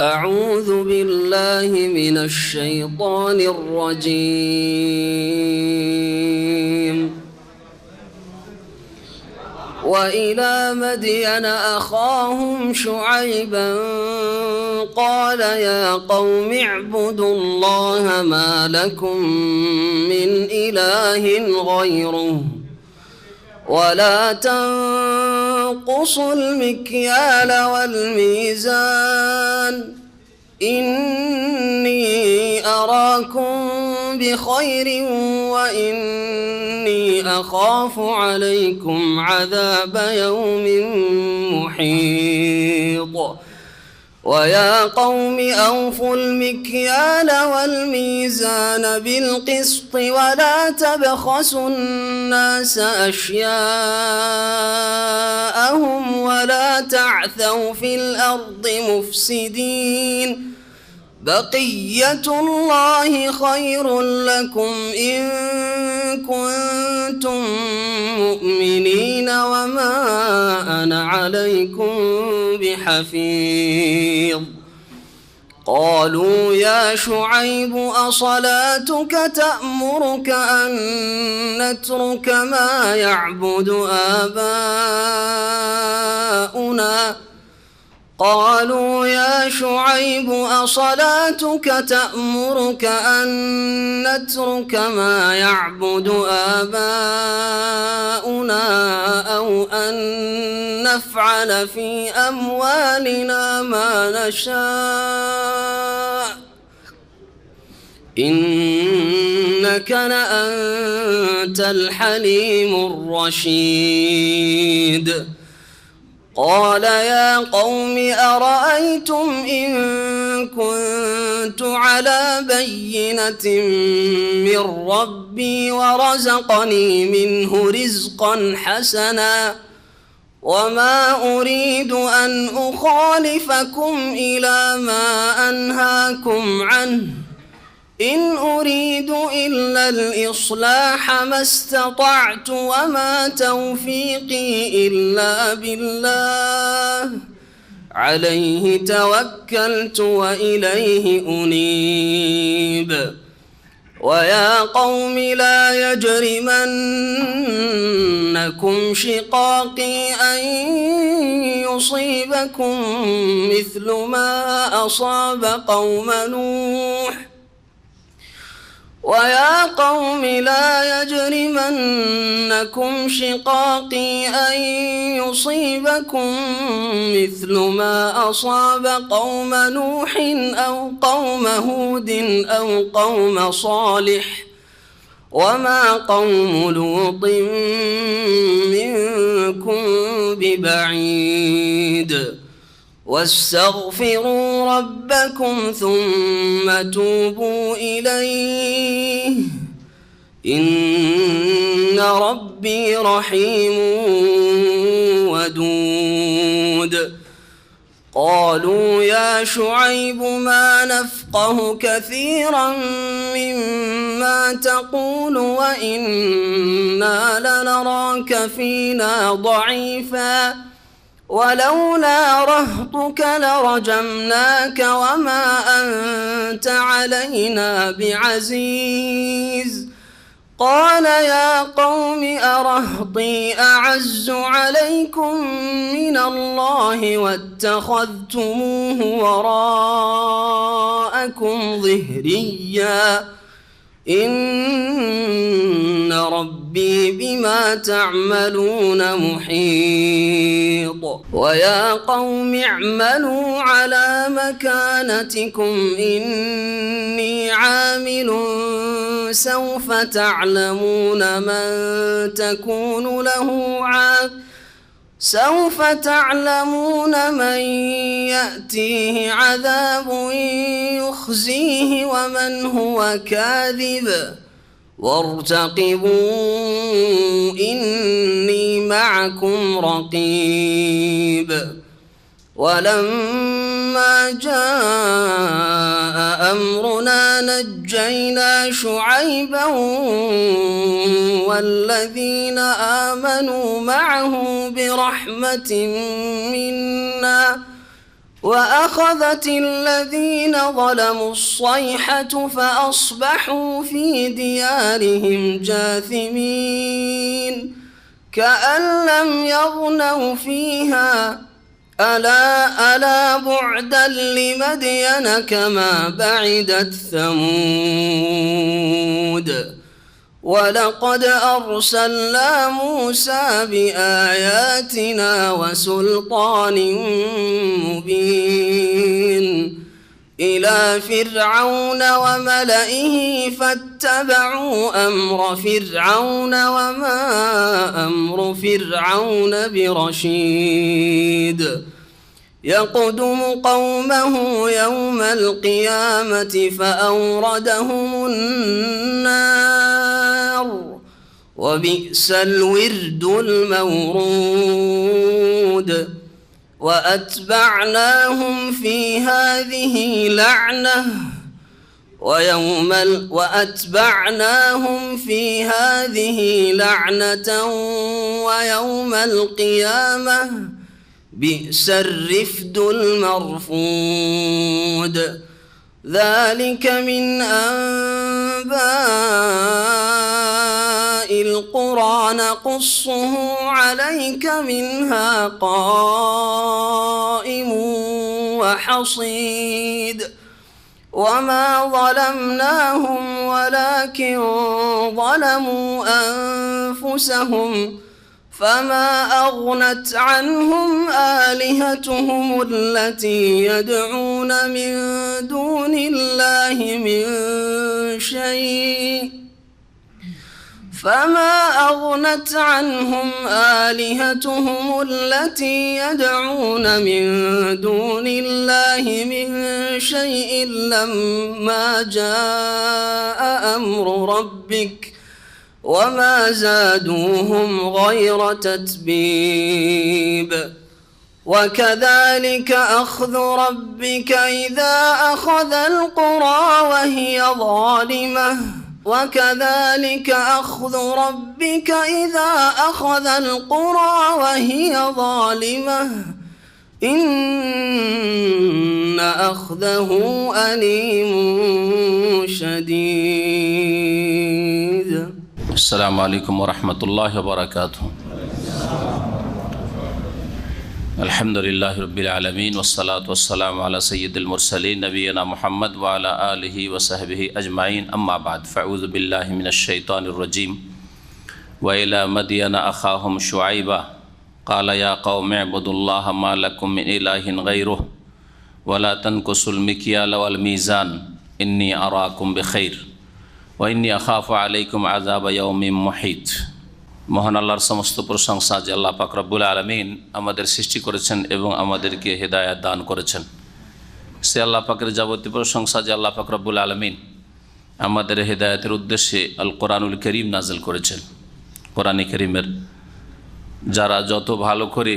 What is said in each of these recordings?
أعوذ بالله من الشيطان الرجيم. وإلى مدين أخاهم شعيبا قال يا قوم اعبدوا الله ما لكم من إله غيره ولا تنقصوا المكيال والميزان إني أراكم بخير وإني أخاف عليكم عذاب يوم محيط. ويا قوم أوفوا المكيال والميزان بالقسط ولا تبخسوا الناس أشياءهم ولا تعثوا في الأرض مفسدين. بقية الله خير لكم إن كنتم مؤمنين وما أنا عليكم بحفيظ. قالوا يا شعيب أصلاتك تأمرك أن نترك ما يعبد آباؤنا قالوا يا شعيب أصلاتك تأمرك أن نترك ما يعبد آباؤنا أو أن نفعل في أموالنا ما نشاء إنك لأنت الحليم الرشيد. قال يا قوم أرأيتم إن كنت على بينة من ربي ورزقني منه رزقا حسنا وما أريد أن أخالفكم إلى ما أنهاكم عنه إن أريد إلا الإصلاح ما استطعت وما توفيقي إلا بالله عليه توكلت وإليه أنيب. ويا قوم لا يجرمنكم شقاقي أن يصيبكم مثل ما أصاب قوم نوح ويا قوم لا يجرمنكم شقاقي أن يصيبكم مثل ما أصاب قوم نوح أو قوم هود أو قوم صالح وما قوم لوط منكم ببعيد. واستغفروا ربكم ثم توبوا إليه إن ربي رحيم ودود. قالوا يا شعيب ما نفقه كثيرا مما تقول وإنا لنراك فينا ضعيفا ولولا رهطك لرجمناك وما أنت علينا بعزيز. قال يا قوم أرهطي أعز عليكم من الله واتخذتموه وراءكم ظهريا إن ربي بما تعملون محيط. ويا قوم اعملوا على مكانتكم إني عامل سوف تعلمون من تكون له سوف تعلمون من يأتيه عذاب يخزيه ومن هو كاذب وارتقبوا إني معكم رقيب. ولما جاء أمرنا نجينا شعيبا والذين آمنوا معه برحمة منا وأخذت الذين ظلموا الصيحة فأصبحوا في ديارهم جاثمين كأن لم يغنوا فيها ألا بعدا لمدين كما بعدت ثمود ولقد أرسلنا موسى بآياتنا وسلطان مبين إلى فرعون وملئه فاتبعوا أمر فرعون وما أمر فرعون برشيد يقدم قومه يوم القيامة فأوردهم النار وبئس الورد المورود وأتبعناهم في هذه لعنة ويوم القيامة بئس الرفد المرفود ذلك من أنباء القرى نقصه عليك منها قائم وحصيد وما ظلمناهم ولكن ظلموا أنفسهم فما أغنت عنهم آلهتهم التي يدعون من دون الله من شيء لما جاء أمر ربك وما زادوهم غير تتبيب وكذلك أخذ ربك إذا أخذ القرى وهي ظالمة إن أخذه أليم شديد. السلام عليكم ورحمة الله وبركاته. الحمد لله رب العالمين والصلاة والسلام على سيد المرسلين نبينا محمد وعلى آله وصحبه أجمعين أما بعد فأعوذ بالله من الشيطان الرجيم وإلى مدين أخاهم شعيبا قال يا قوم اعبدوا الله ما لكم من إله غيره ولا تنقصوا المكيال والميزان إني أراكم بخير ওয়াইন্নী আখাফু আলাইকুম আযাবা ইয়াউমিন মুহিত। মহান আল্লাহর সমস্ত প্রশংসা যে আল্লাহ পাক রব্বুল আলামিন আমাদের সৃষ্টি করেছেন এবং আমাদেরকে হেদায়েত দান করেছেন। সে আল্লাহ পাকের যাবতীয় প্রশংসা যে আল্লাহ পাক রব্বুল আলামিন আমাদের হেদায়েতের উদ্দেশ্যে আল কোরআনুল করিম নাজিল করেছেন। কোরআনে করিমের যারা যত ভালো করে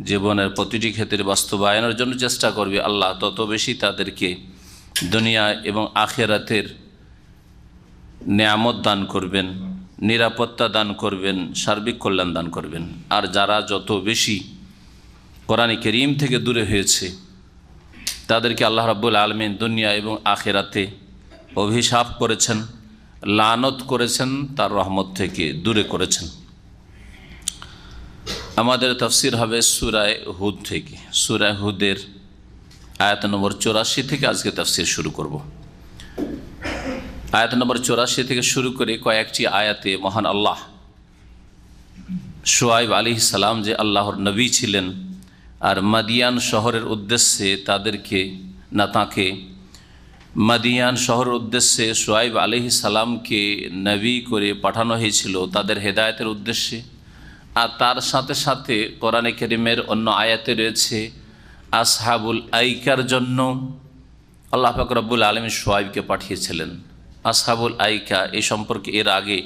জীবনের প্রতিটি ক্ষেত্রে বাস্তবায়নের জন্য চেষ্টা করবে আল্লাহ তত বেশি তাদেরকে দুনিয়া এবং আখিরাতের নেয়ামত দান করবেন, নিরাপত্তা দান করবেন, সার্বিক কল্যাণ দান করবেন। আর যারা যত বেশি কোরআনে কারীম থেকে দূরে হয়েছে তাদেরকে আল্লাহ রাব্বুল আলামিন দুনিয়া এবং আখিরাতে অভিশাপ করেছেন, লানত করেছেন, তার রহমত থেকে দূরে করেছেন। আমাদের তাফসীর হবে সূরা হুদ থেকে। সূরা হুদের আয়াত নম্বর 84 থেকে আজকে তাফসীর শুরু করব। আয়াত নম্বর 84 থেকে শুরু করে কয়েকটি আয়াতে মহান আল্লাহ শুআয়ব আলাইহিস সালাম যে আল্লাহর নবী ছিলেন আর মাদিয়ান শহরের উদ্দেশ্যে তাকে মাদিয়ান শহরের উদ্দেশ্যে শুআয়ব আলাইহিস সালামকে নবী করে পাঠানো হয়েছিল তাদের হেদায়েতের উদ্দেশ্যে। আর তার সাথে সাথে কোরআনে কারীমের অন্য আয়াতে রয়েছে আসহাবুল আইকার জন্য আল্লাহ পাক রব্বুল আলামিন শুআয়বকে পাঠিয়েছিলেন। আসহাবুল আইকা এই সম্পর্কে এর আগে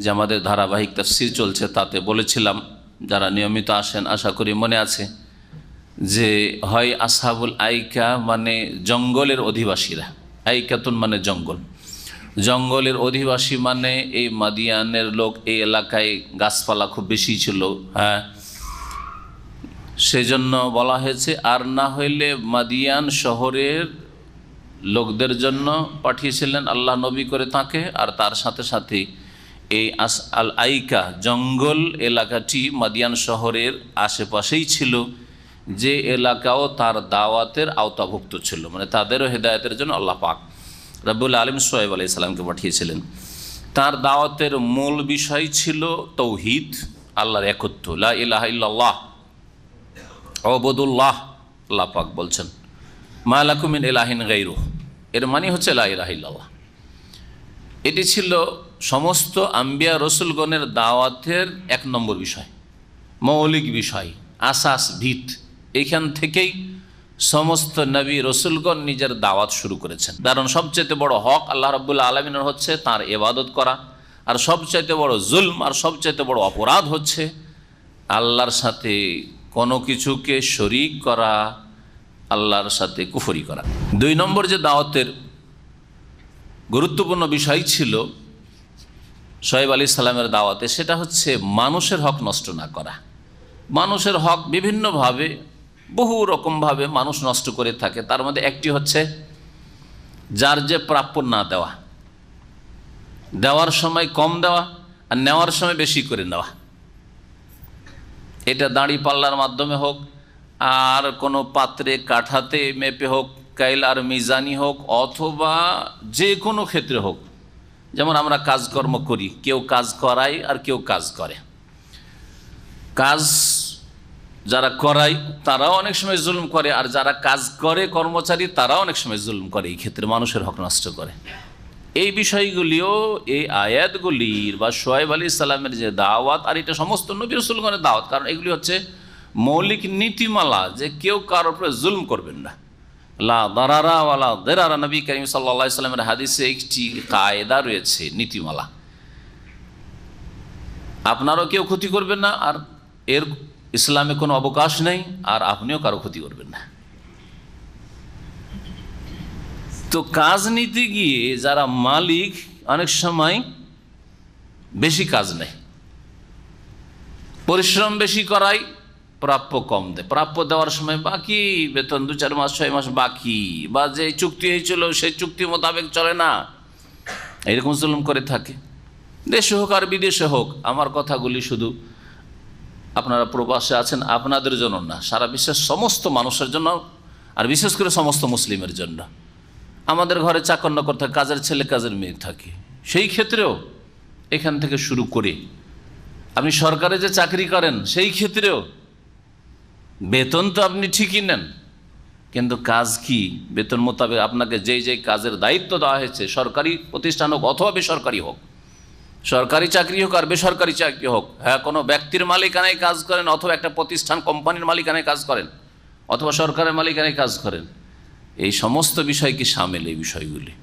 যে আমাদের ধারাবাহিক তাফসীর চলছে তাতে বলেছিলাম, যারা নিয়মিত আসেন আশা করি মনে আছে, যে হয় আসহাবুল আইকা মানে জঙ্গলের অধিবাসীরা, আইকাতুন মানে জঙ্গল, জঙ্গলের অধিবাসী মানে এই মাদিয়ানের লোক, এই এলাকায় গাছপালা খুব বেশি ছিল, হ্যাঁ, সেজন্য বলা হয়েছে, আর না হইলে মাদিয়ান শহরের লোকদের জন্য পাঠিয়েছিলেন আল্লাহ নবী করে তাকে, আর তার সাথে সাথে এই আল আইকা জঙ্গল এলাকাটি মাদিয়ান শহরের আশেপাশেই ছিল, যে এলাকাও তার দাওয়াতের আওতাভুক্ত ছিল, মানে তাদেরও হেদায়েতের জন্য আল্লাহ পাক রব্বুল আলামিন শুআয়ব আলাইহিস সালামকে পাঠিয়েছিলেন। তার দাওয়াতের মূল বিষয় ছিল তৌহিদ, আল্লাহর একত্ব, লা ইলাহা ইল্লাল্লাহ উবুদুল্লাহ। আল্লাহ পাক বলছেন মা লাকুম মিন ইলাহিন গায়রুহ, এর মানে হচ্ছে লা ইলাহা ইল্লাল্লাহ। এটি ছিল সমস্ত আম্বিয়া রসুলগণের দাওয়াতের এক নম্বর বিষয়, মৌলিক বিষয়, আসাস, ভিত। এইখান থেকেই সমস্ত নবী রসুলগণ নিজের দাওয়াত শুরু করেছেন। কারণ সবচেয়ে বড় হক আল্লাহ রাব্বুল আলামিনের হচ্ছে তার ইবাদত করা, আর সবচাইতে বড় জুলম আর সবচাইতে বড় অপরাধ হচ্ছে আল্লাহর সাথে কোনো কিছুকে শরীক করা, আল্লাহর সাথে কুফরি করা। 2 নম্বর যে দাওয়াতের গুরুত্বপূর্ণ বিষয় ছিল শুআয়ব আলাইহিস সালামের দাওয়াতে, সেটা হচ্ছে মানুষের হক নষ্ট না করা। মানুষের হক বিভিন্নভাবে, বহু রকমভাবে মানুষ নষ্ট করে থাকে। তার মধ্যে একটি হচ্ছে যার যে প্রাপ্য না দেওয়া, দেওয়ার সময় কম দেওয়া আর নেওয়ার সময় বেশি করে নেওয়া। এটা দাঁড়ি পাল্লার মাধ্যমে হোক, আর কোনো পাত্রে কাঠাতে মেপে হোক, কাইল আর মিজানি হোক, অথবা যে কোনো ক্ষেত্রে হোক। যেমন আমরা কাজকর্ম করি, কেউ কাজ করায় আর কেউ কাজ করে। কাজ যারা করায় তারাও অনেক সময় জুলুম করে, আর যারা কাজ করে কর্মচারী তারাও অনেক সময় জুলুম করে, এই ক্ষেত্রে মানুষের হক নষ্ট করে। এই বিষয়গুলিও এই আয়াতগুলির বা শুআয়ব আলাইহিস সালামের যে দাওয়াত, আর এটা সমস্ত নবী রাসূলগণের দাওয়াত, কারণ এগুলি হচ্ছে মৌলিক নীতিমালা যে কেউ কারোর উপরে জুলুম করবেন না। লা দারারা ওয়ালা দিরারা, নবী করিম সাল্লাল্লাহু আলাইহি সাল্লামের হাদিসে একটি কায়দা রয়েছে, নীতিমালা। আপনারও কেউ ক্ষতি করবেন না, আর এর ইসলামে কোনো অবকাশ নেই, আর আপনিও কারো ক্ষতি করবেন না। তো কাজ নিতে গিয়ে যারা মালিক অনেক সময় বেশি কাজ নেয়, পরিশ্রম বেশি করায়, প্রাপ্য কম দেয়। প্রাপ্য দেওয়ার সময় বাকি, বেতন 2-4 মাস 6 মাস বাকি, বা যে চুক্তি হয়েছিল সেই চুক্তি মোতাবেক চলে না, এরকম জুলুম করে থাকে। দেশে হোক আর বিদেশে হোক, আমার কথাগুলি শুধু আপনারা প্রবাসে আছেন আপনাদের জন্য না, সারা বিশ্বের সমস্ত মানুষের জন্য, আর বিশেষ করে সমস্ত মুসলিমের জন্য। আমাদের ঘরে চাকর নকর থাকে, কাজের ছেলে কাজের মেয়ে থাকে, সেই ক্ষেত্রেও এখান থেকে শুরু করে আপনি সরকারে যে চাকরি করেন সেই ক্ষেত্রেও বেতন তো আপনি ঠিকই নেন, কিন্তু কাজ কি বেতন মোতাবেক আপনাকে যেই কাজের দায়িত্ব দেওয়া হয়েছে, সরকারি প্রতিষ্ঠান হোক অথবা বেসরকারি হোক, সরকারি চাকরি হোক আর বেসরকারি চাকরি হোক, হ্যাঁ কোনো ব্যক্তির মালিকানায় কাজ করেন অথবা একটা প্রতিষ্ঠান কোম্পানির মালিকানায় কাজ করেন অথবা সরকারের মালিকানায় কাজ করেন, এই সমস্ত বিষয় কি শামিল এই বিষয়গুলি।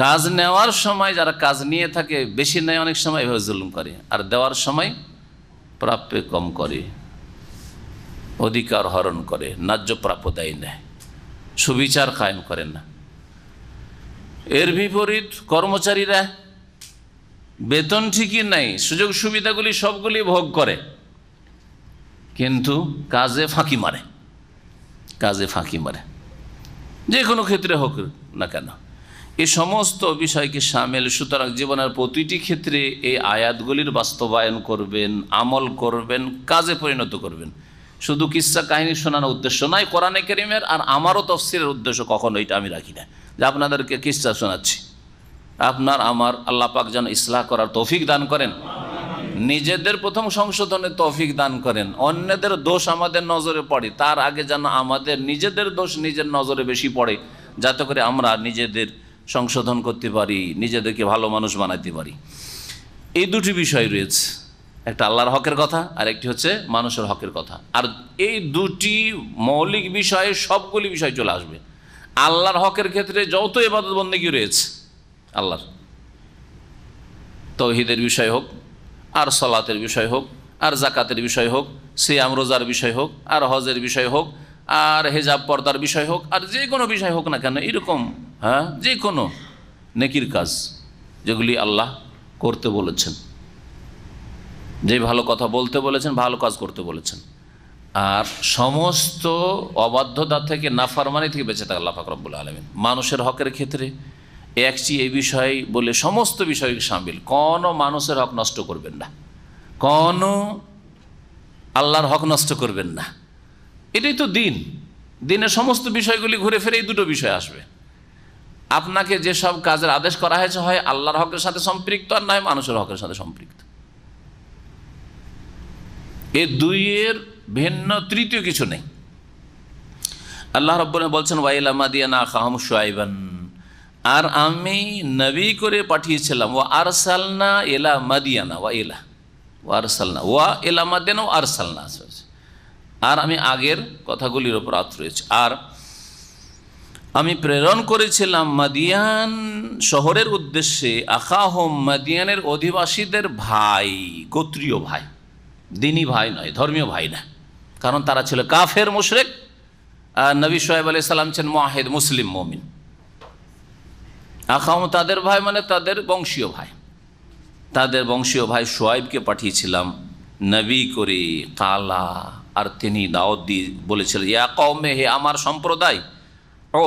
কাজ নেওয়ার সময় যারা কাজ নিয়ে থাকে বেশি নেয়, অনেক সময় এভাবে জুলুম করে, আর দেওয়ার সময় প্রাপ্যে কম করে, অধিকার হরণ করে, ন্যায্য প্রাপ্য দেয় নেয়, সুবিচার কায়েম করেন না। এর বিপরীত কর্মচারীরা বেতন ঠিকই নেই, সুযোগ সুবিধাগুলি সবগুলি ভোগ করে, কিন্তু কাজে ফাঁকি মারে, কাজে ফাঁকি মারে, যে কোনো ক্ষেত্রে হোক না কেন। এই সমস্ত বিষয়কে শামিল। সুতরাং জীবনের প্রতিটি ক্ষেত্রে এই আয়াতগুলির বাস্তবায়ন করবেন, আমল করবেন, কাজে পরিণত করবেন। শুধু কিসসা কাহিনী শোনানোর উদ্দেশ্য নয় কোরআনে কারীমের, আর আমারও তাফসীরের উদ্দেশ্য কখনো এটা আমি রাখি না যে আপনাদেরকে কিসসা শোনাচ্ছি। আপনার আমার আল্লাহ পাক যেন ইসলাহ করার তৌফিক দান করেন, নিজেদের প্রথম সংশোধনের তৌফিক দান করেন, অন্যদের দোষ আমাদের নজরে পড়ে তার আগে যেন আমাদের নিজেদের দোষ নিজের নজরে বেশি পড়ে, যাতে করে আমরা নিজেদের সংশোধন করতে পারি, নিজেদেরকে ভালো মানুষ বানাতে পারি। এই দুটি বিষয় রয়েছে, একটা আল্লাহর হকের কথা আর একটি হচ্ছে মানুষের হকের কথা। আর এই দুটি মৌলিক বিষয়ে সবগুলি বিষয় চলে আসবে। আল্লাহর হকের ক্ষেত্রে যত ইবাদত বন্দেগী রয়েছে, আল্লাহর তাওহীদের বিষয় হোক, আর সালাতের বিষয় হোক, আর যাকাতের বিষয় হোক, সিয়াম রোজার বিষয় হোক, আর হজের বিষয় হোক, আর হেজাব পর্দার বিষয় হোক, আর যে কোনো বিষয় হোক না কেন, এরকম যে কোনো নেকির কাজ যেগুলি আল্লাহ করতে বলেছেন, যে ভালো কথা বলতে বলেছেন, ভালো কাজ করতে বলেছেন, আর সমস্ত অবাধ্যতা থেকে, নাফরমানি থেকে বেঁচে থাকে আল্লাহ পাক রব্বুল আলামিন। মানুষের হকের ক্ষেত্রে একটি এই বিষয় বলে সমস্ত বিষয় শামিল, কোনো মানুষের হক নষ্ট করবেন না, কোনো আল্লাহর হক নষ্ট করবেন না। এটাই তো দিন। দিনের সমস্ত বিষয়গুলি ঘুরে ফিরে এই দুটো বিষয় আসবে। আপনাকে যেসব কাজের আদেশ করা হয়েছে হয় আল্লাহর হকের সাথে সম্পৃক্ত, আর নয় মানুষের হকের সাথে সম্পৃক্ত। এই দুইয়ের ভিন্ন তৃতীয় কিছু নেই। আল্লাহ রাব্বুল আলামিন বলছেন ওয়াইলা মাদিয়ানা আখাহুম শুআইবান, আর আমি নবী করে পাঠিয়েছিলাম, ওয়া আরসালনা ইলা মাদিয়ানা, ওয়া আরসালনা ওয়া ইলা মাদিয়ানা ওয়া আরসালনা, আর আমি আগের কথাগুলির ওপর আত রয়েছে। আর আমি প্রেরণ করেছিলাম মাদিয়ান শহরের উদ্দেশ্যে, আখাহুম মাদিয়ানের অধিবাসীদের ভাই, গোত্রীয় ভাই, দিনী ভাই নয়, ধর্মীয় ভাই না, কারণ তারা ছিল কাফের মুশরিক। আর নবী শুআইব আলাইহিস সালাম ছিলেন মুওয়াহিদ মুসলিম মুমিন। আখাহুম তাদের ভাই মানে তাদের বংশীয় ভাই, তাদের বংশীয় ভাই শুআইবকে পাঠিয়েছিলাম নবী করে। কালা, আর তিনি দাওয়াত দিয়ে বলেছিলেন, ইয়া কওমে, হে আমার সম্প্রদায়,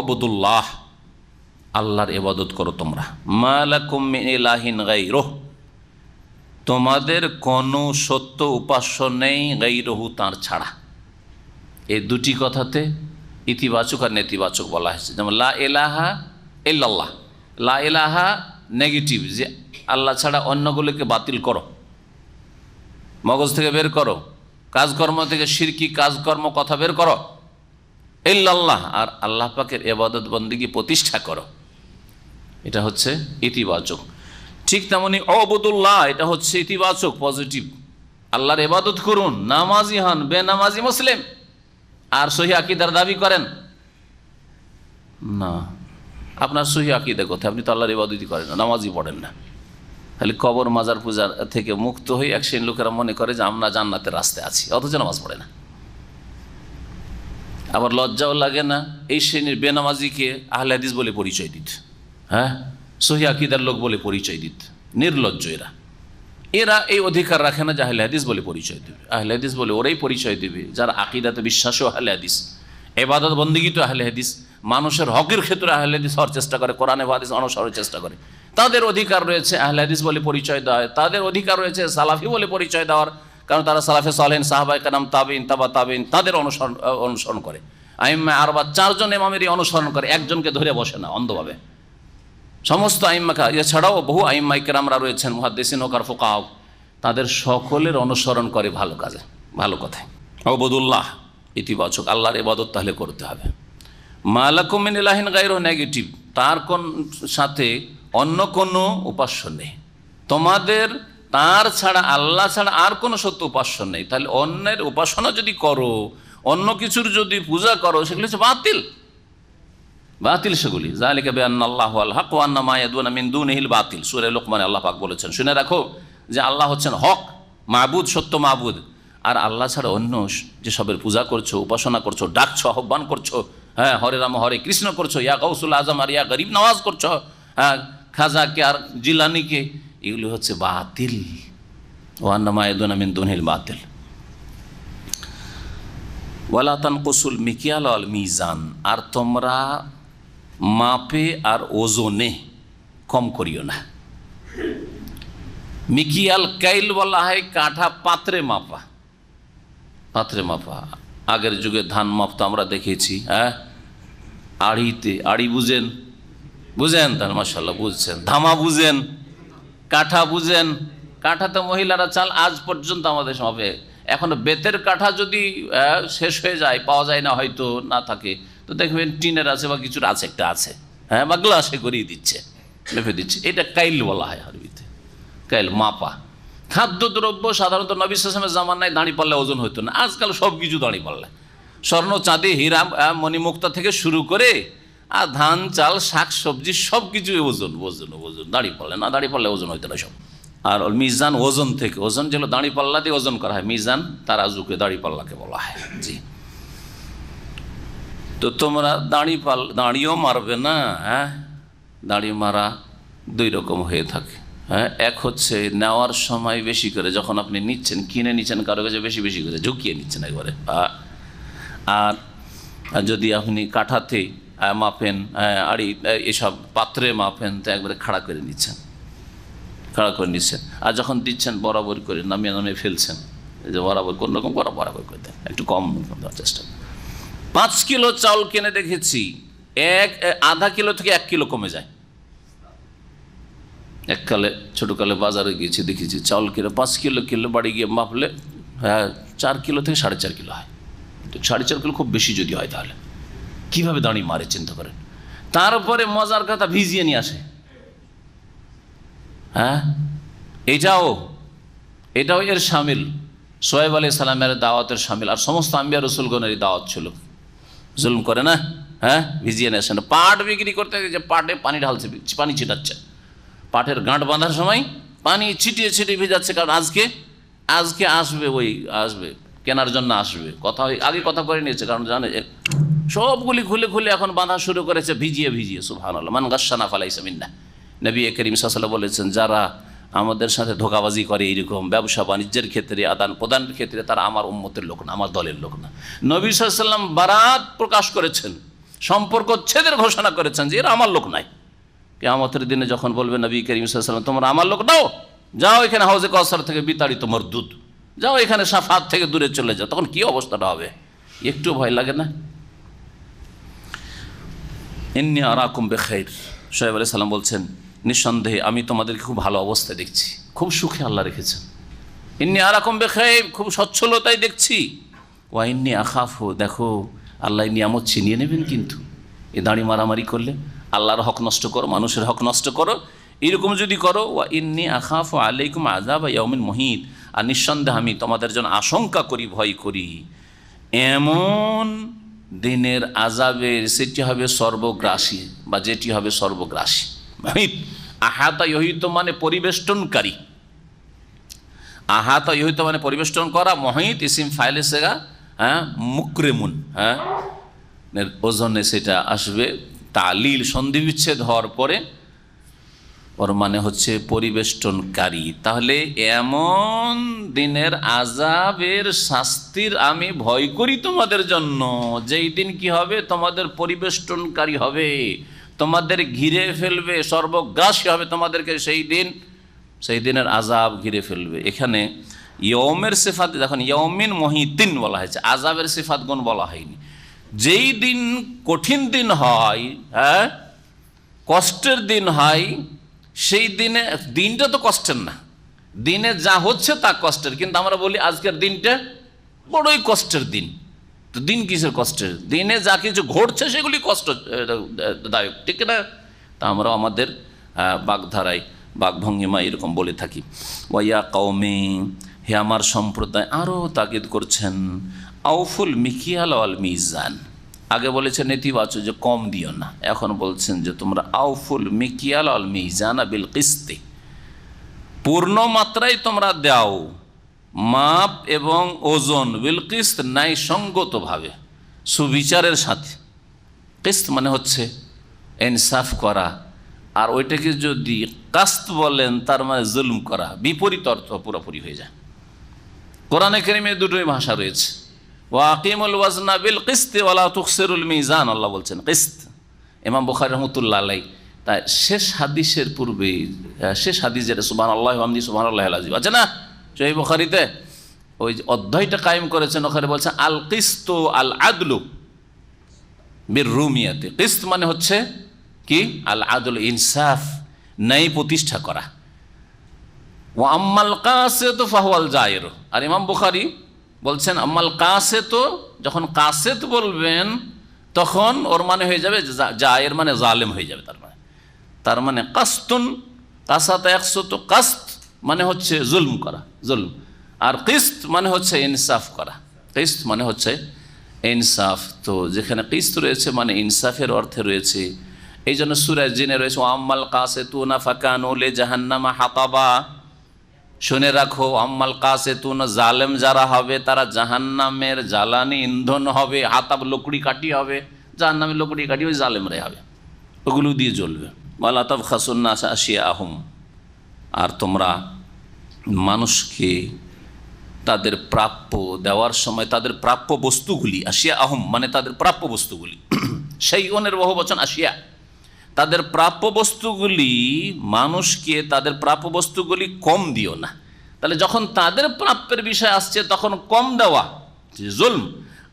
উবুদুল্লাহ, আল্লাহর ইবাদত করো তোমরা, মা লাকুম মিন ইলাহিন গায়রুহ, তোমাদের কোনো সত্য উপাস্য নেই, গায়রুহু, তাঁর ছাড়া। এই দুটি কথাতে ইতিবাচক আর নেতিবাচক বলা হয়েছে। যেমন লা ইলাহা ইল্লাল্লাহ, লা ইলাহা নেগেটিভ, যে আল্লাহ ছাড়া অন্যগুলোকে বাতিল করো, মগজ থেকে বের করো, কাজকর্ম থেকে শিরকি কাজকর্ম কথা বের করো। ইল্লাল্লাহ, আর আল্লাহ পাকের ইবাদত বন্দেগী প্রতিষ্ঠা করো, এটা হচ্ছে ইতিবাচক। ঠিক তেমনি উবুদুল্লাহ, এটা হচ্ছে ইতিবাচক, পজিটিভ। আল্লাহর ইবাদত করুন, নামাজি হন, বেনামাজি মুসলিম। আর সহি আকীদার দাবি করেন না, আপনার সহি আকীদা কোথায়? আপনি তো আল্লাহর ইবাদতই করেন না, নামাজই পড়েন না। খালি কবর মাজার পূজার থেকে মুক্ত হয়ে এক শ্রেণীর লোকেরা মনে করে যে আমরা জান্নাতের রাস্তায় আছি, অথচ নামাজ পড়ে না। আবার লজ্জাও লাগে না এই শ্রেণীর বেনামাজিকে আহলে হাদিস বলে পরিচয় দিত, হ্যাঁ, সহি আকীদার লোক বলে পরিচয় দিত। নির্লজ্জ এরা এই অধিকার রাখে না যে আহলে হাদিস বলে পরিচয় দেবে। আহলে হাদিস বলে ওরাই পরিচয় দেবে যারা আকীদাতে বিশ্বাসও আহলে হাদিস, ইবাদত বন্দেগী তো আহলে হাদিস, মানুষের হকের ক্ষেত্রে আহলে হাদিস হওয়ার চেষ্টা করে, কোরআন এবং হাদিস অনুসরণের চেষ্টা করে। তাদের অধিকার রয়েছে আহলে হাদিস বলে পরিচয় দেওয়া, তাদের অধিকার রয়েছে সালাফি বলে পরিচয় দেওয়ার, কারণ তারা সালাফে সালেহিন, সাহাবায়ে কেরাম, তাবিঈন, তাবা তাবিঈন, তাদের অনুসরণ করে। আইম্মা আরবা, চারজন ইমামেরই অনুসরণ করে, একজনকে ধরে বসে না অন্ধভাবে। সমস্ত আইম্মা, এছাড়াও বহু আইম্মা কেরামরা রয়েছেন, মুহাদ্দিসিন ও ফুকাহা, তাদের সকলের অনুসরণ করে ভালো কাজে, ভালো কথায়। উবুদুল্লাহ ইতিবাচক, আল্লাহর ইবাদত তাহলে করতে হবে। মা লাকুম মিন ইলাহিন গায়রুহু নেগেটিভ, তার সাথে অন্য কোনো উপাস্য নেই, তোমাদের তার ছাড়া, আল্লাহ ছাড়া আর কোনো সত্য উপাস্য নেই। তাহলে অন্যের উপাসনা যদি করো, অন্য কিছুর যদি পূজা করো, সেগুলি হচ্ছে বাতিল, বাতিল সেগুলি। যালিকা বিআন্নাল্লাহু আল হক ওয়া আন্না মা ইয়াদউনা মিন দুনিহিল বাতিল, সূরা লোকমানে আল্লাহ পাক বলেছেন, শুনে রাখো যে আল্লাহ হচ্ছেন হক, মাবুদ, সত্য মাবুদ, আর আল্লাহ ছাড়া অন্য যেসবের পূজা করছো, উপাসনা করছো, ডাকছো, আহ্বান করছো, হ্যাঁ, হরে রাম হরে কৃষ্ণ করছো, ইয়া গাউসুল আজম আর ইয়া গরিব নওয়াজ করছো, হ্যাঁ, খাজাকে আর জিলানিকে, এগুলি হচ্ছে বাতিল। ওয়া আন্না মা ইয়াদউনা মিন দুনিহিল বাতিল। ওয়ালা তানকুসুল মিকিয়াল ওয়াল মিজান, আর তোমরা মাপে আর ওজনে কম করিও না। মিকিয়াল কাইল বলা হয় কাঠা পাত্রে মাপা, পাত্রে মাপা। আগের যুগে ধান মাপতো আমরা দেখেছি, হ্যাঁ, আড়িতে, আড়ি বুঝেন, বুঝেন তার, মাশাআল্লাহ বুঝছেন। ধামা বুঝেন, কাঠা বুঝেন। কাঠাতে মহিলারা চাল আজ পর্যন্ত আমাদের সমাজে এখনো বেতের কাঠা যদি শেষ হয়ে যায়, পাওয়া যায় না, হয়তো না থাকে, তো দেখবেন টিনের আছে বা কিছুর আছে, একটা আছে, হ্যাঁ, বা গ্লাসে করিয়ে দিচ্ছে, মেপে দিচ্ছে। এটা কাইল বলা হয় আরবিতে, কাইল মাপা। খাদ্যদ্রব্য সাধারণত নবী সাল্লাল্লাহু আলাইহি ওয়াসাল্লামের জামানায় দাঁড়িয়ে পাল্লা ওজন হতো না, আজকাল সব কিছু দাঁড়িয়ে পাল্লা, স্বর্ণ চাঁদি হীরা মণিমুক্তা থেকে শুরু করে আর ধান চাল শাক সবজি সব কিছু ওজন, ওজন, ওজন, দাঁড়িয়ে পাল্লা না, দাঁড়িয়ে পাল্লা ওজন হইতো না সব। আর মিজান ওজন থেকে, ওজন যেগুলো দাঁড়িয়ে পাল্লা দিয়ে ওজন করা হয়, মিজান তারাজুকে দাঁড়িয়ে পাল্লাকে বলা হয়। জি, তো তোমরা দাঁড়িয়েও মারবে না, হ্যাঁ, দাঁড়িয়ে মারা দুই রকম হয়ে থাকে। হ্যাঁ, এক হচ্ছে নেওয়ার সময় বেশি করে, যখন আপনি নিচ্ছেন, কিনে নিচ্ছেন কারো কাছে বেশি বেশি করে ঝুঁকিয়ে নিচ্ছেন একবারে। আর যদি আপনি কাঠাতে মাপেন, আড়ি এসব পাত্রে মাপেন, তো একবারে খাড়া করে নিচ্ছেন। আর যখন দিচ্ছেন বরাবর করে নামিয়ে নামিয়ে ফেলছেন, যে বরাবর কোন রকম বরাবর করে দেন, একটু কম দেওয়ার চেষ্টা। 5 কিলো চাউল কিনে দেখেছি, আধা কিলো থেকে 1 কিলো কমে যায়। এককালে ছোটকালে বাজারে গিয়েছি, দেখেছি চাউল কিলো 5 কিলো কিলো, বাড়ি গিয়ে মাপলে 4 কিলো থেকে 4.5 কিলো হয়। 4.5 কিলো খুব বেশি যদি হয়, তাহলে কিভাবে দাঁড়িয়ে মারে চিন্তা করেন। তারপরে মজার কথা, ভিজিয়ে নিয়ে আসে। হ্যাঁ, এটাও এর সামিল, সোয়েব আলাইহিস সালামের দাওয়াতের সামিল, আর সমস্ত আম্বিয়া রসুলগণেরই দাওয়াত ছিল। জুলুম করে না, হ্যাঁ, ভিজিয়ে নিয়ে আসেন। পাট বিক্রি করতে যে পাটে পানি ঢালছে, পানি ছিটাচ্ছে, পাটের গাঁট বাঁধার সময় পানি ছিটিয়ে ছিটিয়ে ভিজাচ্ছে, কারণ আজকে আসবে কেনার জন্য আসবে। আগে কথা করে নিয়েছে, কারণ জানে সবগুলি খুলে খুলে এখন বাঁধা শুরু করেছে, ভিজিয়ে ভিজিয়ে। সুবহানাল্লাহ, মান গাশশানা ফালাইসা মিন্না। নবী করিম সাল্লাল্লাহু আলাইহি ওয়াসাল্লাম বলেছেন, যারা আমাদের সাথে ধোঁকাবাজি করে এইরকম ব্যবসা বাণিজ্যের ক্ষেত্রে, আদান প্রদানের ক্ষেত্রে, তারা আমার উম্মতের লোক না, আমার দলের লোক না। নবী সাল্লাল্লাহু আলাইহি ওয়াসাল্লাম বারাত প্রকাশ করেছেন, সম্পর্ক ছেদের ঘোষণা করেছেন যে এরা আমার লোক নাই। কিয়ামতের দিনে যখন বলবে নবী করিম সাল্লাল্লাহু আলাইহি ওয়াসাল্লাম, তোমরা আমার লোক নাও, যাও এখানে হাউজে কাউসার থেকে বিতাড়িত মরদুদ, যাও এখানে শাফাত থেকে দূরে চলে যাও, তখন কি অবস্থাটা হবে? একটু ভয় লাগে না? ইন্নী আরাকুম বিখাইর, শুআয়ব আলাইহিস সালাম বলছেন, নিঃসন্দেহে আমি তোমাদেরকে খুব ভালো অবস্থায় দেখছি, খুব সুখে আল্লাহ রেখেছেন। ইন্নী আরাকুম বিখাইর, খুব সচ্ছলতায় দেখছি। ওয়া ইন্নী আখাফু, দেখো আল্লাহ নিয়ামত ছিনিয়ে নেবেন কিন্তু এ দাঁড়ি মারামারি করলে। আল্লাহর হক নষ্ট করো, মানুষের হক নষ্ট করো, এরকম যদি করো। ওয়া ইন্নী আখাফু আলাইকুম আযাবা ইয়াউমিন মুহিত, আর নিঃসন্দেহে আমি তোমাদের জন্য আশঙ্কা করি, ভয় করি এমন দিনের আযাবের, সেটি হবে সর্বগ্রাসী, বা যেটি হবে সর্বগ্রাসী। মহিত, আহাতা ইহিত মানে পরিবেষ্টনকারী, আহাতা ইহিত মানে পরিবেষ্টন করা। মহিত ইসিম ফাইলে সেগা, হ্যাঁ, মুকরেমুন, হ্যাঁ, ওজনে সেটা আসবে তালিল, সন্ধি বিচ্ছেদ হওয়ার পরে ওর মানে হচ্ছে পরিবেষ্টনকারী। তাহলে এমন দিনের আযাবের শাস্তির আমি ভয় করি তোমাদের জন্য, যেই দিন কি হবে, তোমাদের পরিবেষ্টনকারী হবে, তোমাদের ঘিরে ফেলবে, সর্বগ্রাসী হবে তোমাদেরকে সেই দিনের আযাব ঘিরে ফেলবে। এখানে ইয়মের সিফাত, দেখুন ইয়মিন মহিতিন বলা হয়েছে, আযাবের সিফাত গুণ বলা হয়নি। যেই দিন কঠিন দিন হয়, হ্যাঁ, কষ্টের দিন হয়, সেই দিনটা তো কষ্টের না, দিনে যা হচ্ছে তা কষ্টের, কিন্তু আমরা বলি আজকের দিনটা বড়ই কষ্টের দিন। তো দিন কিসের কষ্টের? দিনে যা কিছু ঘটছে সেগুলি কষ্টদায়ক, ঠিক না? তা আমরা আমাদের বাগধারায়, বাগভঙ্গিমায় এরকম বলে থাকি। ওয়া কওমি, হে আমার সম্প্রদায়, আরও তাকিদ করছেন, আউফুল মিকিয়াল ওয়াল মিজান। আগে বলেছেন নেতিবাচক যে কম দিও না, এখন বলছেন যে তোমরা আউফুল মিকিয়াল ওয়াল মিজান বিল কিসতি, পূর্ণ মাত্রায় তোমরা দাও মাপ এবং ওজন, বিল কিস্ত ন্যায়সঙ্গতভাবে, সুবিচারের সাথে। কিস্ত মানে হচ্ছে ইনসাফ করা, আর ওইটাকে যদি কাস্ত বলেন তার মানে জুলম করা, বিপরীত অর্থ পুরোপুরি হয়ে যায়। কোরআনে কারিমে দুটোই ভাষা রয়েছে, ওয়া আকিমুল ওয়াজনা বিল কিসতি ওয়া লা তুখসিরুল মিজান, আল্লাহ বলছেন কিস্ত। ইমাম বুখারী রাহমাতুল্লাহ আলাইহি তাই শেষ হাদিসের পূর্বে, শেষ হাদিস যেটা সুবহানাল্লাহ ওয়া বিহামদিহি সুবহানাল্লাহিল আযীম আছে না সহিহ বুখারীতে, ওই অধ্যায়টা কায়েম করেছেন, ওখানে বলছেন আল কিস্তু আল আদলু বির রুমিয়াতে। কিস্ত মানে হচ্ছে কি? আল আদল, ইনসাফ, ন্যায় প্রতিষ্ঠা করা। ওয়া আম্মাল কাসিতু ফাহুয়াল জায়ের। আর ইমাম বুখারী বলছেন আম্মাল কাসিতু, যখন কাসিত বলবেন তখন ওর মানে হয়ে যাবে জায়ের, মানে জালেম হয়ে যাবে। তার মানে কাস্তুন, কাসাতা একসুতু, কাস্ত মানে হচ্ছে জুলম করা, জুলম। আর কিস্ত মানে হচ্ছে ইনসাফ করা, কিস্ত মানে হচ্ছে ইনসাফ। তো যেখানে কিস্ত রয়েছে মানে ইনসাফের অর্থে রয়েছে, এই জন্য সূরা জিনে রয়েছে আম্মাল কাসিতুনা ফাকানু লিজাহান্নামা হাতাবা। শুনে রাখো, আম্মাল কাসিতুন, জালেম যারা হবে তারা জাহান্নামের জ্বালানি ইন্ধন হবে। হাতাব লকড়ি কাটি হবে, জাহান্নামের লকড়ি কাটি ওই জালেমরাই হবে, ওগুলো দিয়ে জ্বলবে। ওয়ালা তাবখাসুন নাস আশিয়াহুম, আর তোমরা মানুষকে তাদের প্রাপ্য দেওয়ার সময় তাদের প্রাপ্য বস্তুগুলি, আশিয়া আহম মানে তাদের প্রাপ্য বস্তুগুলি, সেই অনের বহুবচন আশিয়া, তাদের প্রাপ্য বস্তুগুলি, মানুষকে তাদের প্রাপ্য বস্তুগুলি কম দিও না। তাহলে যখন তাদের প্রাপ্যের বিষয় আসছে তখন কম দেওয়া জুলম,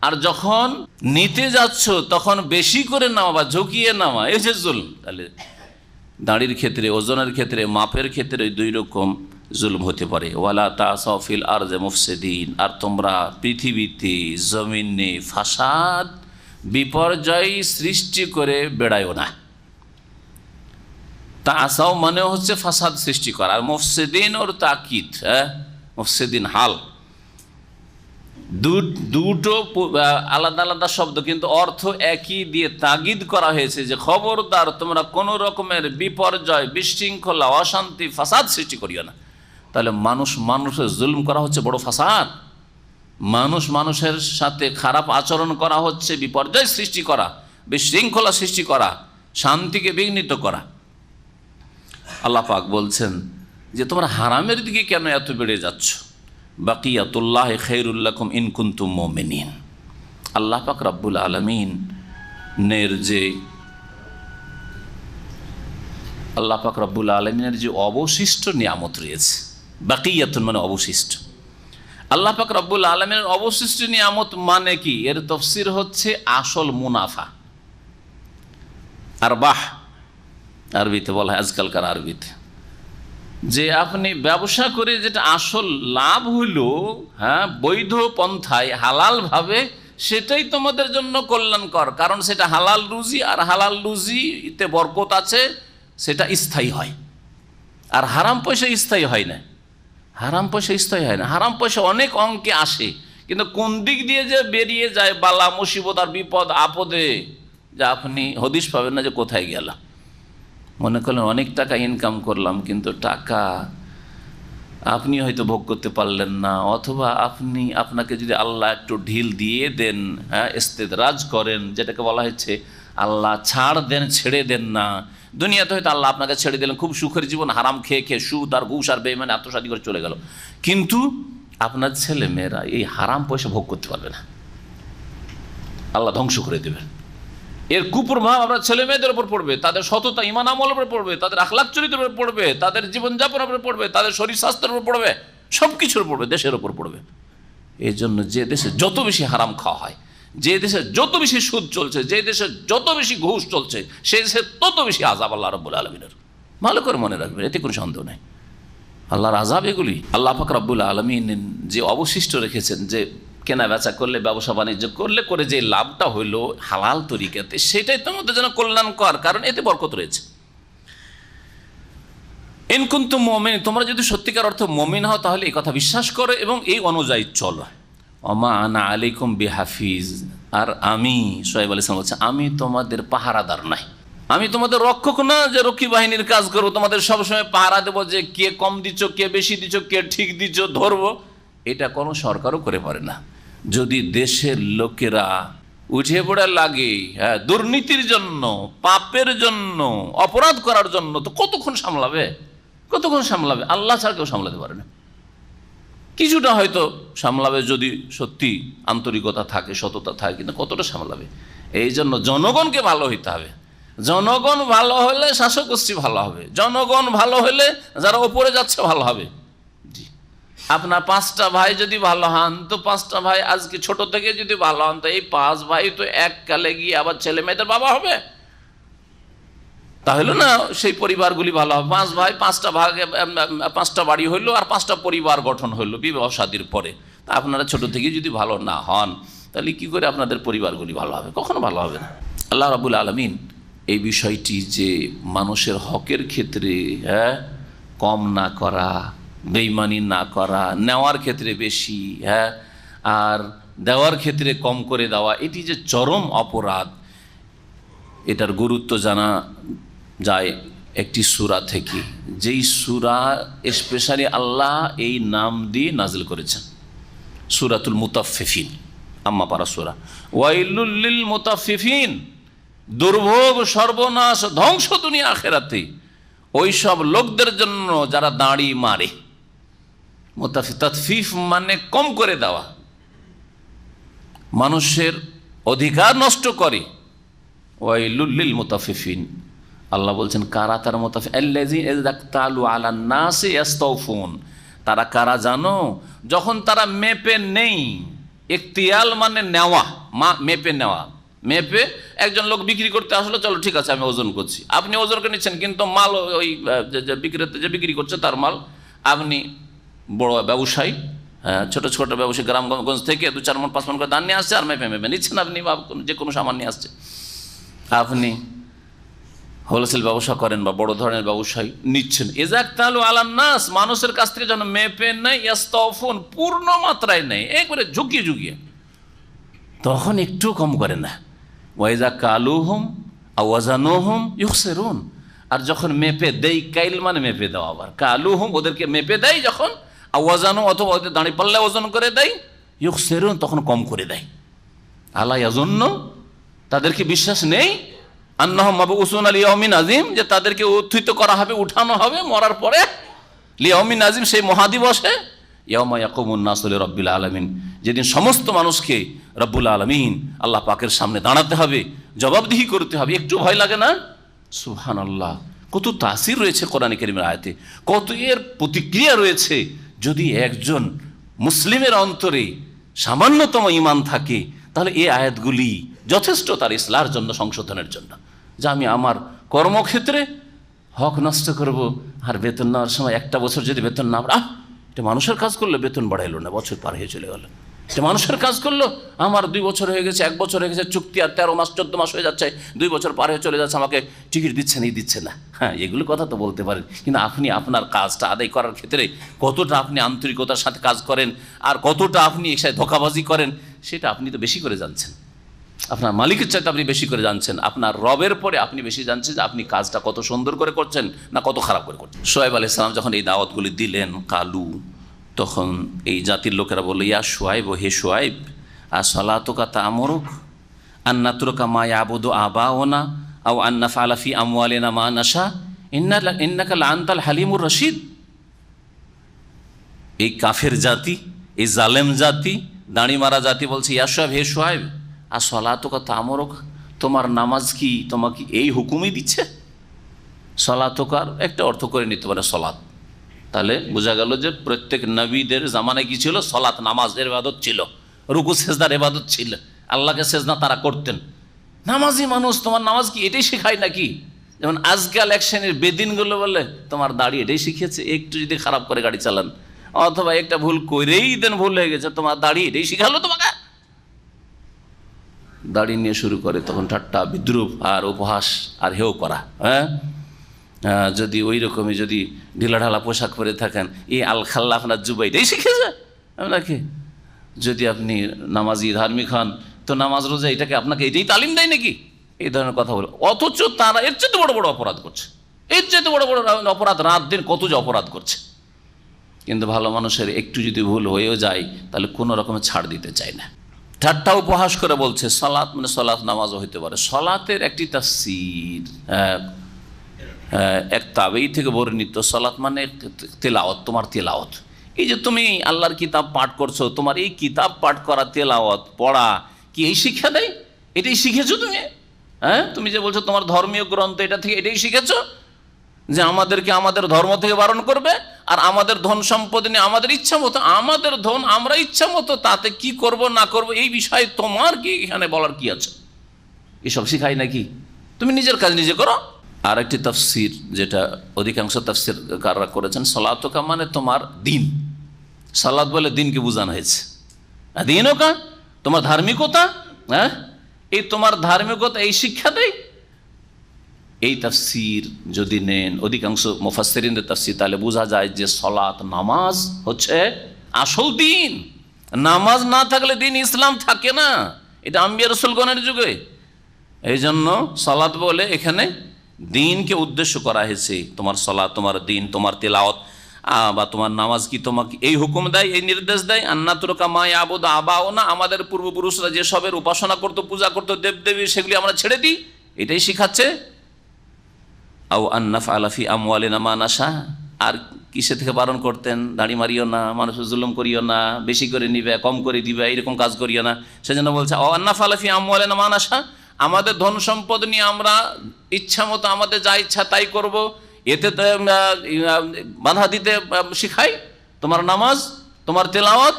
আর যখন নিতে যাচ্ছ তখন বেশি করে নেওয়া বা ঝুঁকিয়ে নেওয়া, এই যে জুলম। তাহলে দাঁড়ির ক্ষেত্রে, ওজনের ক্ষেত্রে, মাপের ক্ষেত্রে দুই রকম জুলম হতে পারে। ওয়ালা তাসাউ ফিল আরদি মুফসিদিন, আর তোমরা পৃথিবীতে জমিনে ফাসাদ বিপর্যয় সৃষ্টি করে বেড়ায়ও না। তাসাউ মানে হচ্ছে ফাসাদ সৃষ্টি করা, আর মুফসিদিন ওর তাকিদ, মুফসিদিন হাল, দুটো আলাদা আলাদা শব্দ কিন্তু অর্থ একই দিয়ে তাগিদ করা হয়েছে যে খবরদার তোমরা কোনো রকমের বিপর্যয়, বিশৃঙ্খলা, অশান্তি, ফাসাদ সৃষ্টি করিও না। তাহলে মানুষের জুলম করা হচ্ছে বড় ফাসাদ, মানুষের সাথে খারাপ আচরণ করা হচ্ছে বিপর্যয় সৃষ্টি করা, বিশৃঙ্খলা সৃষ্টি করা, শান্তিকে বিঘ্নিত করা। আল্লাহ পাক বলছেন যে তোমরা হারামের দিকে কেন এত বেড়ে যাচ্ছ? বাকিয়াতুল্লাহ খায়রুল লাকুম ইন কুনতুম মুমিনিন। আল্লাহ পাক রব্বুল আলামিনের যে অবশিষ্ট নিয়ামত রয়েছে, বাকিয়াতুন মানে অবশিষ্ট, আল্লাহ পাক রব্বুল আলামিনের অবশিষ্ট নিয়ামত মানে কি? এর তাফসীর হচ্ছে আসল মুনাফা, আরবাহ আরবিতে বলা হয়, আজকালকার আরবিতে, যে আপনি ব্যবসা করে যেটা আসল লাভ হইল, বৈধ পন্থায় হালালভাবে, সেটাই তোমাদের জন্য কল্যাণকর, কারণ সেটা হালাল রুজি, আর হালাল রুজিতে বরকত আছে, সেটা স্থায়ী হয়। আর হারাম পয়সা স্থায়ী হয় না, হারাম পয়সা স্থায়ী হয় না। হারাম পয়সা অনেক অঙ্কে আসে, কিন্তু কোন দিক দিয়ে যে বেরিয়ে যায় বালা মুসিবত আর বিপদ আপদে, যা আপনি হদিশ পাবেন না যে কোথায় গেল। মনে করলেন অনেক টাকা ইনকাম করলাম, কিন্তু টাকা আপনি হয়তো ভোগ করতে পারলেন না, অথবা আপনাকে যদি আল্লাহ একটু ঢিল দিয়ে দেন, ইস্তেদরাজ করেন, যেটাকে বলা হচ্ছে আল্লাহ ছাড় দেন, ছেড়ে দেন না। দুনিয়াতে হয়তো আল্লাহ আপনাকে ছেড়ে দিলেন, খুব সুখের জীবন, হারাম খেয়ে খেয়ে সুদ আর ঘুষ আর বেঈমানি আত্মসাৎ করে চলে গেল, কিন্তু আপনার ছেলে মেয়েরা এই হারাম পয়সা ভোগ করতে পারবে না, আল্লাহ ধ্বংস করে দেবেন। এর কুপ্রভাব আপনার ছেলে মেয়েদের উপর পড়বে, তাদের সততা ঈমান আমলের উপর পড়বে, তাদের আখলাক চরিত্রের উপর পড়বে, তাদের জীবনযাপনের উপর পড়বে, তাদের শরীর স্বাস্থ্যের উপর পড়বে, সব কিছুর পড়বে, দেশের উপর পড়বে। এই জন্য যে দেশে যত বেশি হারাম খাওয়া হয়, যে দেশে যত বেশি সুদ চলছে, যে দেশে যত বেশি ঘুষ চলছে, সেই দেশে তত বেশি আযাব আল্লাহ রাব্বুল আলামিনের। ভালো করে মনে রাখবেন, এতে কোনো সন্দেহ নেই। আল্লাহর আযাব এগুলি। আল্লাহ পাক রব্বুল আলামিন যে অবশিষ্ট রেখেছেন, যে কেনা বেচা করলে, ব্যবসা বাণিজ্য করলে করে যে লাভটা হইল হালাল তরিকাতে, সেটাই তোমাদের জন্য কল্যাণকর, কারণ এতে বরকত রয়েছে। ইন কুনতুম মুমিন, তোমরা যদি সত্যিকার অর্থ মুমিন হও তাহলে এই কথা বিশ্বাস করো এবং এই অনুযায়ী চলো। ওমা আনা আলাইকুম বিহাফিজ, আর আমি, শুআয়ব আলাইহিস সালাম বলছে, আমি তোমাদের পাহারাদার নাই, আমি তোমাদের রক্ষক না যে রক্ষী বাহিনীর কাজ করবো, তোমাদের সবসময় পাহারা দেবো যে কে কম দিচ্ছ, কে বেশি দিচ্ছ, কে ঠিক দিচ্ছ ধরবো। এটা কোনো সরকারও করে পারে না। যদি দেশের লোকেরা উঠে পড়ে লাগে দুর্নীতির জন্য, পাপের জন্য, অপরাধ করার জন্য, তো কতক্ষণ সামলাবে? আল্লাহ ছাড়া কেউ সামলাতে পারে না। কিছুটা হয়তো সামলাবে যদি সত্যি আন্তরিকতা থাকে, সততা থাকে, কিন্তু কতটা সামলাবে? এই জন্য জনগণকে ভালো হইতে হবে। জনগণ ভালো হলে শাসক গোষ্ঠী ভালো হবে, জনগণ ভালো হলে যারা ওপরে যাচ্ছে ভালো হবে। আপনার 5টা ভাই যদি ভালো হন, তো 5টা ভাই আজকে ছোট থেকে যদি ভালো হন, তো এই 5 ভাই তো এককালে গিয়ে আবার ছেলে মেয়েদের বাবা হবে, তাহলে না সেই পরিবারগুলি ভালো হবে। 5 ভাই 5টা ভাগে 5টা বাড়ি হইলো, আর 5টা পরিবার গঠন হইলো বিবাহ শাদীর পরে। তা আপনারা ছোট থেকে যদি ভালো না হন, তাহলে কি করে আপনাদের পরিবারগুলি ভালো হবে? কখনো ভালো হবে না। আল্লাহ রাব্বুল আলামিন এই বিষয়টি যে মানুষের হকের ক্ষেত্রে কম না করা, বেঈমানি না করা, নেওয়ার ক্ষেত্রে বেশি, আর দেওয়ার ক্ষেত্রে কম করে দেওয়া, এটি যে চরম অপরাধ, এটার গুরুত্ব জানা যায় একটি সূরা থেকে, যেই সূরা স্পেশালি আল্লাহ এই নাম দিয়ে নাজিল করেছেন, সূরাতুল মুতাফফিফিন, আম্মা পারা সূরা। ওয়াইলুল লিল মুতাফফিফিন, দুর্ভোগ, সর্বনাশ, ধ্বংস দুনিয়া আখিরাতে ওই সব লোকদের জন্য যারা দাড়ি মারে। ততফিফ মানে কম করে দেওয়া, মানুষের অধিকার নষ্ট করে। ওয়াইলুল লিল মুতাফফিফিন, আল্লাহ বলছেন কারা তার মুতাফফিফ, আল্লাযীনা ইযা ইকতালু আলান নাসি ইস্তাওফুন, তারা কারা জানো? যখন তারা মেপে নেই। ইকতিয়াল মানে নেওয়া, মেপে নেওয়া। মেপে একজন লোক বিক্রি করতে আসলো, চলো ঠিক আছে আমি ওজন করছি, আপনি ওজন করে নিচ্ছেন, কিন্তু মাল ওই বিক্রেতা যে বিক্রি করছে তার মাল আপনি বড় ব্যবসায়ী, ছোট ছোট ব্যবসায়ী গ্রামগঞ্জ থেকে 2-4 মণ 5 মণ করে ধান নিয়ে আসছে, আর মেপে মেপে নিচ্ছেন আপনি, বা যে কোনো সামান নিয়ে আসছে। আপনি হোলসেল ব্যবসা করেন বা বড় ধরনের ব্যবসায়ী, নিচ্ছেন। ইজাকতালু আলান নাস, মানুষের কাছ থেকে যেন মেপে নেই, ইয়াস্তাওফুন পূর্ণ মাত্রায় নেই, একবারে ঝুঁকিয়ে ঝুঁকিয়ে, তখন একটু কম করে না। ওয়াইজা কালুহুম আও ওয়াজানুহুম ইউখসিরুন, আর যখন মেপে দেই, কাইল মানে মেপে দেওয়া, আবার কালুহুম ওদেরকে মেপে দেয় যখন, আও ওয়াজানু অথবা ওদের দাঁড়ি পাল্লা ওজন করে দেয়, ইউখসিরুন তখন কম করে দেয়। আলা ইয়াজুন্নু, তাদেরকে বিশ্বাস নেই, আন্নাহুম মাবউসুন লিয়াউমিন আযীম, যে তাদেরকে উত্থিত করা হবে, উঠানো হবে মরার পরে, লিয়াউমিন আযীম সেই মহাদিবসে, ইয়াউমা ইয়াকুমুন নাসু লিরাব্বিল আলামিন, যেদিন সমস্ত মানুষকে রব্বুল আলামিন আল্লাহ পাকের সামনে দাঁড়াতে হবে, জবাবদিহি করতে হবে। একটু ভয় লাগে না? সুবহানাল্লাহ, কত তাসির রয়েছে কোরআন কারীমের আয়াতে, কত এর প্রতিক্রিয়া রয়েছে। যদি একজন মুসলিমের অন্তরে সামান্যতম ঈমান থাকে, তাহলে এই আয়াতগুলি যথেষ্ট তার ইসলার জন্য, সংশোধনের জন্য। যে আমি আমার কর্মক্ষেত্রে হক নষ্ট করব, আর বেতন নেওয়ার সময় একটা বছর যদি বেতন না, এটা মানুষের কাজ করলো, বেতন বাড়াইলো না, বছর পার হয়ে চলে গেল। এটা মানুষের কাজ করলো, আমার 2 বছর হয়ে গেছে, 1 বছর হয়ে গেছে, চুক্তি আর 13 মাস 14 মাস হয়ে যাচ্ছে, 2 বছর পার হয়ে চলে যাচ্ছে, আমাকে টিকিট দিচ্ছে না, দিচ্ছে না। হ্যাঁ, এগুলো কথা তো বলতে পারেন, কিন্তু আপনি আপনার কাজটা আদায় করার ক্ষেত্রে কতটা আপনি আন্তরিকতার সাথে কাজ করেন, আর কতটা আপনি এসে ধোঁকাবাজি করেন, সেটা আপনি তো বেশি করে জানছেন। আপনার মালিকের চাইতে আপনি বেশি করে জানছেন, আপনার রবের পরে আপনি বেশি জানছেন যে আপনি কাজটা কত সুন্দর করে করছেন না কত খারাপ করে করছেন। শোয়েব আলাইহিস সালাম যখন এই দাওয়াতগুলি দিলেন, কালু, তখন এই জাতির লোকেরা বলল, ইয়া শোয়েব, হে শোয়েব, আসসালাতুকা তা'মুরুক আন নাতরুকা মা ইয়াবুদু আবাউনা আও আন নাফআলা ফি আমওয়ালিনা মা নাশা ইন্নাকা লাআনতাল হালিমুর রশিদ। এই কাফের জাতি, এই জালেম জাতি, দাঁড়ি মারা জাতি বলছে, ইয়া শোয়েব, হে শোয়েব, আসসালাতুকা তা'মুরুক, তোমার নামাজ কি তোমাকে এই হুকুমই দিচ্ছে? সলাতুকার একটা অর্থ করে নিতে পারে সলাত, তাহলে বোঝা গেল যে প্রত্যেক নবীদের জামানায় কি ছিল? সলাত, নামাজের ইবাদত ছিল, রুকু সেজদার ইবাদত ছিল, আল্লাহকে সেজদা তারা করতেন। নামাজি মানুষ, তোমার নামাজ কি এটাই শেখায় নাকি? যেমন আজকাল এক শ্রেণীর বেদিনগুলো বলে, তোমার দাড়ি এটাই শিখিয়েছে, একটু যদি খারাপ করে গাড়ি চালান অথবা একটা ভুল করেই দেন, ভুল হয়ে গেছে, তোমার দাড়ি এটাই শিখালো তোমাকে। দাড়ি নিয়ে শুরু করে তখন ঠাট্টা, বিদ্রুপ আর উপহাস আর হেও করা। হ্যাঁ, যদি ওই রকমই যদি ঢিলাঢালা পোশাক পরে থাকেন, এই আল খাল্লা আপনার জুবাই এটাই শিখেছে আপনাকে। যদি আপনি নামাজি ধার্মিক হন, তো নামাজ রোজা এটাকে আপনাকে এটাই তালিম দেয় নাকি? এই ধরনের কথা বলে, অথচ তারা এর চেয়ে বড় বড় অপরাধ করছে, এর চেয়ে বড় বড় অপরাধ, রাত দিন কত যে অপরাধ করছে। কিন্তু ভালো মানুষের একটু যদি ভুল হয়েও যায়, তাহলে কোনো রকমের ছাড় দিতে চায় না, ঠাট্টা উপহাস করে বলছে। সলাত মানে সলাত, নামাজও হইতে পারে। সলাতের একটি তাফসীর এক তাবেঈ থেকে বর্ণিত, সলাত মানে তেলাওয়াত, তোমার তেলাওয়াত। এই যে তুমি আল্লাহর কিতাব পাঠ করছো, তোমার এই কিতাব পাঠ করা, তেলাওয়াত পড়া কি এই শিক্ষা দেয়? এটাই শিখেছো তুমি? হ্যাঁ, তুমি যে বলছো তোমার ধর্মীয় গ্রন্থ এটা থেকে এটাই শিখেছো যে আমাদেরকে আমাদের ধর্ম থেকে বারণ করবে, আর আমাদের ধন সম্পদ নিয়ে আমাদের ইচ্ছা মতো, আমাদের ধন আমরা ইচ্ছা মতো তাতে কি করব না করব এই বিষয়ে তোমার কি এখানে বলার কি আছে? এসব শিখাই নাকি? তুমি নিজের কাজ নিজে করো। আর একটি তাফসীর যেটা অধিকাংশ তাফসীরকাররা করেছেন, সলাতুকা মানে তোমার দিন। সালাত বলে দিনকে বোঝানো হয়েছে। দিনও কা তোমার ধার্মিকতা, হ্যাঁ, এই তোমার ধার্মিকতা এই শিক্ষা দেয়। এই তাফসীর যদি নেন অধিকাংশ মুফাসসিরিনদের তাফসীর, তাহলে বোঝা যায় যে সলাত, নামাজ হচ্ছে আসল দিন। নামাজ না থাকলে দিন ইসলাম থাকে না, এটা আম্বিয়া রাসূলগণের যুগে। এই জন্য সলাত বলে এখানে দিনকে উদ্দেশ্য করা হয়েছে। তোমার সলাত, তোমার দিন, তোমার তেলাওয়াত বা তোমার নামাজ কি তোমাকে এই হুকুম দেয়, এই নির্দেশ দেয়, আন্নাতুরকা মা ইয়াবুদু আবাউনা, আমাদের পূর্বপুরুষরা যেসবের উপাসনা করতো, পূজা করতো, দেবদেবী, সেগুলি আমরা ছেড়ে দিই, এটাই শিখাচ্ছে। আও আন নাফআলা ফি আমওয়ালিনা মা নাশা, আর কিসে থেকে বারণ করতেন? দাড়ি মারিও না, মানুষের জুলুম করিও না, বেশি করে নিবে, কম করে দিবে, এরকম কাজ করিও না। সেজন্য বলছে আও আন নাফআলা ফি আমওয়ালিনা মা নাশা, আমাদের ধন সম্পদ নিয়ে আমরা ইচ্ছা মতো আমাদের যা ইচ্ছা তাই করব, এতে বাধা দিতে শিখাই? তোমার নামাজ, তোমার তেলাওয়াত,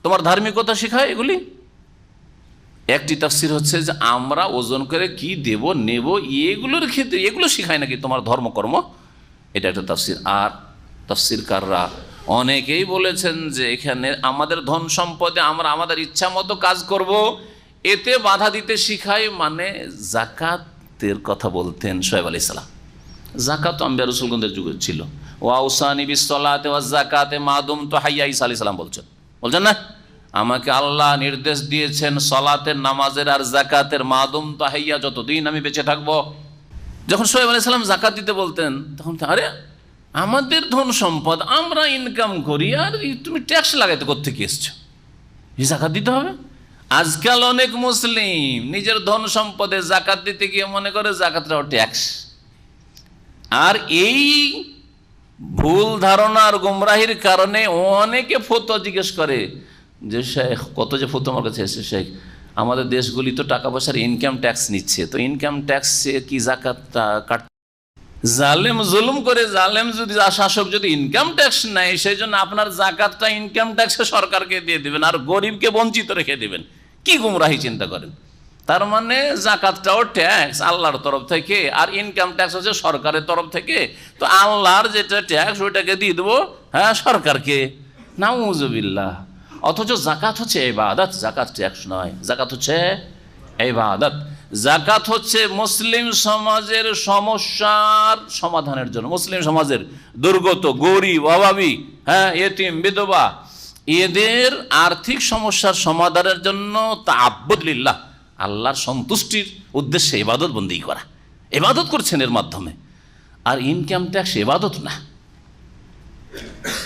তোমার ধার্মিকতা শিখায় এগুলি? একটি তাফসীর হচ্ছে যে আমরা ওজন করে কি দেব নেব এগুলোর ক্ষেত্রে এগুলো শিখায় নাকি তোমার ধর্মকর্ম, এটা একটা তাফসীর। আর তাফসীরকাররা অনেকেই বলেছেন যে এখানে আমাদের ধন সম্পদে আমরা আমাদের ইচ্ছা মতো কাজ করব, এতে বাধা দিতে শিখায়, মানে যাকাতের কথা বলতেন শোয়েব আলাইহিস সালাম। যাকাত আম্বিয়া রাসূলগণের যুগে ছিল। ওয়াউসানি বিসসালাতি ওয়াজ যাকাতে মা দুমতু হাইয়া, ঈসা আলাইহিস সালাম বলছেন না, আমাকে আল্লাহ নির্দেশ দিয়েছেন সালাতের, নামাজের আর যাকাতের, মা দুমতু হাইয়া, যতদিন আমি বেঁচে থাকবো। যখন শোয়েব আলাইহিস সালাম যাকাত দিতে বলতেন তখন আরে আমাদের ধন সম্পদ আমরা ইনকাম করি, আর তুমি ট্যাক্স লাগাইতে কোত্থেকে এসছো? এই যাকাত দিতে হবে? আজকাল অনেক মুসলিম নিজের ধন সম্পদে যাকাত দিতে গিয়ে মনে করে যাকাতটাও ট্যাক্স। আর এই ভুল ধারণার গুমরাহির কারণে অনেকে ফতোয়া জিজ্ঞেস করে যে শেখ কত যে ফতোয়া আমার কাছে এসে, শেখ আমাদের দেশগুলি তো টাকা পয়সার ইনকাম ট্যাক্স নিচ্ছে, তো ইনকাম ট্যাক্সে কি যাকাতটা কাট? জালেম জুলুম করে, জালেম যদি শাসক যদি ইনকাম ট্যাক্স নেয়, সেই জন্য আপনার যাকাতটা ইনকাম ট্যাক্সে সরকারকে দিয়ে দিবেন আর গরিবকে বঞ্চিত রেখে দিবেন। কি গুমরাহি চিন্তা করেন? তার মানে যাকাতটাও ট্যাক্স আল্লাহর তরফ থেকে, আর ইনকাম ট্যাক্স হচ্ছে সরকারের তরফ থেকে। তো আল্লাহর যেটা ট্যাক্স ওইটাকে দিয়ে দেবো সরকারকে, নাউজুবিল্লাহ। অথচ যাকাত হচ্ছে ইবাদত, যাকাত ট্যাক্স নয়, যাকাত হচ্ছে ইবাদত। যাকাত হচ্ছে মুসলিম সমাজের সমস্যার সমাধানের জন্য, মুসলিম সমাজের দুর্গত, গরিব, অভাবী, এতিম, বিধবা, এদের আর্থিক সমস্যার সমাধানের জন্য তাআব্বুদ লিল্লাহ, আল্লাহর সন্তুষ্টির উদ্দেশ্যে ইবাদত বন্দেগী করা, ইবাদত করছেন এর মাধ্যমে। আর ইনকাম ট্যাক্স ইবাদত না।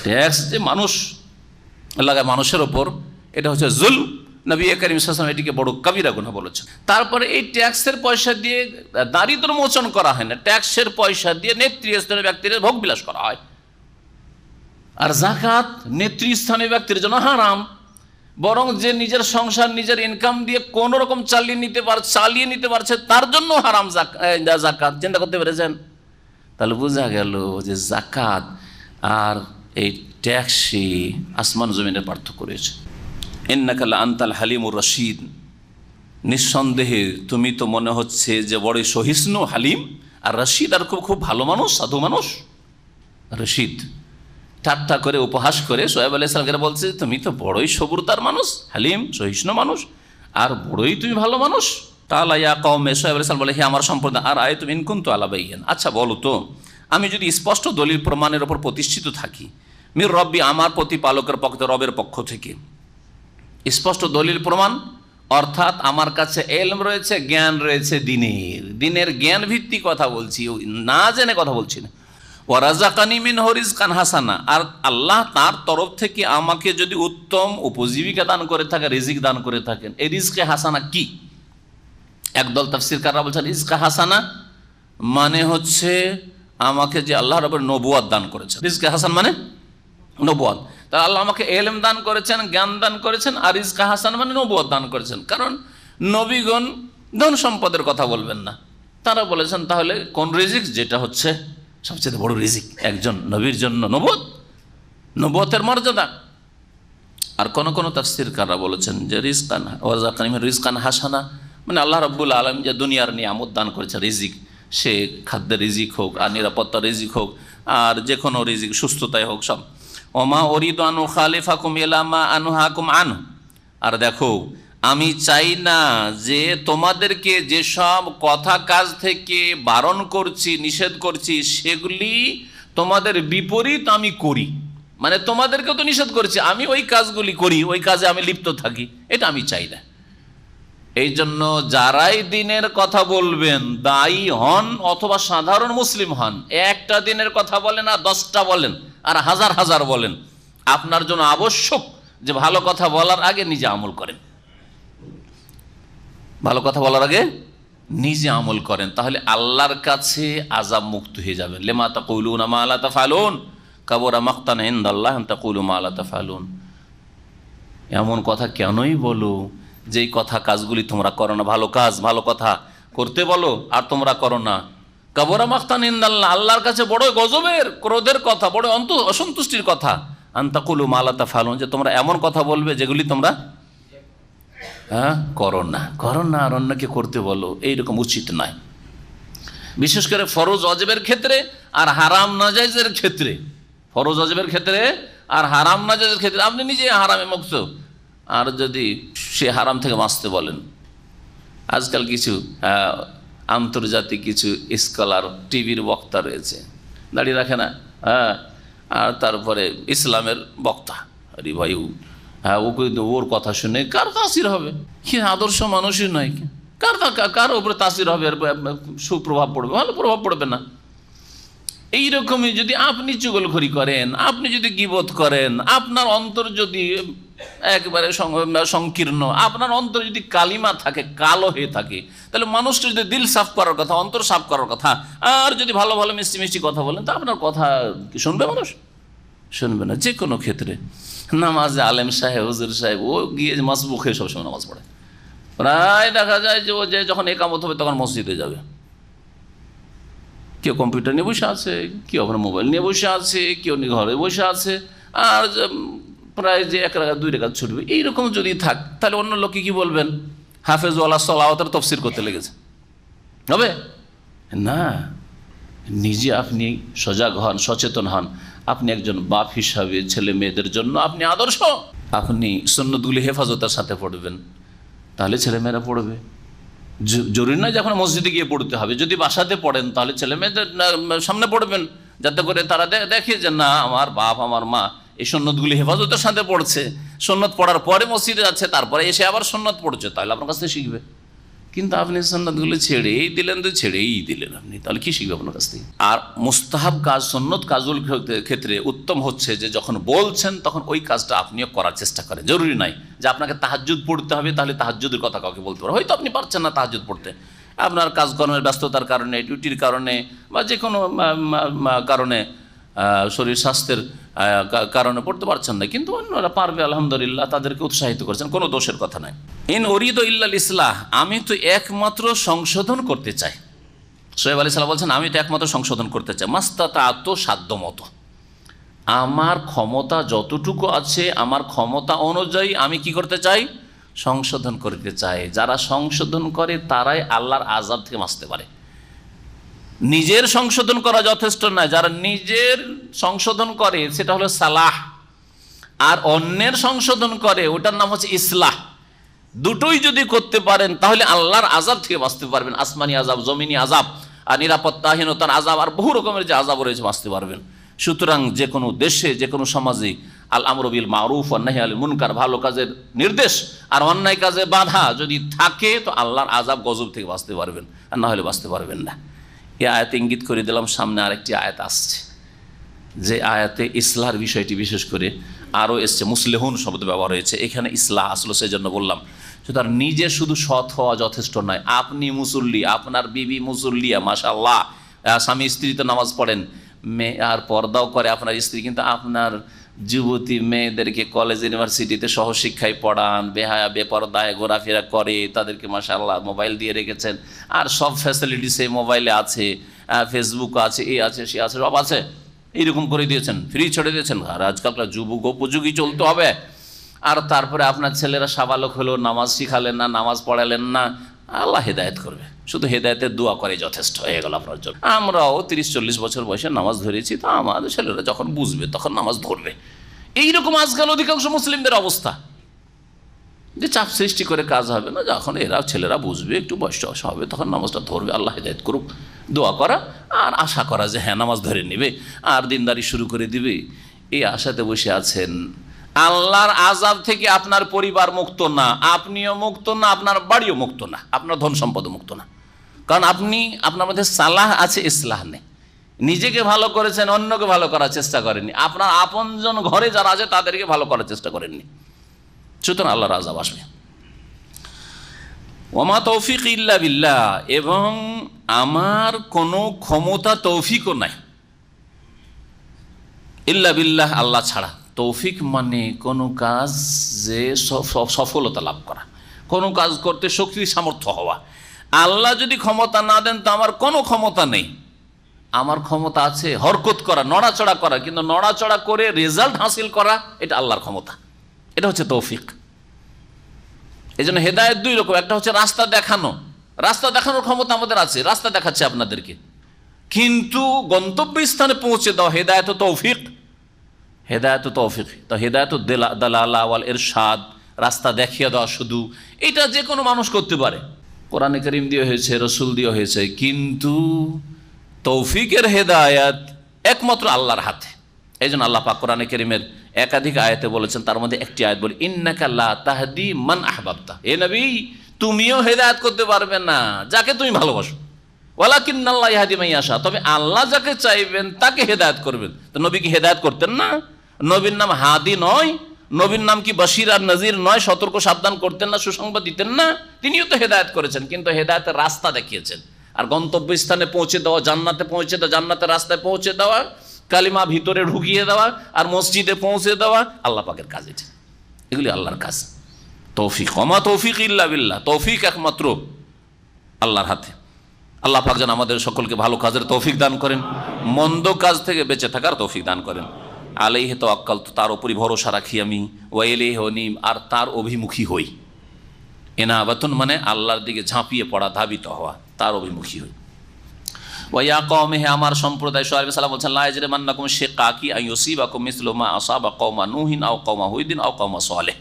ট্যাক্স যে মানুষ লাগায় মানুষের ওপর, এটা হচ্ছে জুলম। নবী করিম সাল্লাল্লাহু আলাইহি ওয়াসাল্লাম এটিকে বড় কাবিরা গুনাহ বলেছেন। তারপরে এই ট্যাক্সের পয়সা দিয়ে দারিদ্র মোচন করা হয় না, ট্যাক্সের পয়সা দিয়ে নেতৃস্থানীয় ব্যক্তিদের ভোগ বিলাস করা হয়। আর যাকাত নেতৃস্থানীয় ব্যক্তির জন্য হারাম। বরং যে নিজের সংসার নিজের ইনকাম দিয়ে কোন রকম চালিয়ে নিতে পারছে তার জন্য হারাম যাকাত। চিন্তা করতে পেরেছেন? তাহলে বোঝা গেল যে যাকাত আর এই ট্যাক্সে আসমান জমিনের পার্থক্য রয়েছে। ইন্নাকা লা আনতাল হালিমুর রশিদ, নিঃসন্দেহে তুমি তো মনে হচ্ছে যে বড়ই সহিষ্ণু, হালিম আর রশিদ, আর খুব ভালো মানুষ, সাধু মানুষ। রশিদ ঠাট্টা করে উপহাস করে শোয়েব আলাইহিস সালামকে বলছে তুমি তো বড়ই সবুরতার মানুষ, হালিম, সহিষ্ণু মানুষ, আর বড়ই তুমি ভালো মানুষ। কালা ইয়া কওমে, শোয়েব আলাইহিস সালাম বলে হে আমার সম্প্রদায়, আর আয়াতুম ইন কুনতু আলা বাইয়িন, আচ্ছা বলো তো আমি যদি স্পষ্ট দলিল প্রমাণের ওপর প্রতিষ্ঠিত থাকি, মির রব্বি, আমার প্রতিপালকের পক্ষ থেকে, রবের পক্ষ থেকে স্পষ্ট দলিল প্রমাণ, অর্থাৎ আমার কাছে এলম রয়েছে, জ্ঞান রয়েছে, দিনের জ্ঞান ভিত্তিক কথা বলছি, না জেনে কথা বলছি না। ওয়ারাযাকানি মিনহু রিজকান হাসানা, আর আল্লাহ তার তরফ থেকে আমাকে যদি উত্তম উপজীবিকা দান করে থাকে, রিজিক দান করে থাকেন। এই রিজকে হাসানা কি? একদল তাফসীরকাররা বলছেন রিজকে হাসানা মানে হচ্ছে আমাকে যে আল্লাহ রাব্বুল নবুয়ত দান করেছেন। রিজকে হাসান মানে নবুয়ত। তা আল্লাহ আমাকে এলম দান করেছেন, জ্ঞান দান করেছেন, আর রিজকে হাসান মানে নবুয়ত দান করেছেন। কারণ নবীগণ ধন সম্পদের কথা বলবেন না, তারা বলেছেন তাহলে কোন রিজিক, যেটা হচ্ছে সবচেয়ে বড় রিজিক একজন নবীর জন্য নবুয়তের মর্যাদা। আর কোন তাফসীরকাররা বলেছেন যে রিজকান হাসানা মানে আল্লাহ রাব্বুল আলামিন যে দুনিয়ার নিয়ামত দান করেছে, রিজিক, সে খাদ্যের রিজিক হোক আর নিরাপত্তার রিজিক হোক আর যে কোনো রিজিক, সুস্থতায় হোক, সব। ওমা উরিদু আন উখালিফাকুম ইলা মা আনহাকুম আনহু, আর দেখো আমি চাই না যে তোমাদেরকে যেসব কথা কাজ থেকে বারণ করছি, নিষেধ করছি, সেগুলি তোমাদের বিপরীত আমি করি। মানে তোমাদেরকেও তো নিষেধ করছি, আমি ওই কাজগুলি করি, ওই কাজে আমি লিপ্ত থাকি, এটা আমি চাই না। এই জন্য যারাই দিনের কথা বলবেন, দায়ী হন অথবা সাধারণ মুসলিম হন, একটা দিনের কথা বলেন আর 10টা বলেন আর হাজার হাজার বলেন, আপনার জন্য আবশ্যক যে ভালো কথা বলার আগে নিজে আমল করেন। ভালো কথা বলার আগে নিজে আমল করেন, তাহলে আল্লাহর কাছে আযাব মুক্ত হয়ে যাবেন। লিমা তাকুলুনা মা লা তাফআলুন কাবুরা মাকতান ইনদাল্লাহ আন তাকুলু মা লা তাফআলুন। এমন কথা কেনই বলো যেই কথা কাজগুলি তোমরা করো না, ভালো কাজ ভালো কথা করতে বলো আর তোমরা করো না। কাবুরা মাকতান ইনদাল্লাহ, আল্লাহর কাছে বড় গজবের ক্রোধের কথা, বড় অসন্তুষ্টির কথা। আন তাকুলু মা লা তাফআলুন, যে তোমরা এমন কথা বলবে যেগুলি তোমরা করো না আর অন্যকে করতে বলো, এইরকম উচিত নয়। বিশেষ করে ফরজ ওয়াজিবের ক্ষেত্রে আর হারাম নাজায়েজের ক্ষেত্রে, ফরজ ওয়াজিবের ক্ষেত্রে আর হারাম নাজায়েজের ক্ষেত্রে আপনি নিজে হারামে মুক্ত, আর যদি সে হারাম থেকে বাঁচতে বলেন। আজকাল কিছু আন্তর্জাতিক কিছু স্কলার টিভির বক্তা রয়েছে, দাঁড়িয়ে রাখে না, আর তারপরে ইসলামের বক্তা, আরে ভাই ওর কথা শুনে কার তাসির হবে? কি আদর্শ মানুষই নয়, কার উপরে তাসির হবে, সুপ্রভাব পড়বে? ভালো প্রভাব পড়বে না। এইরকমই যদি আপনি চুগলখড়ি করেন, আপনি যদি গীবত করেন, আপনার অন্তর যদি একেবারে সংকীর্ণ, আপনার অন্তর যদি কালিমা থাকে, কালো হয়ে থাকে, তাহলে মানুষটা যদি দিল সাফ করার কথা, অন্তর সাফ করার কথা, আর যদি ভালো ভালো মিষ্টি মিষ্টি কথা বলেন, তা আপনার কথা কি শুনবে মানুষ? শুনবে না। যে কোনো ক্ষেত্রে নামাজে আলেম সাহেব, হুজুর সাহেব, ও গিয়ে মাসবুক হয়ে সবসময় নামাজ পড়ে। প্রায় দেখা যায় যে ও যে যখন একামত হবে তখন মসজিদে যাবে। কেউ কম্পিউটার নিয়ে বসে আছে, কেউ আপনার মোবাইল নিয়ে বসে আছে, কেউ ঘরে বসে আছে, আর প্রায় যে 1 রাকাত 2 রাকাত ছুটবে। এইরকম যদি থাক, তাহলে অন্য লোকে কি বলবেন? হাফেজওয়ালা সলাওয়াতের তফসির করতে লেগেছে, হবে না। নিজে আপনি সজাগ হন, সচেতন হন। আপনি একজন বাপ হিসাবে ছেলে মেয়েদের জন্য আপনি আদর্শ। আপনি সুন্নতগুলি হেফাজতের সাথে পড়বেন, তাহলে ছেলেমেয়েরা পড়বে। জরুরি নয় যখন মসজিদে গিয়ে পড়তে হবে। যদি বাসাতে পড়েন তাহলে ছেলে মেয়েদের সামনে পড়বেন, যাতে করে তারা দেখে যে না, আমার বাপ আমার মা এই সুন্নতগুলি হেফাজতের সাথে পড়ছে। সুন্নত পড়ার পরে মসজিদে যাচ্ছে, তারপরে এসে আবার সুন্নত পড়ছে, তাহলে আপনার কাছ থেকে শিখবে। কিন্তু আপনি সুন্নতগুলি ছেড়েই দিলেন, তো ছেড়েই দিলেন আপনি, তাহলে কি শিখবে আপনার কাছ থেকে? আর মুস্তাহাব কাজ, সুন্নত কাজগুল ক্ষেত্রে উত্তম হচ্ছে যে যখন বলছেন তখন ওই কাজটা আপনিও করার চেষ্টা করেন। জরুরি নয় যে আপনাকে তাহাজ্জুদ পড়তে হবে, তাহলে তাহাজ্জুদের কথা কাউকে বলতে পারে। হয়তো আপনি পারছেন না তাহাজ্জুদ পড়তে, আপনার কাজকর্মের ব্যস্ততার কারণে, ডিউটির কারণে, বা যে কোনো কারণে, শরীর স্বাস্থ্যের কারণে পড়তে পারছেন না, কিন্তু অন্যরা পারবে, আলহামদুলিল্লাহ, তাদেরকে উৎসাহিত করছেন, কোনো দোষের কথা নাই। ইন উরিদু ইল্লাল ইসলাহ, আমি তো একমাত্র সংশোধন করতে চাই। সোহেব আলী সাল্লাহ বলছেন, আমি তো একমাত্র সংশোধন করতে চাই, মাস্তাতা'তু, সাধ্য মতো, আমার ক্ষমতা যতটুকু আছে, আমার ক্ষমতা অনুযায়ী আমি কি করতে চাই? সংশোধন করতে চাই। যারা সংশোধন করে তারাই আল্লাহর আযাব থেকে বাঁচতে পারে। নিজের সংশোধন করা যথেষ্ট নয়। যারা নিজের সংশোধন করে সেটা হলো সালাহ, আর অন্যের সংশোধন করে ওটার নাম হচ্ছে ইসলাহ। দুটোই যদি করতে পারেন তাহলে আল্লাহর আযাব থেকে বাঁচতে পারবেন। আসমানি আযাব, জমিনি আযাব, আর নিরাপত্তাহীনতার আযাব, আর বহু রকমের যে আযাব রয়েছে, বাঁচতে পারবেন। সুতরাং যে কোনো দেশে, যে কোনো সমাজে আল আমরু বিল মারুফ ওয়ান নাহি আনিল মুনকার, ভালো কাজের নির্দেশ আর অন্যায় কাজে বাধা যদি থাকে, তো আল্লাহর আযাব গজব থেকে বাঁচতে পারবেন, আর না হলে বাঁচতে পারবেন না। এই আয়াতে ইঙ্গিত করে দিলাম, সামনে আরেকটি আয়াত আসছে, যে আয়াতে ইসলাহর বিষয়টি বিশেষ করে আরও এসছে, মুসলিহুন শব্দ ব্যবহার হয়েছে এখানে। ইসলাহ আসলো, সেই জন্য বললাম। সুতরাং নিজে শুধু সৎ হওয়া যথেষ্ট নয়। আপনি মুসল্লি, আপনার বিবি মুসল্লিয়া, মাশাআল্লাহ, স্বামী স্ত্রী তো নামাজ পড়েন, মেয়ে আর পর্দাও করে আপনার স্ত্রী, কিন্তু আপনার যুবতী মেয়েদেরকে কলেজ ইউনিভার্সিটিতে সহশিক্ষায় পড়ান, বেহায়া বেপরদায় ঘোরাফেরা করে, তাদেরকে মাশাআল্লাহ মোবাইল দিয়ে রেখেছেন, আর সব ফ্যাসিলিটি সেই মোবাইলে আছে, ফেসবুক আছে, এ আছে, সে আছে, সব আছে, এইরকম করে দিয়েছেন, ফ্রি ছেড়ে দিয়েছেন। আর আজকালকার যুবক উপযোগী চলতে হবে। আর তারপরে আপনার ছেলেরা সাবালক হলো, নামাজ শিখালেন না, নামাজ পড়ালেন না, আল্লাহ হেদায়েত করবে। শুধু হেদায়েতের দোয়া করে যথেষ্ট হয়ে গেল আপনার জন্য। আমরাও 30-40 বছর বয়সে নামাজ ধরেছি, তো আমাদের ছেলেরা যখন বুঝবে তখন নামাজ ধরবে। এইরকম আজকাল অধিকাংশ মুসলিমদের অবস্থা, যে চাপ সৃষ্টি করে কাজ হবে না, যখন এরা ছেলেরা বুঝবে, একটু বয়স হবে, তখন নামাজটা ধরবে। আল্লাহ হেদায়েত করুক, দোয়া করা আর আশা করা যে হ্যাঁ নামাজ ধরে নেবে আর দিনদারি শুরু করে দিবে, এই আশাতে বসে আছেন। আল্লাহর আযাব থেকে আপনার পরিবার মুক্ত না, আপনিও মুক্ত না, আপনার বাড়িও মুক্ত না, আপনার ধন সম্পদও মুক্ত না। কারণ আপনার মধ্যে সালাহ আছে, ইসলাহ নেই। নিজেকে ভালো করেছেন, অন্যকে ভালো করার চেষ্টা করেননি, আপনার আপনজন ঘরে যারা আছে তাদেরকে ভালো করার চেষ্টা করেননি। সুতরাং আল্লাহর আযাব আসবে। ওমা তৌফিক ইল্লা বিল্লাহ, এবং আমার কোনো ক্ষমতা তৌফিকও নাই ইল্লা বিল্লাহ, আল্লাহ ছাড়া। তৌফিক মানে কোনো কাজ যে সফলতা লাভ করা, কোনো কাজ করতে শক্তি সামর্থ্য হওয়া। আল্লাহ যদি ক্ষমতা না দেন তো আমার কোনো ক্ষমতা নেই। আমার ক্ষমতা আছে হরকত করা, নড়াচড়া করা, কিন্তু নড়াচড়া করে রেজাল্ট হাসিল করা এটা আল্লাহর ক্ষমতা। এটা হচ্ছে তৌফিক। এই জন্য হেদায়েত দুই রকম, একটা হচ্ছে রাস্তা দেখানো, রাস্তা দেখানোর ক্ষমতা আমাদের আছে, রাস্তা দেখাচ্ছে আপনাদেরকে, কিন্তু গন্তব্যস্থানে পৌঁছে দেওয়া হেদায়েত তৌফিক। হেদায়েত তৌফিক তো হেদায়েত দালালা ওয়াল ইরশাদ, রাস্তা দেখিয়ে দেওয়া শুধু, এটা যে কোনো মানুষ করতে পারে, কোরআনে কারীম দিয়ে হয়েছে, রসুল দিয়ে হয়েছে, কিন্তু তৌফিকের হেদায়েত একমাত্র আল্লাহর হাতে। এই জন্য আল্লাহ পাক কোরআনে কারীমের একাধিক আয়াতে বলেছেন, তার মধ্যে একটি আয়াত বলে ইন্নাকা লা তাহদি মান আহবাবতা, এ নবী তুমিও হেদায়েত করতে পারবে না যাকে তুমি ভালোবাসো, ওয়ালাকিন্নাল্লাহু ইয়াহদি মান ইয়াশা, তবে আল্লাহ যাকে চাইবেন তাকে হেদায়েত করবেন। তো নবী কি হেদায়েত করতেন না? নবীর নাম হাদি নয়? নবীর নাম কি বশির আর নজির নয়? সতর্ক সাবধান করতেন না, সুসংবাদ দিতেন না? তিনিও তো হেদায়েত করেছেন, কিন্তু হেদায়েতের রাস্তা দেখিয়েছেন। আর গন্তব্যস্থানে পৌঁছে দেওয়া, জান্নাতে পৌঁছে দেওয়া, জান্নাতের রাস্তায় পৌঁছে দেওয়া, কালিমা ভিতরে ঢুকিয়ে দেওয়া আর মসজিদে পৌঁছে দেওয়া আল্লাহ পাকের কাজ। এটা এগুলি আল্লাহর কাজ। তৌফিক, ওমা তৌফিক ইল্লা বিল্লাহ, তৌফিক একমাত্র আল্লাহর হাতে। আল্লাহ পাক যেন আমাদের সকলকে ভালো কাজের তৌফিক দান করেন, মন্দ কাজ থেকে বেঁচে থাকার তৌফিক দান করেন। আলাইহি তাওয়াক্কালতু, তার উপরই ভরসা রাখি আমি, ওয়া ইলাইহি উনীব, আর তার অভিমুখী হই। ইনাবাতুন মানে আল্লাহর দিকে ঝাঁপিয়ে পড়া, ধাবিত হওয়া, তার অভিমুখী হই। ওয়া ইয়া কওমি, হে আমার সম্প্রদায়, শুআয়ব আলাইহিস সালাম বলছেন, লা ইয়াজরিমান্নাকুম শিকাকি আন ইউসিবাকুম মিসলু মা আসাবা কওমা নূহিন আও কওমা হুদিন আও কওমা সালেহ।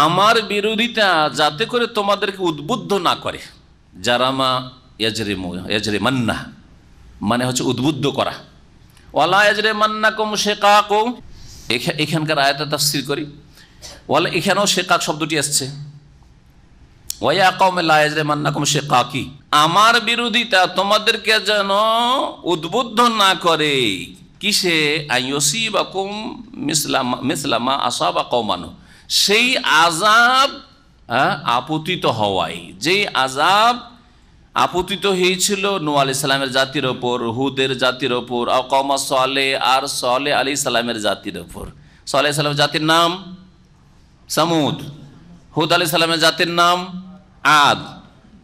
আমার বিরোধিতা যাতে করে তোমাদেরকে উদ্বুদ্ধ না করে। জারামা ইয়াজরিমান্না মানে হচ্ছে উদ্বুদ্ধ করা। ওয়ালা ইয়াজরিমান্নাকুম শিকাকু, এখানকার আয়াতে তাফসীর করি, ওয়ালা এখানেও শিকাক শব্দটি আসছে। ওয়া ইয়া কওমি লা ইয়াজরিমান্নাকুম শিকাকি, আমার বিরোধিতা তোমাদেরকে যেন উদ্বুদ্ধ না করে কিসে? আইয়ুসিবাকুম মিসলা মা আসাবা কওমান, সেই আযাব আপতিত হওয়ায়, যেই আযাব আপতিত হয়েছিল নূহ আলাইহিস সালামের জাতির ওপর, হুদের জাতির ওপর, আর কওমা সালেহ আর সালেহ আলাইহিস সালামের জাতির ওপর। সালেহ আলাইহিস সালামের জাতির নাম সামুদ, হুদ আলাইহিস সালামের জাতির নাম আদ।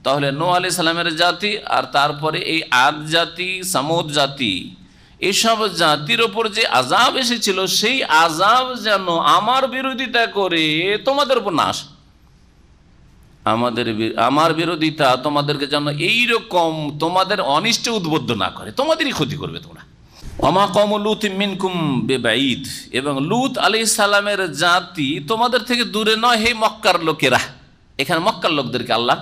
তাহলে নূহ আলাইহিস সালামের জাতি আর তারপরে এই আদ জাতি, সামুদ জাতি, এসব জাতির ওপর যে আযাব এসেছিল, সেই আযাব যেন আমার বিরোধিতা করে তোমাদের উপর না আসে। আমার বিরোধিতা তোমাদেরকে যেন এইরকম তোমাদের অনিষ্টে উদ্বুদ্ধ না করে, তোমাদেরই ক্ষতি করবে তোমরা। ওমা কওমু লূতিম মিনকুম বিবাঈদ, এবং লূত আলাইহিস সালামের জাতি তোমাদের থেকে দূরে নয় হে মক্কার লোকেরা। এখানে মক্কার লোকদেরকে আল্লাহ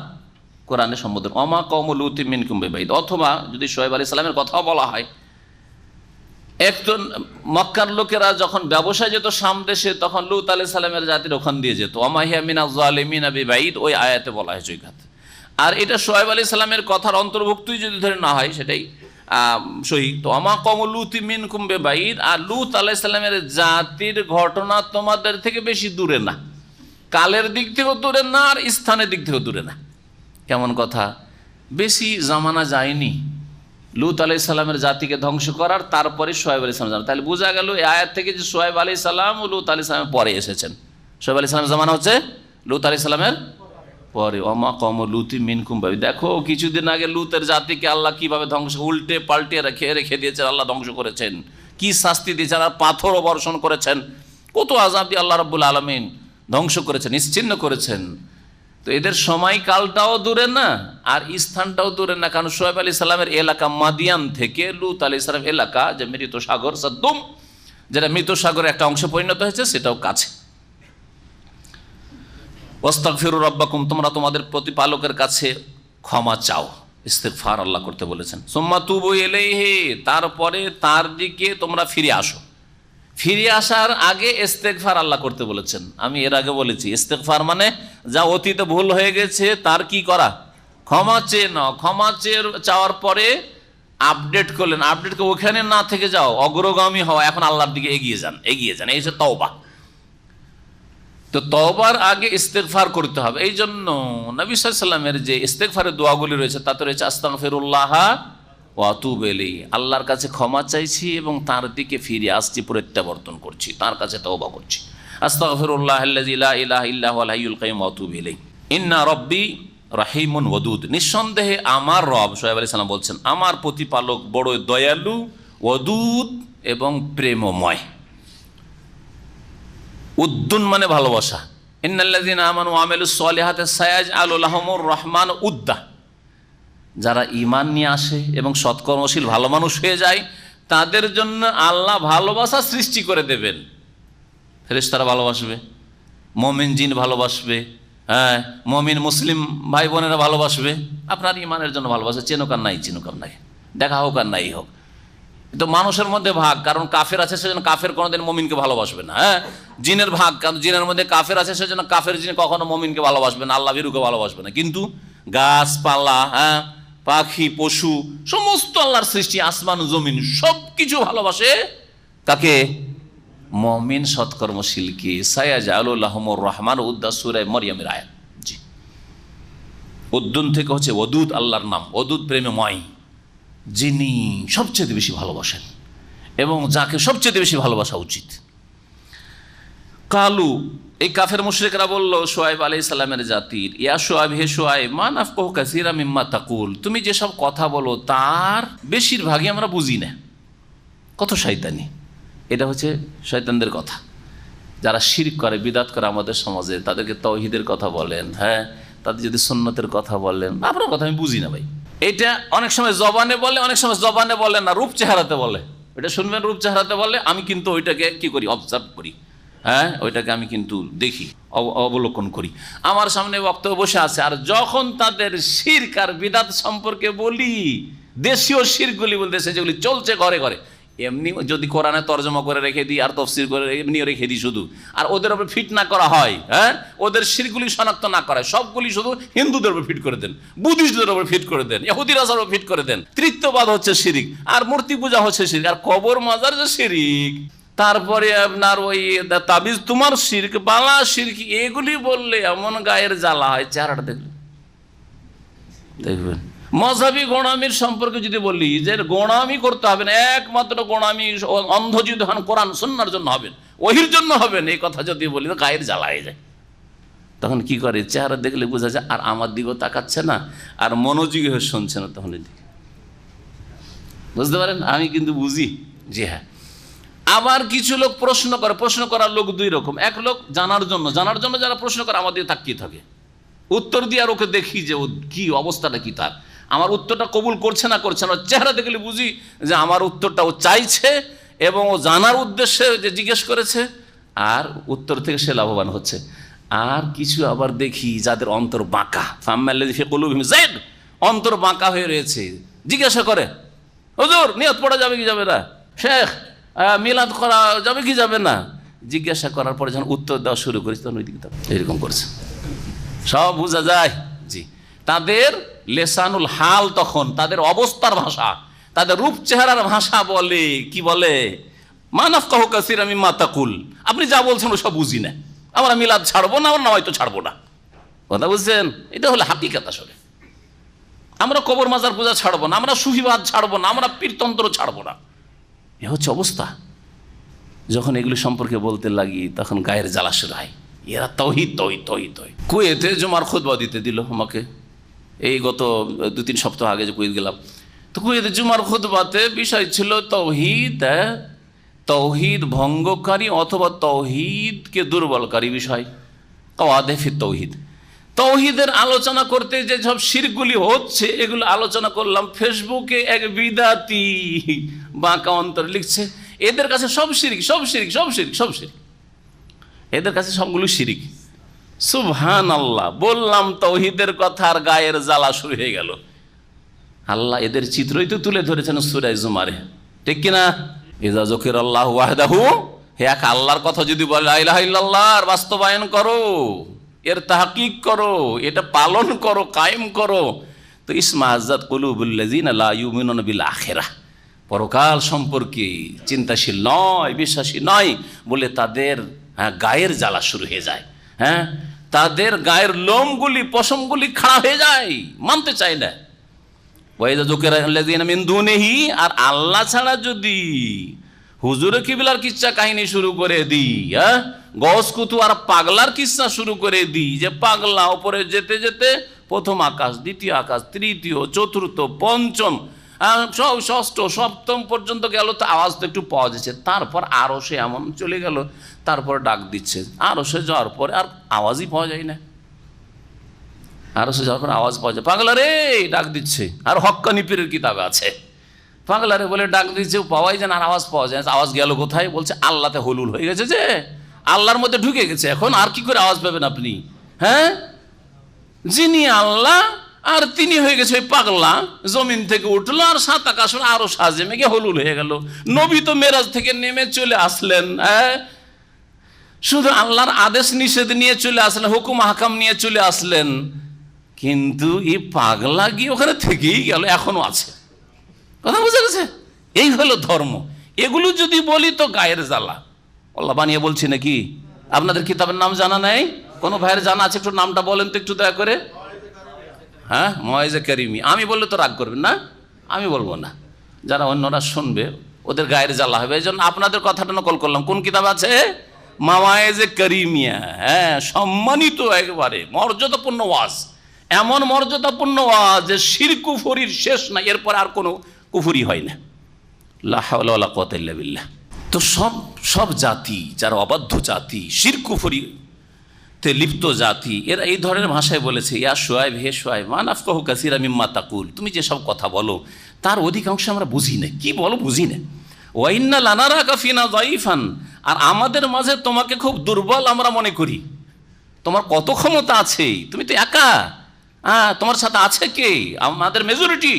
কোরআনে সম্বোধন, ওমা কওমু লূতিম মিনকুম বিবাঈদ। অথবা যদি শুআয়ব আলাইহিস সালামের কথাও বলা হয়, একজন মক্কার লোকেরা যখন ব্যবসায় যেত শাম দেশে, তখন লূত আলাইহিস সালামের জাতির ওখান দিয়ে যেত। ওমা হিয়া মিনাজ জালিমিনা বিবাঈদ, ওই আয়াতে বলা হয়েছে ওই কথা। আর এটা শুআয়ব আলাইহিস সালামের কথার অন্তর্ভুক্তই যদি ধরে না হয় সেটাই সহি। তো ওমা কওমু লূতিম মিনকুম বিবাঈদ, আর লূত আলাইহিস সালামের জাতির ঘটনা তোমাদের থেকে বেশি দূরে না, কালের দিক থেকেও দূরে না আর স্থানের দিক থেকেও দূরে না। কেমন কথা, বেশি জামানা যায়নি লূত আলাইহিস সালামের জাতিকে ধ্বংস করার, তারপরে শুআয়ব আলাইহিস সালাম। তাহলে বোঝা গেল এই আয়াত থেকে যে শুআয়ব আলাইহিস সালাম ও লূত আলাইহিস সালামের পরে এসেছেন। শুআয়ব আলাইহিস সালামের জামানা হচ্ছে লূত আলাইহিস সালামের পরে। ওমা কওমু লূতিম মিনকুম বিবাঈদ, দেখো কিছুদিন আগে লূতের জাতিকে আল্লাহ কিভাবে ধ্বংস, উল্টে পাল্টে রেখে দিয়েছেন, আল্লাহ ধ্বংস করেছেন, কি শাস্তি দিয়েছেন, আর পাথরও বর্ষণ করেছেন, কত আযাব দিয়ে আল্লাহ রাব্বুল আলামিন ধ্বংস করেছেন, নিশ্চিহ্ন করেছেন। তো এদের সময়কালটাও দূরে না আর স্থানটাও দূরে না, কারণ শুআয়ব আলাইহিস সালামের এলাকা মাদিয়ান থেকে লূত আলাইহিস সালাম এলাকা, যে মৃত সাগর সাদ্দুম, যেটা মৃত সাগরের একটা অংশে পরিণত হয়েছে, সেটাও কাছে। ওয়াস্তাগফিরু রাব্বাকুম, তোমরা তোমাদের প্রতিপালকের কাছে ক্ষমা চাও, ইস্তিগফার আল্লাহ করতে বলেছেন। সুম্মা তুবু ইলাইহি, তারপরে তার দিকে তোমরা ফিরে আসো। ফিরে আসার আগে ইস্তেগফার আল্লাহ করতে বলেছেন। আমি এর আগে বলেছি ইস্তেগফার মানে যা অতীতে ভুল হয়ে গেছে তার কি করা, ক্ষমা চেয়ে নাও। ক্ষমা চেয়ে চাওয়ার পরে আপডেট করলেন, আপডেট করে ওখানে না থেকে যাও, অগ্রগামী হওয়া, এখন আল্লাহর দিকে এগিয়ে যান, এই হচ্ছে তওবা। তো তওবার আগে ইস্তেগফার করতে হবে। এই জন্য নবী সাল্লাল্লাহু আলাইহি ওয়াসাল্লামের যে ইস্তেগফারের দোয়াগুলি রয়েছে তাতে রয়েছে আস্তাগফিরুল্লাহ ওয়া আতুবু ইলাইহি, আল্লাহর কাছে ক্ষমা চাইছি এবং তার দিকে ফিরে আসছি, প্রত্যাবর্তন করছি, তার কাছে তওবা করছি। আস্তাগফিরুল্লাহ আল্লাযী লা ইলাহা ইল্লা হুয়াল হাইয়ুল কাইয়্যুম ওয়া আতুবু ইলাইহি। ইন্না রাব্বি রাহিমুন ওয়াদুদ, নিঃসন্দেহে আমার রব, শোয়েব আলাইহিস সালাম বলছেন, আমার প্রতিপালক বড় দয়ালু, ওয়াদুদ এবং প্রেমময়। উদ্দুন মানে ভালোবাসা। ইন্নাল্লাযীনা আমানু ওয়া আমিলুস সলিহাতি সায়াজআলু লাহুমুর রহমান উদ্দা, যারা ঈমান নিয়ে আসে এবং সৎকর্মশীল ভালো মানুষ হয়ে যায় তাদের জন্য আল্লাহ ভালোবাসা সৃষ্টি করে দেবেন। ফেরেশতারা ভালোবাসবে, মুমিন জিন ভালোবাসবে, হ্যাঁ মুমিন মুসলিম ভাই বোনেরা ভালোবাসবে। আপনার ঈমানের জন্য ভালোবাসা, চেনুক আর নাই চিনুক আর নাই, দেখা হোক আর নাই হোক। তো মানুষের মধ্যে ভাগ, কারণ কাফের আছে সেজন্য কাফের কোনোদিন মুমিনকে ভালোবাসবে না। হ্যাঁ, জিনের ভাগ, কারণ জিনের মধ্যে কাফের আছে সেজন্য কাফের জিন কখনো মুমিনকে ভালোবাসবে না, আল্লাহ ভীরুকে ভালোবাসবে না। কিন্তু গাছপালা, হ্যাঁ পাখি পশু সমস্ত আল্লাহর সৃষ্টি, আসমান জমিন সব কিছু ভালোবাসে কাকে? মুমিন সৎকর্মশীলকে। সায়াজআলু লাহুমুর রহমান উদ্দা, সূরা মরিয়মের আয়াত। জি, উদ্দুন থেকে হচ্ছে ওয়াদুদ, আল্লাহর নাম ওয়াদুদ, প্রেমময়, যিনি সবচেয়ে বেশি ভালোবাসেন এবং যাকে সবচেয়ে বেশি ভালোবাসা উচিত। কালু, এই কাফের মুশরিকরা বলল শুআয়ব আলাইহিস সালামের জাতির, ইয়া শুআয়ব, হে শুআয়ব, মা নাফকাহু কাসীরাম মিম্মা তাকুল, তুমি যেসব কথা বলো তার বেশিরভাগই আমরা বুঝি না। কত শয়তানি! এটা হচ্ছে শয়তানদের কথা। যারা শিরক করে, বিদআত করে আমাদের সমাজে, তাদেরকে তাওহীদের কথা বলেন, হ্যাঁ তাদের যদি সুন্নতের কথা বলেন, আপনার কথা আমি বুঝি না ভাই। এটা অনেক সময় জবানে বলে, অনেক সময় জবানে বলে না, রূপ চেহারাতে বলে। এটা শুনবেন, রূপ চেহারাতে বলে, আমি কিন্তু ওইটাকে কি করি, অবজার্ভ করি, হ্যাঁ ওইটাকে আমি কিন্তু দেখি, অবলোকন করি। আমার সামনে বক্তব্য বসে আছে, আর যখন তাদের শিরক আর বিদআত সম্পর্কে বলি, দেশীয় শিরকগুলি বলতেছে যেগুলি চলছে ঘরে ঘরে, এমনি যদি কোরআনে তর্জমা করে রেখে দিই আর তাফসীর করে এমনিও রেখে দিই শুধু, আর ওদের উপরে ফিট না করা হয়, হ্যাঁ ওদের শিরকগুলি শনাক্ত না করা, সবগুলি শুধু হিন্দুদের উপর ফিট করে দেন, বুদ্ধিস্টদের উপর ফিট করে দেন, ইহুদিরা সব ফিট করে দেন। তৃতীয়বাদ হচ্ছে শিরিক, আর মূর্তি পূজা হচ্ছে শিরিক, আর কবর মাজার যে শিরিক, তারপরে আপনার ওই তাবিজ তোমার শিরক, বালা শিরক, এগুলি বললে এমন গায়ের জ্বালা হয়, চেহারাটা দেখবেন। মযহাবী গোঁড়ামির সম্পর্কে যদি বলি যে গোঁড়ামি করতে হবে না, একমাত্র গোঁড়ামি অন্ধ যদি হন কোরআন সুন্নাহর জন্য হবেন, ওহির জন্য হবেন, এই কথা যদি বলি তো গায়ের জ্বালা হয়ে যায়। তখন কি করে, চেহারা দেখলে বোঝা যায়, আর আমার দিকেও তাকাচ্ছে না, আর মনোযোগী হয়ে শুনছে না, তখন এদিকে বুঝতে পারেন। আমি কিন্তু বুঝি, জি হ্যাঁ। আবার কিছু লোক প্রশ্ন করে, প্রশ্ন করার লোক দুই রকম। এক লোক জানার জন্য যারা প্রশ্ন করে আমার দিকে তাকিয়ে থাকে, উত্তর দিয়ে আর ওকে দেখি যে ও কি অবস্থাটা কি, তার আমার উত্তরটা কবুল করছে না, চেহারা দেখলে বুঝি যে আমার উত্তরটা ও চাইছে এবং ও জানার উদ্দেশ্যে যে জিজ্ঞেস করেছে, আর উত্তর থেকে সে লাভবান হচ্ছে। আর কিছু আবার দেখি যাদের অন্তর বাঁকা, অন্তর বাঁকা হয়ে রয়েছে, জিজ্ঞাসা করে, হুজুর নিয়ত পড়া যাবে কি যাবে না, শেখ মিলাদ করা যাবে কি যাবে না, জিজ্ঞাসা করার পরে যখন উত্তর দেওয়া শুরু করেছে তখন ওইদিকে এরকম করছে, সব বোঝা যায়। জি, তাদের লেসানুল হাল, তখন তাদের অবস্থার ভাষা, তাদের রূপ চেহারার ভাষা বলে, কি বলে, মা নাফকাহু কাসীরাম মিম্মা তাকুল, আপনি যা বলছেন ওসব বুঝি না, আমরা মিলাদ ছাড়বো না, আমরা হয়তো ছাড়বো না। কথা বুঝছেন? এটা হলো হাকিকাত। আসলে আমরা কবর মাজার পূজা ছাড়বো না, আমরা সুফিবাদ ছাড়বো না, আমরা পীরতন্ত্র ছাড়বো না, এ হচ্ছে অবস্থা। যখন এগুলি সম্পর্কে বলতে লাগি তখন গায়ের জ্বালা শুরু হয়, এরা তাওহীদ তাওহীদ তাওহীদ। কুয়েতে জুমার খুতবা দিতে দিল আমাকে, এই গত 2-3 সপ্তাহ আগে যে কুয়েত গেলাম, তো কুয়েতে জুমার খুতবাতে বিষয় ছিল তাওহীদ, তাওহীদ ভঙ্গকারী অথবা তাওহীদকে দুর্বলকারী বিষয়, কাওয়াদে ফি তাওহীদ। তাওহীদের আলোচনা করতে যে সব শিরকগুলি হচ্ছে এগুলো আলোচনা করলাম। ফেসবুকে এক বিদাতি বাঁকা অন্তর লিখছে, এদের কাছে সব শিরিক, সব শিরিক, সব শিরিক, সব শিরিক, এদের কাছে সবগুলো শিরিক। সুবহানাল্লাহ, বললাম তাওহীদের কথা, আর গায়ের জ্বালা শুরু হয়ে গেল। আল্লাহ এদের চিত্রই তো তুলে ধরেছেন সূরা জুমারে, ঠিক কিনা? ইযা যুকিরাল্লাহু ওয়াহদাহু, হে এক আল্লাহর কথা যদি বলে, লা ইলাহা ইল্লাল্লাহ, আর বাস্তবায়ন করো, এর তাহকিক করো, এটা পালন করো, কায়েম করো, তো ইসমাহাজ্জাত কুলুবুল্লাযিনা লা ইউমিনুনা বিল আখিরাহ, পরকাল সম্পর্কে চিন্তাশীল নয়, বিশ্বাসী নয় বলে তাদের গায়ের জ্বালা শুরু হয়ে যায়। হ্যাঁ, তাদের গায়ের লোমগুলি পশমগুলি খাড়া হয়ে যায়, মানতে চায় না। আর আল্লাহ ছাড়া যদি হুজুরে কিবলার কিচ্ছা কাহিনী শুরু করে দিই, হ্যাঁ, গস কুতু আর পাগলার কিচ্ছা শুরু করে দিই, যে পাগলা উপরে যেতে যেতে প্রথম আকাশ, দ্বিতীয় আকাশ, তৃতীয়, চতুর্থ, পঞ্চম, ষষ্ঠ, সপ্তম পর্যন্ত গেল, তো আওয়াজ তো একটু পাওয়া যাচ্ছে। তারপর আরো সে এমন চলে গেল, তারপর ডাক দিচ্ছে। আরো সে যাওয়ার পরে আর আওয়াজই পাওয়া যায় না। আরো সে যাওয়ার পর আওয়াজ পাওয়া যায়, পাগলা রে ডাক দিচ্ছে। আর হক্কানি পীরের কিতাবে আছে, পাগলা রে বলে ডাক দিচ্ছে, পাওয়াই যায় না, আর আওয়াজ পাওয়া যায় না। আওয়াজ গেল কোথায়? বলছে আল্লাহতে হলুল হয়ে গেছে, যে আল্লাহর মধ্যে ঢুকে গেছে। এখন আর কি করে আওয়াজ পাবেন আপনি? হ্যাঁ, যিনি আল্লাহ আর তিনি হয়ে গেছে ওই পাগলা, জমিন থেকে উঠলো আর সাত আকাশ আরো সাজে মেঘে হলুল হয়ে গেল। নবী তো মেরাজ থেকে নেমে চলে আসলেন, হ্যাঁ, শুধু আল্লাহর আদেশ নিষেধ নিয়ে চলে আসলেন, হুকুম হাকাম নিয়ে চলে আসলেন, কিন্তু এই পাগলা গিয়ে ওখানে থেকেই গেল, এখনো আছে। কথা বুঝা গেছে? এই হলো ধর্ম। এগুলো যদি বলি তো গায়ের জ্বালা। আল্লাহ বানিয়ে বলছি নাকি? আপনাদের কিতাবের নাম জানা নাই? কোনো ভাইয়ের জানা আছে? একটু নামটা বলেন তো একটু দয়া করে। হ্যাঁ, মওয়াইজে কারিমি। আমি বললে তো রাগ করবেন না, আমি বলবো না, যারা অন্যরা শুনবে ওদের গায়ের জ্বালা হবে। এই জন্য আপনাদের কথাটা নকল করলাম। কোন কিতাব আছে? মওয়াইজে কারিমিয়া। হ্যাঁ, সম্মানিত একেবারে মর্যাদাপূর্ণ ওয়াজ, এমন মর্যাদাপূর্ণ ওয়াজ যে শিরক কুফরির শেষ নাই, এরপর আর কোনো কুফরি হয় না। লা হাওলা ওয়ালা কুওয়াতা ইল্লা বিল্লাহ। তো সব জাতি যারা অবাধ্য জাতি, শিরক কুফরি তে লিপ্ত জাতি, এরা এই ধরনের ভাষায় বলেছে, ইয়া শুআয়ব, হে শুআয়ব, মা নাফকাহু কাসীরা মিম্মা তাকুল, তুমি যেসব কথা বলো তার অধিকাংশ আমরা বুঝি না। কি বলো বুঝি না। ওয়া ইন্না লানারাকা ফিনা যায়িফান, আর আমাদের মাঝে তোমাকে খুব দুর্বল আমরা মনে করি। তোমার কত ক্ষমতা আছে, তুমি তো একা, হ্যাঁ, তোমার সাথে আছে কে? আমাদের মেজরিটি।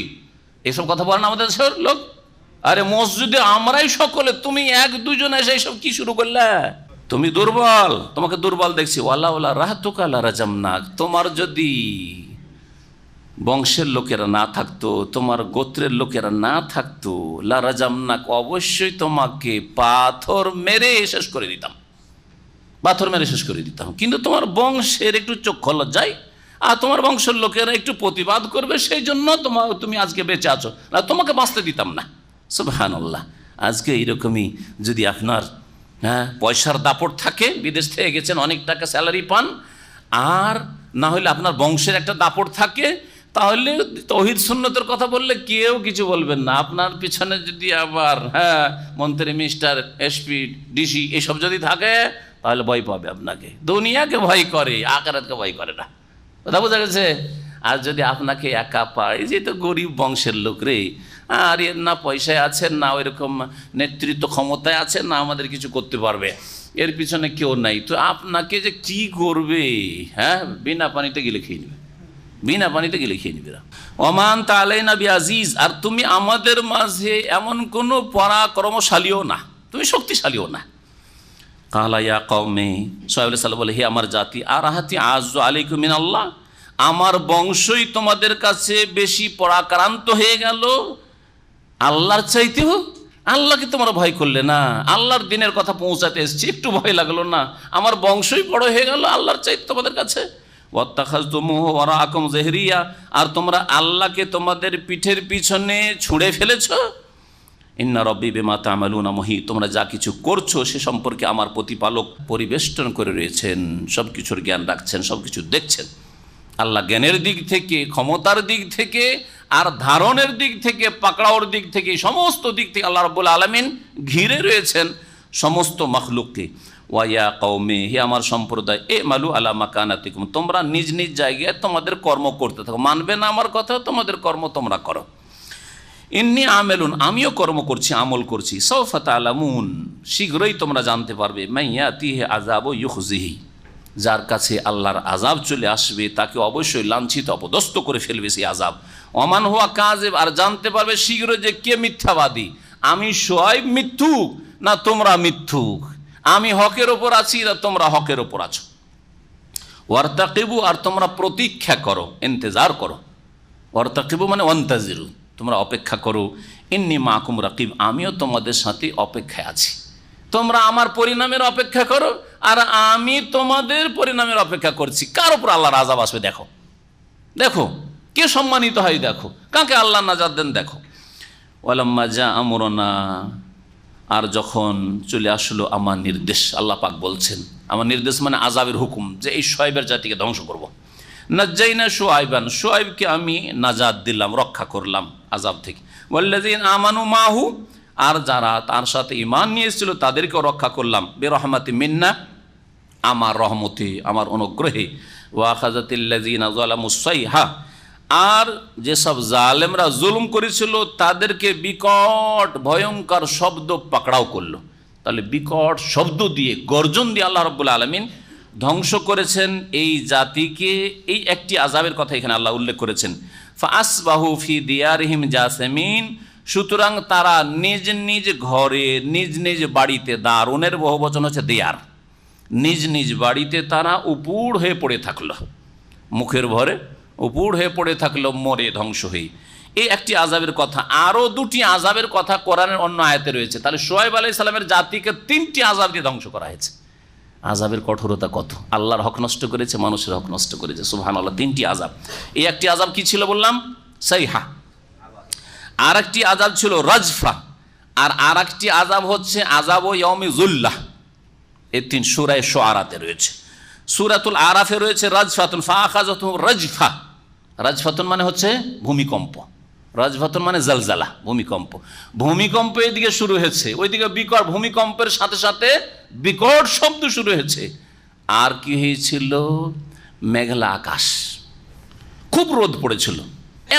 এইসব কথা বলেন আমাদের দেশের লোক। আরে মসজিদে আমরাই সকলে, তুমি এক দুজন এসে এইসব কি শুরু করলে? তুমি দুর্বল, তোমাকে দুর্বল দেখছি। ওয়ালা ওয়ালা রাহতুকা লা রাজামনাক, তোমার যদি বংশের লোকেরা না থাকতো, তোমার গোত্রের লোকেরা না থাকতো, লা রাজামনাক, অবশ্যই তোমাকে পাথর মেরে শেষ করে দিতাম, পাথর মেরে শেষ করে দিতাম। কিন্তু তোমার বংশের একটু চক্ষু লজ্জায়, আর তোমার বংশের লোকেরা একটু প্রতিবাদ করবে, সেই জন্য তুমি আজকে বেঁচে আছো, না তোমাকে বাঁচতে দিতাম না। সুবহানাল্লাহ। আজকে এইরকমই যদি আপনার পয়সার দাপট থাকে, বিদেশ থেকে গেছেন, অনেক টাকা স্যালারি পান, আর না হলে আপনার বংশের একটা দাপট থাকে, তাহলে তৌহিদ সুন্নতের কথা বললে কেউ কিছু বলবেন না। আপনার পিছনে যদি আবার মন্ত্রী, মিনিস্টার, এসপি, ডিসি এসব যদি থাকে, তাহলে ভয় পাবে আপনাকে। দুনিয়াকে ভয় করে, আখিরাতকে ভয় করে না। কথা বোঝা গেছে? আর যদি আপনাকে একা পায়, যে তো গরিব বংশের লোক রে, আর এর না পয়সায় আছেন, না ওইরকম নেতৃত্ব ক্ষমতায় আছেন, না আমাদের কিছু করতে পারবে, এর পিছনে কেউ নাই, তো আপনাকে যে কি করবে? হ্যাঁ, বিনা পানিতে গেলে খেয়ে নেবে, বিনা পানিতে গেলে খেয়ে নেবে। ওমান তাআলাইনা বিআজিজ, আর তুমি আমাদের মাঝে এমন কোনো পরাক্রমশালীও না, তুমি শক্তিশালীও না। কালা ইয়া কওমি, শুআয়ব আলাইহিস সালাম বলে, হে আমার জাতি, আরাহাতি আযযু আলাইকুম মিনাল্লাহ, আমার বংশই তোমাদের কাছে বেশি পরাক্রান্ত হয়ে গেল আল্লাহর চাইতেও? আল্লাহকে তোমরা ভয় করলে না, আল্লাহর দিনের কথা পৌঁছাতে এসেছি, একটু ভয় লাগলো না? আমার বংশই বড় হয়ে গেল আল্লাহর চাইতে তোমাদের কাছে। ওয়াত্তাখাযতুমুহু ওয়ারাআকুম যাহরিয়া, আর তোমরা আল্লাহকে তোমাদের পিঠের পিছনে ছুঁড়ে ফেলেছো। ইন্না রব্বি বিমা তা'মালুনা মুহিত, তোমরা যা কিছু করছো সে সম্পর্কে আমার প্রতিপালক পরিবেষ্টন করে রয়েছেন, সব কিছুর জ্ঞান রাখছেন, সব কিছু দেখছেন। আল্লাহ জ্ঞানের দিক থেকে, ক্ষমতার দিক থেকে, আর ধারণের দিক থেকে, পাকড়াওর দিক থেকে, সমস্ত দিক থেকে আল্লাহ রাব্বুল আলামিন ঘিরে রয়েছেন সমস্ত মাখলুককে। ওয়া কওমি, হে আমার সম্প্রদায়, মালু আলা মাকানাতিকুম, তোমরা নিজ নিজ জায়গায় তোমাদের কর্ম করতে থাকো, মানবে না আমার কথা, তোমাদের কর্ম তোমরা করো। ইন্নী আমেলুন, আমিও কর্ম করছি, আমল করছি। সাওফা তা'লামুন, শীঘ্রই তোমরা জানতে পারবে। মাইয়াতিহি আযাবু ইউখজিহি, যার কাছে আল্লাহর আযাব চলে আসবে তাকে অবশ্যই লাঞ্ছিত, অপদস্থ করে ফেলবে সেই আযাব। ওমান হুয়া কাযিব, আর জানতে পারবে শীঘ্র যে কে মিথ্যাবাদী, আমি শুআয়ব মিথ্যুক না তোমরা মিথ্যুক, আমি হকের ওপর আছি না তোমরা হকের ওপর আছো। ওয়ারতাকিবু, আর তোমরা প্রতীক্ষা করো, ইন্তজার করো। ওয়ারতাকিবু মানে ওয়ান্তাজিরু, তোমরা অপেক্ষা করো। ইন্নী মাকুম রাকিব, আমিও তোমাদের সাথে অপেক্ষায় আছি। তোমরা আমার পরিণামের অপেক্ষা করো, আর আমি তোমাদের পরিণামের অপেক্ষা করছি। কার উপর আল্লাহর আযাব আসবে দেখো, দেখো কে সম্মানিত হয়, দেখো কাকে আল্লাহ নাজাত দেন দেখো। ওয়ালাম্মা জা আমরনা, আর যখন চলে আসলো আমার নির্দেশ, আল্লাহ পাক বলছেন আমার নির্দেশ মানে আযাবের হুকুম, যে এই শুআয়বের জাতিকে ধ্বংস করব। নাজ্জাইনা শুআয়বান, শুআয়বকে আমি নাজাত দিলাম, রক্ষা করলাম আযাব থেকে। ওয়াল্লাযিনা আমানু মাহু, আর যারা তার সাথে ঈমান নিয়ে এসেছিল তাদেরকেও রক্ষা করলাম। বিরহমাতি মিন্না, আমার রহমতে, আমার অনুগ্রহে। ওয়া আখাযাতিল্লাযিনা যালামুস সাইহা, আর যেসব জালেমরা জুলুম করেছিল তাদেরকে বিকট ভয়ঙ্কর শব্দ পাকড়াও করলো। তাহলে বিকট শব্দ দিয়ে, গর্জন দিয়ে আল্লাহ রাব্বুল আলামিন ধ্বংস করেছেন এই জাতিকে। এই একটি আযাবের কথা এখানে আল্লাহ উল্লেখ করেছেন। ফাআসবাহু ফি দিয়ারিহিম জাসিমিন, সুতরাং তারা নিজ নিজ ঘরে, নিজ নিজ বাড়িতে, দারুনের বহুবচন হচ্ছে দিয়ার, নিজ নিজ বাড়িতে তারা উপুড় হয়ে পড়ে থাকলো, মুখের ভরে উপুড় হয়ে পড়ে থাকলো, মরে ধ্বংস হয়ে। এই একটি আযাবের কথা। আরও দুটি আযাবের কথা কোরআনের অন্য আয়াতে রয়েছে। তাহলে শুআয়ব আলাইহিস সালামের জাতিকে 3টি আযাব দিয়ে ধ্বংস করা হয়েছে। আযাবের কঠোরতা কত! আল্লাহর হক নষ্ট করেছে, মানুষের হক নষ্ট করেছে, সুবহানাল্লাহ। 3টি আযাব। এই একটি আযাব কি ছিল বললাম? সাইহা। আর একটি আযাব ছিল রাজফা, আর একটি আযাব হচ্ছে আযাব ইয়াউমি যুল্লাহ। এই 3 সূরা শুআরাতে রয়েছে। সূরাতুল আরাফে রয়েছে রাজফাতুন ফাআখাযাতুহুম রাজফা। রাজফাতুন মানে হচ্ছে ভূমিকম্প, রাজফাতুন মানে জালজালা, ভূমিকম্প। ভূমিকম্প এদিকে শুরু হয়েছে, ওইদিকে বিকট ভূমিকম্পের সাথে সাথে বিকট শব্দ শুরু হয়েছে। আর কি হয়েছিল? মেঘলা আকাশ, খুব রোদ পড়েছিল,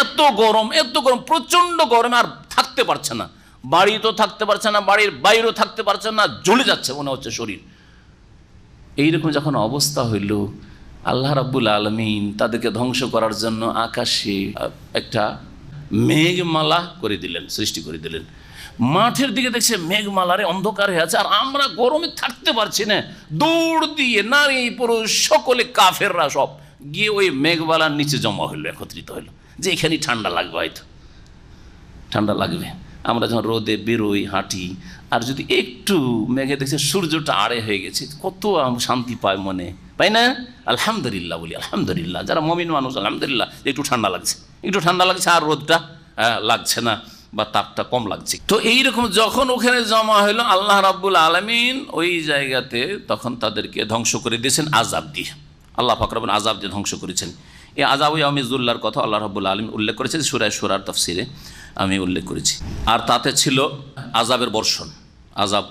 এত গরম, এত গরম, প্রচণ্ড গরমে আর থাকতে পারছে না, বাড়ি তো থাকতে পারছে না, বাড়ির বাইরেও থাকতে পারছে না, জ্বলে যাচ্ছে মনে হচ্ছে শরীর। এইরকম যখন অবস্থা হইল, আল্লাহ রাব্বুল আলামিন তাদেরকে ধ্বংস করার জন্য আকাশে একটা মেঘমালা করে দিলেন, সৃষ্টি করে দিলেন। মাঠের দিকে দেখছে মেঘমালারে অন্ধকার হয়ে আছে, আর আমরা গরমে থাকতে পারছি না। দৌড় দিয়ে নারী পুরুষ সকলে কাফেররা সব গিয়ে ওই মেঘমালার নিচে জমা হইলো, একত্রিত হইলো, যে এখানেই ঠান্ডা লাগবে, হয়তো ঠান্ডা লাগবে। আমরা যখন রোদে বেরোই, হাঁটি, আর যদি একটু মেঘে দেখছে সূর্যটা আড়ে হয়ে গেছে, কত শান্তি পায় মনে, পাই না? আলহামদুলিল্লাহ বলি, আলহামদুলিল্লাহ। যারা মুমিন মানুষ, আলহামদুলিল্লাহ একটু ঠান্ডা লাগছে, একটু ঠান্ডা লাগছে, আর রোদটা লাগছে না বা তাপটা কম লাগছে। তো এইরকম যখন ওখানে জমা হলো, আল্লাহ রাব্বুল আলামিন ওই জায়গাতে তখন তাদেরকে ধ্বংস করে দিয়েছেন আযাব দিয়ে। আল্লাহ পাক রব্বুল আযাব দিয়ে ধ্বংস করেছেন। এই আযাব ইয়াউমি যুল্লার কথা আল্লাহ রাব্বুল আলামিন উল্লেখ করেছেন সূরা শুরার তাফসিরে, আমি উল্লেখ করেছি। আর তাতে ছিল আযাবের বর্ষণ, আযাব,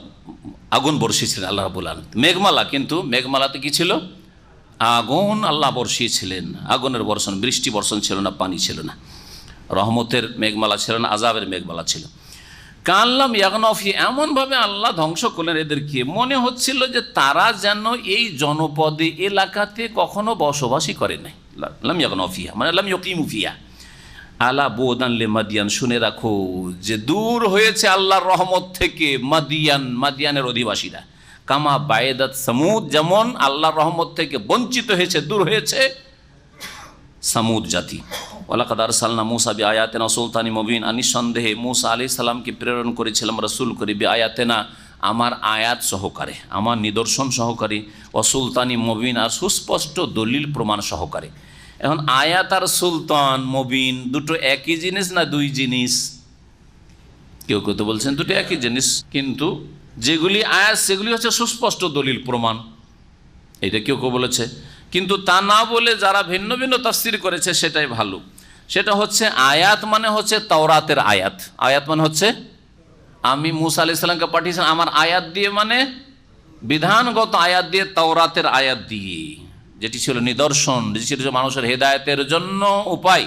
আগুন বর্ষিয়েছিলেন আল্লাহ রাব্বুল আলামিন। মেঘমালা, কিন্তু মেঘমালাতে কি ছিল? আগুন আল্লাহ বর্ষিয়েছিলেন, আগুনের বর্ষণ, বৃষ্টি বর্ষণ ছিল না, পানি ছিল না, রহমতের মেঘমালা ছিল না, আযাবের মেঘমালা ছিল। কাল্লাম ইয়াগনফি, এমনভাবে আল্লাহ ধ্বংস করলেন এদেরকে, মনে হচ্ছিল যে তারা যেন এই জনপদে, এলাকাতে কখনো বসবাসই করে নাই। লাম ইয়াগনফিয়া মানে লাম ইয়াকিমু ফিহা। আলা বুদান লি মাদিয়ান, শুনে রাখো যে দূর হয়েছে আল্লাহর রহমত থেকে মাদিয়ান, মাদিয়ানের অধিবাসীরা। কামা বায়দাত সামুদ, যেমন আল্লাহর রহমত থেকে বঞ্চিত হয়েছে, দূর হয়েছে সামুদ জাতি। ওয়ালাকাদ আরসালনা মূসা বিআয়াতিনা সুলতানি মুবিন, নিঃসন্দেহে মূসা আলাইহিস সালামকে প্রেরণ করেছিলাম রাসূল করে, বিআয়াতিনা আমার আয়াত সহকারে, আমার নিদর্শন সহকারে, ও সুলতানি মুবিন আর সুস্পষ্ট দলিল প্রমাণ সহকারে। এখন আয়াত আর সুলতান মুবিন দুটো একই জিনিস না দুই জিনিস? কেউ কেউ তো বলছেন দুটো একই জিনিস, কিন্তু যেগুলি আয়াত সেগুলি হচ্ছে সুস্পষ্ট দলিল প্রমাণ, এটা কেউ কেউ বলেছে। কিন্তু তা না বলে যারা ভিন্ন ভিন্ন তাফসীর করেছে সেটাই ভালো। সেটা হচ্ছে আয়াত মানে হচ্ছে তাওরাতের আয়াত, আয়াত মানে হচ্ছে আমি মূসা আলাইহিস সালামকে পাঠিয়েছেন আমার আয়াত দিয়ে, মানে বিধানগত আয়াত দিয়ে, তাওরাতের আয়াত দিয়ে, যেটি ছিল নিদর্শন, যেটি ছিল মানুষের হেদায়েতের জন্য উপায়।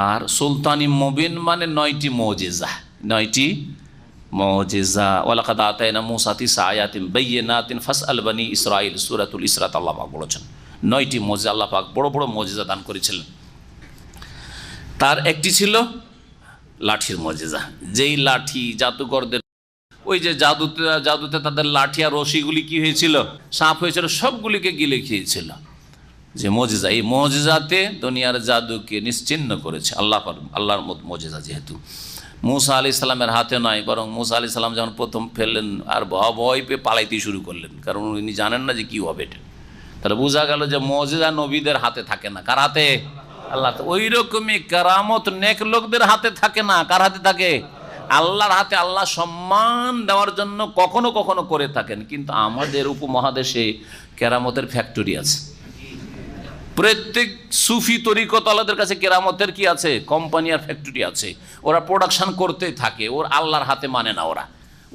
আর সুলতানি মুবিন মানে 9টি মুজিজা, 9টি মুজিজা। ওয়ালাকাদ আতাইনা মূসা 9 আয়াতিন বাইয়িনাতিন ফাসআল বনি ইসরাঈল, সূরাতুল ইসরা আল্লাহ পাক বলেছেন 9টি মুজিজা আল্লাহ পাক বড় বড় মুজিজা দান করেছিলেন। তার একটি ছিল লাঠির মুজিজা, যেই লাঠি জাদুকরদের, ওই যে জাদুতে তাদের লাঠি আর রশিগুলি কি হয়েছিল, সাপ হয়েছিল, সবগুলিকে গিলে খেয়েছিল। যে মুজিজা, এই মুজিজাতে দুনিয়ার জাদুকে নিশ্চিহ্ন করেছে আল্লাহর মুজিজা যেহেতু। মুসা আলাইহিস সালামের হাতে নয়, বরং মুসা আলাইহিস সালাম যখন প্রথম ফেললেন আর ভয় পেয়ে পালাইতে শুরু করলেন, কারণ উনি জানেন না যে কী হবে এটা। তাহলে বোঝা গেল যে মুজিজা নবীদের হাতে থাকে না, কার হাতে? আল্লাহ। ওই রকমই কারামত নেক লোকদের হাতে থাকে না, কার হাতে থাকে? আল্লাহর হাতে। আল্লাহ সম্মান দেওয়ার জন্য কখনো কখনো করে থাকেন, কিন্তু আমাদের উপমহাদেশে কেরামতের ফ্যাক্টরি আছে। প্রত্যেক সুফি তরিকতওয়ালাদের কাছে কেরামতের কি আছে? কোম্পানি আর ফ্যাক্টরি আছে। ওরা প্রোডাকশন করতেই থাকে, ওর আল্লাহর হাতে মানে না। ওরা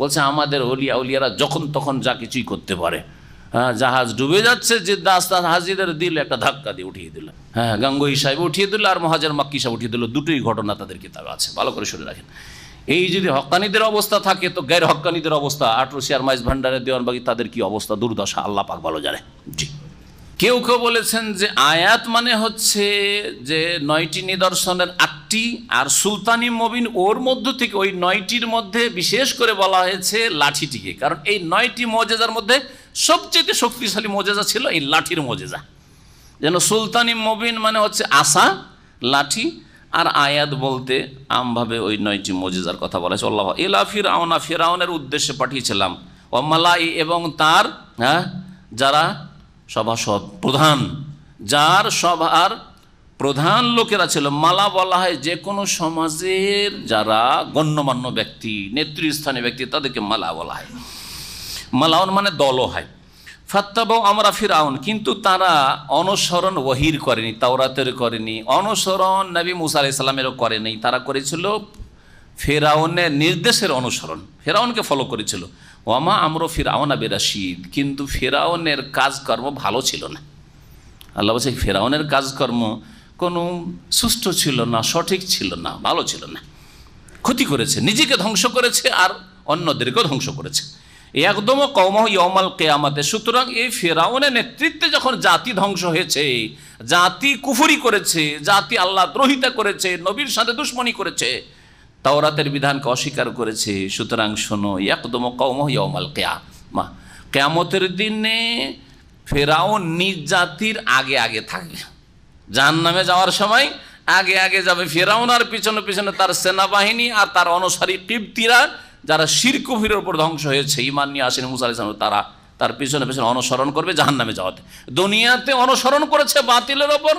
বলছে আমাদের উলিয়ারা যখন তখন যা কিছুই করতে পারে। হ্যাঁ, জাহাজ ডুবে যাচ্ছে, যে দাস্তান হাজিদের দিল একটা ধাক্কা দিয়ে উঠিয়ে দিল। হ্যাঁ, গাঙ্গুহি সাহেব উঠিয়ে দিল আর মহাজের মাক্কি সাহেব উঠিয়ে দিল। দুটোই ঘটনা তাদের কিতাবে আছে, ভালো করে শুনে রাখেন। এই যদি হক্কানিদের অবস্থা থাকে, তো গায়ের হক্কানিদের অবস্থা, আটরসিয়ার মাইজ ভান্ডারের দেওয়ানবাগি, তাদের কি অবস্থা, দুর্দশা আল্লাহ পাক ভালো জানে। জি, কেউ কেউ বলেছেন যে আয়াত মানে হচ্ছে যে 9টি নিদর্শনের 8টি, আর সুলতানি মুবিন ওর মধ্য থেকে ওই 9টির মধ্যে বিশেষ করে বলা হয়েছে লাঠিটিকে, কারণ এই 9টি মুজিজার মধ্যে সবচেয়ে শক্তিশালী মুজিজা ছিল এই লাঠির মুজিজা। যেন সুলতানি মুবিন মানে হচ্ছে আসা, লাঠি, আর আয়াত বলতে আমভাবে ওই 9টি মুজিজার কথা বলা হয়েছে। আল্লাহ ইলা ফিরআউনা, ফিরআউনের উদ্দেশ্যে পাঠিয়েছিলাম, ও মালাই, এবং তার যারা সভাসদ প্রধান, যার সভার প্রধান লোকেরা ছিল। মালা বলা হয় যে কোনো সমাজের যারা গণ্যমান্য ব্যক্তি, নেতৃস্থানীয় ব্যক্তি, তাদেরকে মালা বলা হয়। মালাউন মানে দলও হয়। ফাত্তাবাউ আমরা ফিরআউন, কিন্তু তারা অনুসরণ ওহির করেনি, তাওরাতের করেনি, অনুসরণ নবী মুসা আলাইহিস সালামেরও করেনি। তারা করেছিল ফিরআউনের নির্দেশের অনুসরণ, ফিরআউনকে ফলো করেছিল। ওয়ামা আমরু ফিরআউনা বিরাশিদ, কিন্তু ফিরআউনের কাজকর্ম ভালো ছিল না। আল্লাহ বলছে ফিরআউনের কাজকর্ম কোনো সুষ্ঠু ছিল না, সঠিক ছিল না, ভালো ছিল না। ক্ষতি করেছে, নিজেকে ধ্বংস করেছে আর অন্যদেরকেও ধ্বংস করেছে। একদম কওমাহু ইয়াউমাল কিয়ামাতে। সুতরাং এই ফিরআউনের নেতৃত্বে যখন জাতি ধ্বংস হয়েছে, জাতি কুফরি করেছে, জাতি আল্লাহ দ্রোহিতা করেছে, নবীর সাথে দুশমনি করেছে, তাওরাতের বিধানকে অস্বীকার করেছে, সুতরাং শোনো, একদম কওমাহু ইয়াউমাল কিয়ামা, কিয়ামতের দিনে ফিরআউন নিজ জাতির আগে আগে থাকবে। জাহান্নামে যাওয়ার সময় আগে আগে যাবে ফিরআউন, আর পিছনে পিছনে তার সেনাবাহিনী আর তার অনুসারী কিবতীরা, যারা শিরক কুফরের উপর ধ্বংস হয়েছে, ঈমান নিয়ে আসেন মুসা আলাইহিস সালাম, তারা তার পিছনে পিছনে অনুসরণ করবে জাহান্নামে যাওয়াতে। দুনিয়াতে অনুসরণ করেছে বাতিলের ওপর,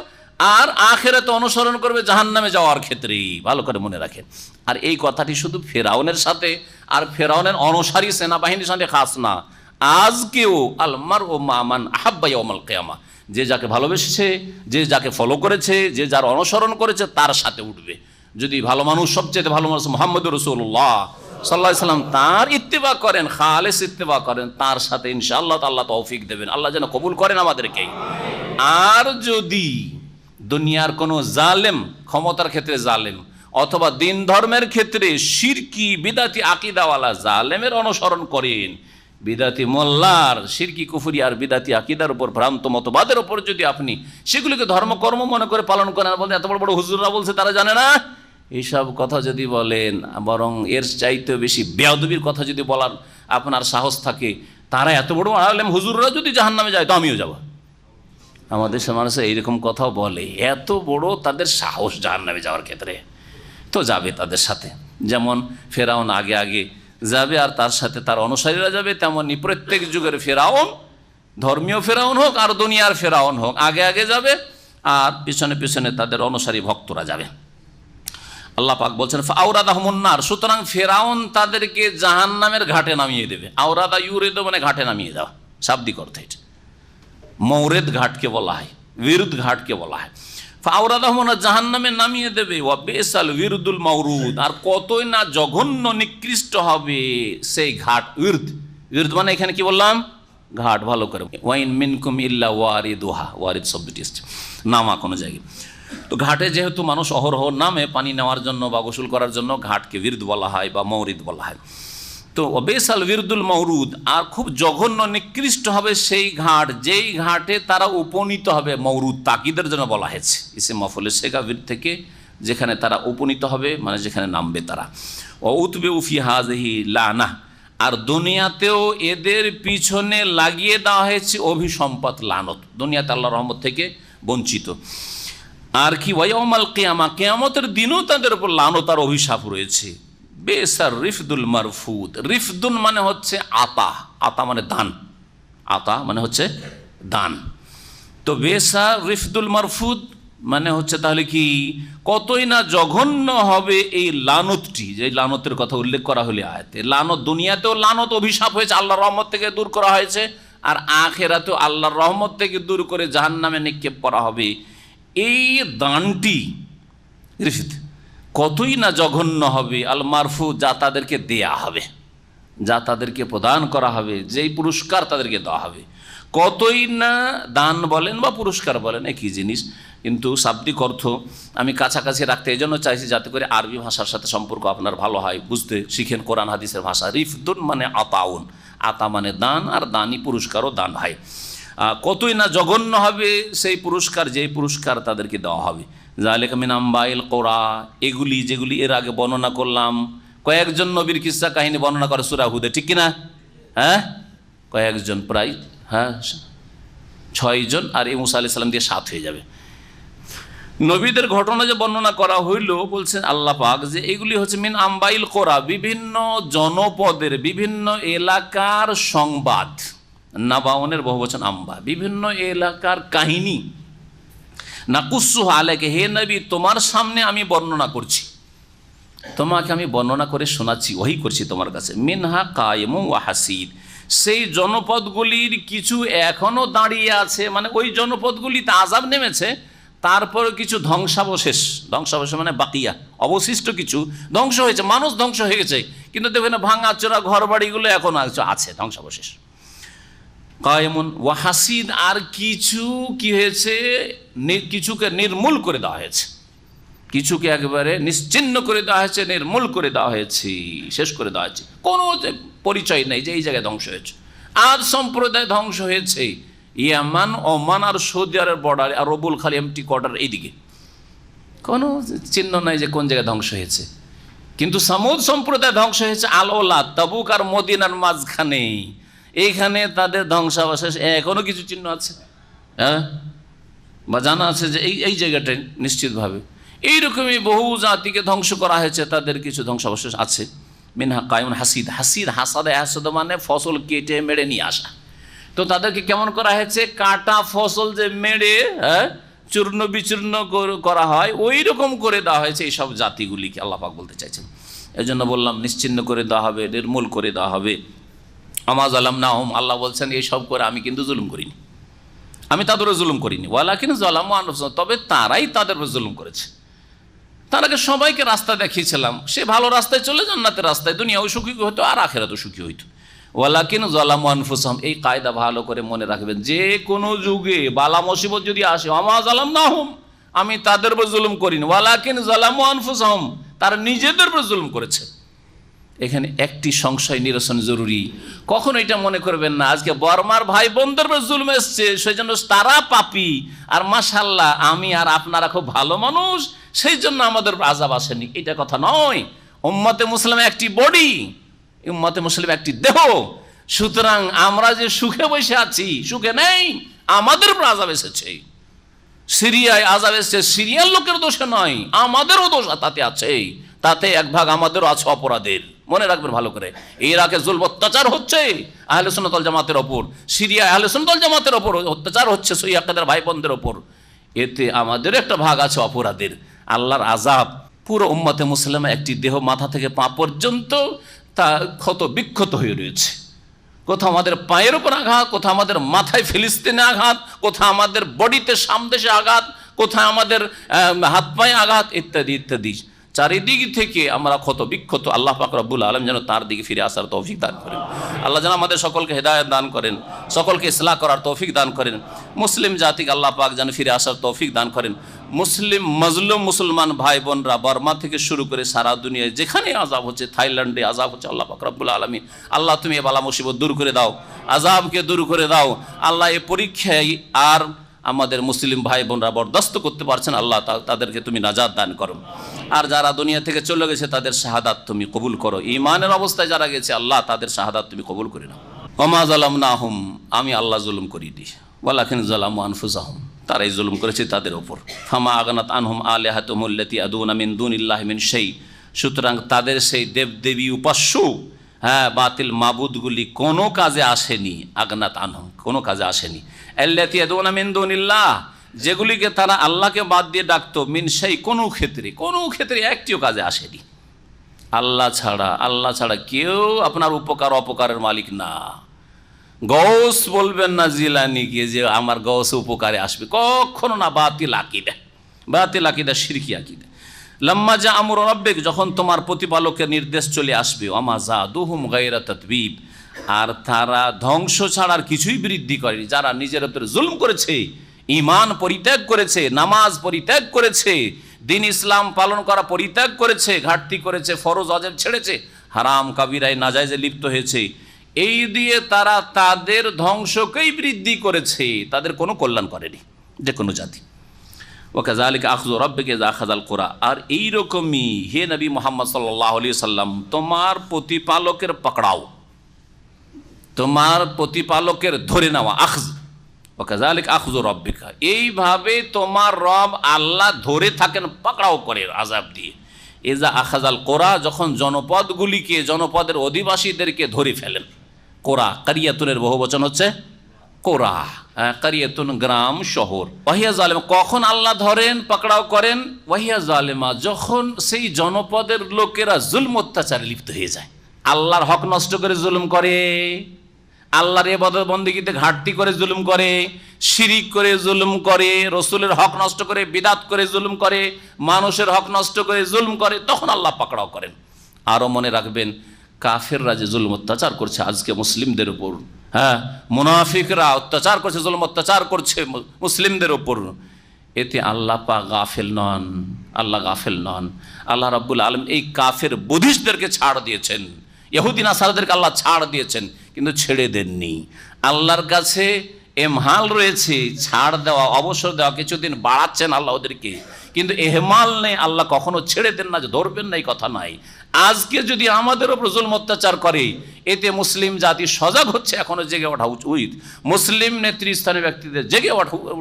আর আখিরাতে অনুসরণ করবে জাহান্নামে যাওয়ার ক্ষেত্রেই, ভালো করে মনে রাখেন। আর এই কথাটি শুধু ফিরআউনের সাথে আর ফিরআউনের অনুসারী সেনাবাহিনীর সাথে খাস না, আজকেও আল মারউ মা মান আহাব্বা ইয়াউমাল কিয়ামা, যে যাকে ভালোবেসেছে, যে যাকে ফলো করেছে, যে যার অনুসরণ করেছে, তার সাথে উঠবে। যদি ভালো মানুষ, সবচেয়ে ভালো মানুষ মুহাম্মদুর রাসূলুল্লাহ সাল্লাল্লাহু আলাইহি সাল্লাম, তার ইত্তেবা করেন, খালেস ইত্তেবা করেন, তার সাথে ইনশাআল্লাহ আল্লাহ তৌফিক দেবেন। আল্লাহ যেন কবুল করেন আমাদেরকে। আর যদি দুনিয়ার কোনো জালেম, ক্ষমতার ক্ষেত্রে জালেম, অথবা দিন ধর্মের ক্ষেত্রে শিরকি বিদাতি আকীদাওয়ালা জালেমের অনুসরণ করেন, বিদাতি মোল্লার শিরকি কুফরি আর বিদাতি আকীদার উপর, ভ্রান্ত মতবাদের উপর যদি আপনি সেগুলিকে ধর্মকর্ম মনে করে পালন করেন, বলতে এত বড় বড় হুজুররা বলছে তারা জানে না, এইসব কথা যদি বলেন, বরং এর চাইতে বেশি বেয়াদবির কথা যদি বলার আপনার সাহস থাকে, তারা এত বড় আলেম হুজুররা যদি জাহান্নামে যায় তো আমিও যাব। আমাদের সমাজে এইরকম কথাও বলে, এত বড় তাদের সাহস জাহান্নামে যাওয়ার ক্ষেত্রে, তো যাবে তাদের সাথে। যেমন ফিরআউন আগে আগে যাবে আর তার সাথে তার অনুসারীরা যাবে, তেমনি প্রত্যেক যুগের ফিরআউন, ধর্মীয় ফিরআউন হোক আর দুনিয়ার ফিরআউন হোক, আগে আগে যাবে আর পিছনে পিছনে তাদের অনুসারী ভক্তরা যাবে। আল্লাহ পাক বলছেন ফাওরাদাহুমুন নার, সুতরাং ফিরআউন তাদেরকে জাহান্নামের ঘাটে নামিয়ে দেবে। আওরাদা ইউরিদ মানে ঘাটে নামিয়ে দেওয়া, শাব্দিক অর্থ এটা। মৌরেদ ঘাটকে বলা হয়, বিরুদ ঘাটকে বলা হয়। ফাওরাদাহুমুন, জাহান্নামে নামিয়ে দেবে। ওয়া বিসাল বিরুদুল মাউরুদ, আর কতই না জঘন্য নিকৃষ্ট হবে সেই ঘাট। বিরুদ মানে এখানে কি বললাম? ঘাট। ভালো করে, ওয়াইন মিনকুম ইল্লা ওয়ারিদুহা, ওয়ারিদ শব্দটি এসছে নামা কোনো জায়গায়। তো ঘাটে যেহেতু মানুষ অহরহ নামে পানি নেওয়ার জন্য বা গোসল করার জন্য, ঘাটকে বিরদ বলা হয় বা মৌরিদ বলা হয়। তো বেসাল বিরদুল মৌরুদ, আর খুব জঘন্য নিকৃষ্ট হবে সেই ঘাট, যেই ঘাটে তারা উপনীত হবে। মৌরুদ তাকিদের জন্য বলা হয়েছে, ইসে মফলে সেগাবির থেকে, যেখানে তারা উপনীত হবে মানে যেখানে নামবে তারা। ও উতবে উফি হাজহি লানা, আর দুনিয়াতেও এদের পিছনে লাগিয়ে দেওয়া হয়েছে অভিসম্পাত, লানত। দুনিয়াতে আল্লাহর রহমত থেকে বঞ্চিত। আর কি ওয়াউমাল কিয়ামা, কিয়ামতের দিনও তাদের উপর লানত আর অভিশাপ রয়েছে। বেসার রিফদুল মারফুদ। রিফদুন মানে হচ্ছে আতা, আতা মানে দান, আতা মানে হচ্ছে দান। তো বেসার রিফদুল মারফুদ মানে হচ্ছে তাহলে কি, কতই না জঘন্য হবে এই লানতটি, যে লানতের কথা উল্লেখ করা হলে আয়াতে। লানত দুনিয়াতেও লানত, অভিশাপ হয়েছে, আল্লাহর রহমত থেকে দূর করা হয়েছে, আর আখিরাতেও আল্লাহর রহমত থেকে দূর করে জাহান্নামে নিক্ষেপ করা হবে। এই দানটি রিফদ কতই না জঘন্য হবে, আল মারফুদ, যা তাদেরকে দেয়া হবে, যা তাদেরকে প্রদান করা হবে, যেই পুরস্কার তাদেরকে দেওয়া হবে। কতই না দান বলেন বা পুরস্কার বলেন একই জিনিস, কিন্তু শাব্দিক অর্থ আমি কাছাকাছি রাখতে এই জন্য চাইছি, যাতে করে আরবি ভাষার সাথে সম্পর্ক আপনার ভালো হয়, বুঝতে শিখেন কোরআন হাদিসের ভাষা। রিফদুন মানে আতাউন, আতা মানে দান, আর দানই পুরস্কারও দান হয়। কতই না জঘন্য হবে সেই পুরস্কার, যেই পুরস্কার তাদেরকে দেওয়া হবে। যালিকা মিন আম্বাইল কোরা, এগুলি যেগুলি এর আগে বর্ণনা করলাম। কয়েকজন নবীর কিসসা কাহিনী বর্ণনা করে সূরা হুদে, ঠিক কিনা? হ্যাঁ, কয়েকজন, প্রায় 6 জন, আর এই মুসা আলাইহিস সালাম দিয়ে 7 হয়ে যাবে। নবীদের ঘটনা যে বর্ণনা করা হইল, বলছেন আল্লাহ পাক যে এগুলি হচ্ছে মিন আম্বাইল কোরা, বিভিন্ন জনপদের, বিভিন্ন এলাকার সংবাদ। নাবাউনের বহুবচন আম্বা, বিভিন্ন এলাকার কাহিনী। নাকুসু আলাইকা, হে নবী তোমার সামনে আমি বর্ণনা করছি, তোমাকে আমি বর্ণনা করে শোনাচ্ছি, ওহী করছি তোমার কাছে। মিনহা কায়েমু ওয়া হাসিদ, সেই জনপদগুলির কিছু এখনো দাঁড়িয়ে আছে, মানে ওই জনপদগুলিতে আযাব নেমেছে, তারপরে কিছু ধ্বংসাবশেষ, ধ্বংসাবশেষ মানে বাকিয়া, অবশিষ্ট কিছু ধ্বংস হয়েছে, মানুষ ধ্বংস হয়ে গেছে, কিন্তু দেখবেন ভাঙা চোরা ঘর বাড়িগুলো এখনো আছে ধ্বংসাবশেষ। কায়েমুন ওয়া হাসিদ, আর কিছু কি হয়েছে, কিছুকে নির্মূল করে দেওয়া হয়েছে, কিছুকে একেবারে নিশ্চিহ্ন করে দেওয়া হয়েছে, নির্মূল করে দেওয়া হয়েছে, শেষ করে দেওয়া হয়েছে, কোনো পরিচয় নেই যে এই জায়গায় ধ্বংস হয়েছে। আর সম্প্রদায় ধ্বংস হয়েছে ইয়ামান, ওমান আর সৌদি আরবের বর্ডারে, আর রবুল খালি এমটি কোয়ার্টার, এইদিকে কোনো চিহ্ন নাই যে কোন জায়গায় ধ্বংস হয়েছে। কিন্তু সামুদ সম্প্রদায় ধ্বংস হয়েছে আল-ওলা, তাবুক আর মদিনার মাঝখানে, এইখানে তাদের ধ্বংসাবশেষ এখনো কিছু চিহ্ন আছে, হ্যাঁ, বা জানা আছে যে এই জায়গাটায় নিশ্চিতভাবে। এইরকমই বহু জাতিকে ধ্বংস করা হয়েছে, তাদের কিছু ধ্বংসাবশেষ আছে। মিনহা কায়েমুন হাসিদ, হাসিদ হাসাদে হাসাদ মানে ফসল কেটে মেরে নিয়ে আসা। তো তাদেরকে কেমন করা হয়েছে, কাটা ফসল যে মেরে চূর্ণ বিচূর্ণ করা হয়, ওই রকম করে দেওয়া হয়েছে এইসব জাতিগুলিকে, আল্লাহ পাক বলতে চাইছেন। এই জন্য বললাম নিশ্চিহ্ন করে দেওয়া হবে, নির্মূল করে দেওয়া হবে। আমা যালামনাহুম, আল্লাহ বলছেন এইসব করে আমি কিন্তু জুলুম করিনি, আমি তাদেরও জুলুম করিনি। ওয়ালাকিন যালামু আনফুসাহুম, তবে তারাই তাদের উপর জুলুম করেছে। তার আগে সবাইকে রাস্তা দেখিয়েছিলাম, সে ভালো রাস্তায় চলে জান্নাতের রাস্তায়, দুনিয়াও সুখী হতো আর আখিরাতেও সুখী হইতো। ওয়ালাকিন যালামু আনফুসাহুম, এই কায়দা ভালো করে মনে রাখবেন, যে কোনো যুগে বালা মুসিবত যদি আসে, আমা যালামনাহুম, আমি তাদের উপর জুলুম করিনি, ওয়ালাকিন যালামু আনফুসাহুম, তারা নিজেদের উপর জুলুম করেছে। এখানে একটি সংশয় নিরসন জরুরি, কখনো এটা মনে করবেন না আজকে বর্মার ভাই বোনদের উপর জুলুম এসছে সেই জন্য তারা পাপী, আর মাশাআল্লাহ আমি আর আপনারা খুব ভালো মানুষ সেই জন্য আমাদের আযাব আসেনি, এটা কথা নয়। উম্মতে মুসলিম একটি বডি, উম্মতে মুসলিম একটি দেহ, সুতরাং আমরা যে সুখে বসে আছি, সুখে নেই, আমাদের উপর আযাব এসেছে। সিরিয়ায় আযাব এসেছে, সিরিয়ার লোকের দোষে নয়, আমাদেরও দোষ তাতে আছে, তাতে এক ভাগ আমাদেরও আছে অপরাধের, মনে রাখবেন ভালো করে। ইরাকে জুলম অত্যাচার হচ্ছে আহলে সুন্নাত ওয়াল জামাতের ওপর, সিরিয়ায় আহলে সুন্নাত ওয়াল জামাতের ওপর অত্যাচার হচ্ছে সহিহ আকিদার ভাই বোনদের ওপর, এতে আমাদের একটা ভাগ আছে অপরাধের। আল্লাহর আযাব পুরো উম্মতে মুসলিমা একটি দেহ মাথা থেকে পা পর্যন্ত তা ক্ষত বিক্ষত হয়ে রয়েছে। কোথাও আমাদের পায়ের ওপর আঘাত, কোথাও আমাদের মাথায় ফিলিস্তিনে আঘাত, কোথাও আমাদের বডিতে সামদেশে আঘাত, কোথাও আমাদের হাত পায়ে আঘাত, ইত্যাদি ইত্যাদি। চারিদিক থেকে আমরা ক্ষত বিক্ষত। আল্লাহ পাক রব্বুল আলামিন যেন তার দিকে ফিরে আসার তৌফিক দান করেন। আল্লাহ যেন আমাদের সকলকে হেদায়েত দান করেন, সকলকে ইসলাহ করার তৌফিক দান করেন। মুসলিম জাতিকে আল্লাহ পাক যেন ফিরে আসার তৌফিক দান করেন। মুসলিম মজলুম মুসলমান ভাই বোনরা বর্মা থেকে শুরু করে সারা দুনিয়ায় যেখানে আযাব হচ্ছে, থাইল্যান্ডে আযাব হচ্ছে, আল্লাহ পাক রব্বুল আলামিন আল্লাহ তুমি এ বালা মুসিবত দূর করে দাও, আযাবকে দূর করে দাও। আল্লাহ এ পরীক্ষায় আর আমাদের মুসলিম ভাই বোনরা বরদাস্ত করতে পারছেন, আল্লাহ তাদেরকে তুমি নাজাত দান করো। আর যারা দুনিয়া থেকে চলে গেছে তাদের শাহাদাত তুমি কবুল করো। ঈমানের অবস্থায় যারা গেছে আল্লাহ তাদের শাহাদাত তুমি কবুল করে নাও। ওমা যালামনাহুম, আমি আল্লাহ জুলুম করিনি, ওয়ালাকিন যালামু আনফুসাহুম, তারাই জুলুম করেছে তাদের ওপর। ফামা আগনাত আনহুম আলিহাতুহুম আল্লাতী আদুনা মিন দুনিল্লাহি মিন শাই, সুতরাং তাদের সেই দেবদেবী উপাস্য বাতিল মাবুদগুলি কোনো কাজে আসেনি, আগনাত আনহুম, কোনো কাজে আসেনি। আল্লাতী ইয়াদউনা মিন দুনিল্লাহ, যেগুলিকে তারা আল্লাহকে বাদ দিয়ে ডাকতো, মিন শাই, কোনো ক্ষেত্রে একটিও কাজে আসেনি। আল্লাহ ছাড়া কেউ আপনার উপকার অপকারের মালিক না। গৌস বলবেন না জিলানি গিয়ে যে আমার গৌস উপকারে আসবে, কখনো না। বাতিল আকিদা শিরকি আকিদা। লাম্মা জা আমর রাব্বিক, যখন তোমার প্রতিপালকের নির্দেশ চলে আসবে, ওমা যাদুহুম গায়রা তাতবীব, আর তারা ধ্বংস ছাড়ার কিছুই বৃদ্ধি করেনি। যারা নিজের উপরে জুলম করেছে, ঈমান পরিত্যাগ করেছে, নামাজ পরিত্যাগ করেছে, দিন ইসলাম পালন করা পরিত্যাগ করেছে, ঘাটতি করেছে, ফরজ ওয়াজিব ছেড়েছে, হারাম কাবিরায় নাজায়েজে লিপ্ত হয়েছে, এই দিয়ে তারা তাদের ধ্বংসকেই বৃদ্ধি করেছে, তাদের কোনো কল্যাণ করেনি যে কোনো জাতি। ওয়াকাযালিকা আখযু রাব্বিকা ইযা আখাযাল কুরা, আর এইরকমই হে নবী মুহাম্মদ সাল্লাল্লাহু আলাইহি সাল্লাম, তোমার প্রতিপালকের পাকড়াও, তোমার প্রতিপালকের ধরে নেওয়া, আখয। ওয়াকাযালিকা আখযু রাব্বিকা, এইভাবে তোমার রব আল্লাহ ধরে থাকেন, পাকড়াও করে আযাব দিয়ে। ইযা আখাযাল কুরা, যখন জনপদগুলিকে, জনপদের অধিবাসীদেরকে ধরে ফেলেন। কোরা, কারিয়াতুনের বহুবচন হচ্ছে কোরা, কারিয়াতুন গ্রাম শহর। ওয়াহিয়া জালেমা, কখন আল্লাহ ধরেন পাকড়াও করেন? ওয়াহিয়া জালেমা, যখন সেই জনপদের লোকেরা জুলম অত্যাচারে লিপ্ত হয়ে যায়, আল্লাহর হক নষ্ট করে জুলুম করে, আল্লাহর ইবাদত বন্দেগীতে ঘাটতি করে জুলুম করে, শিরিক করে জুলুম করে, রসুলের হক নষ্ট করে বিদাত করে জুলুম করে, মানুষের হক নষ্ট করে জুলুম করে, তখন আল্লাহ পাকড়াও করেন। আরও মনে রাখবেন, কাফেররা যে জুলুম অত্যাচার করছে আজকে মুসলিমদের উপর, মুনাফিকরা অত্যাচার করছে, জুলুম অত্যাচার করছে মুসলিমদের উপর, এতে আল্লাহ পাক গাফেল নন, আল্লাহ গাফেল নন। আল্লাহ রাব্বুল আলামিন এই কাফের বুদ্ধিস্টদেরকে ছাড় দিয়েছেন, ইহুদি নাসারাদেরকে আল্লাহ ছাড় দিয়েছেন, কিন্তু ছেড়ে দেননি। আল্লাহর কাছে এমহাল রয়েছে, ছাড় দেওয়া, অবসর দেওয়া, কিছুদিন বাড়াচ্ছেন আল্লাহ ওদেরকে, কিন্তু এহমাল নেই, আল্লাহ কখনো ছেড়ে দেন না যে ধরবেন না, এই কথা নাই। আজকে যদি আমাদের ওপর জুলম অত্যাচার করে, এতে মুসলিম জাতি সজাগ হচ্ছে, এখনো জেগে ওঠা উচিত। মুসলিম নেতৃস্থানীয় ব্যক্তিদের জেগে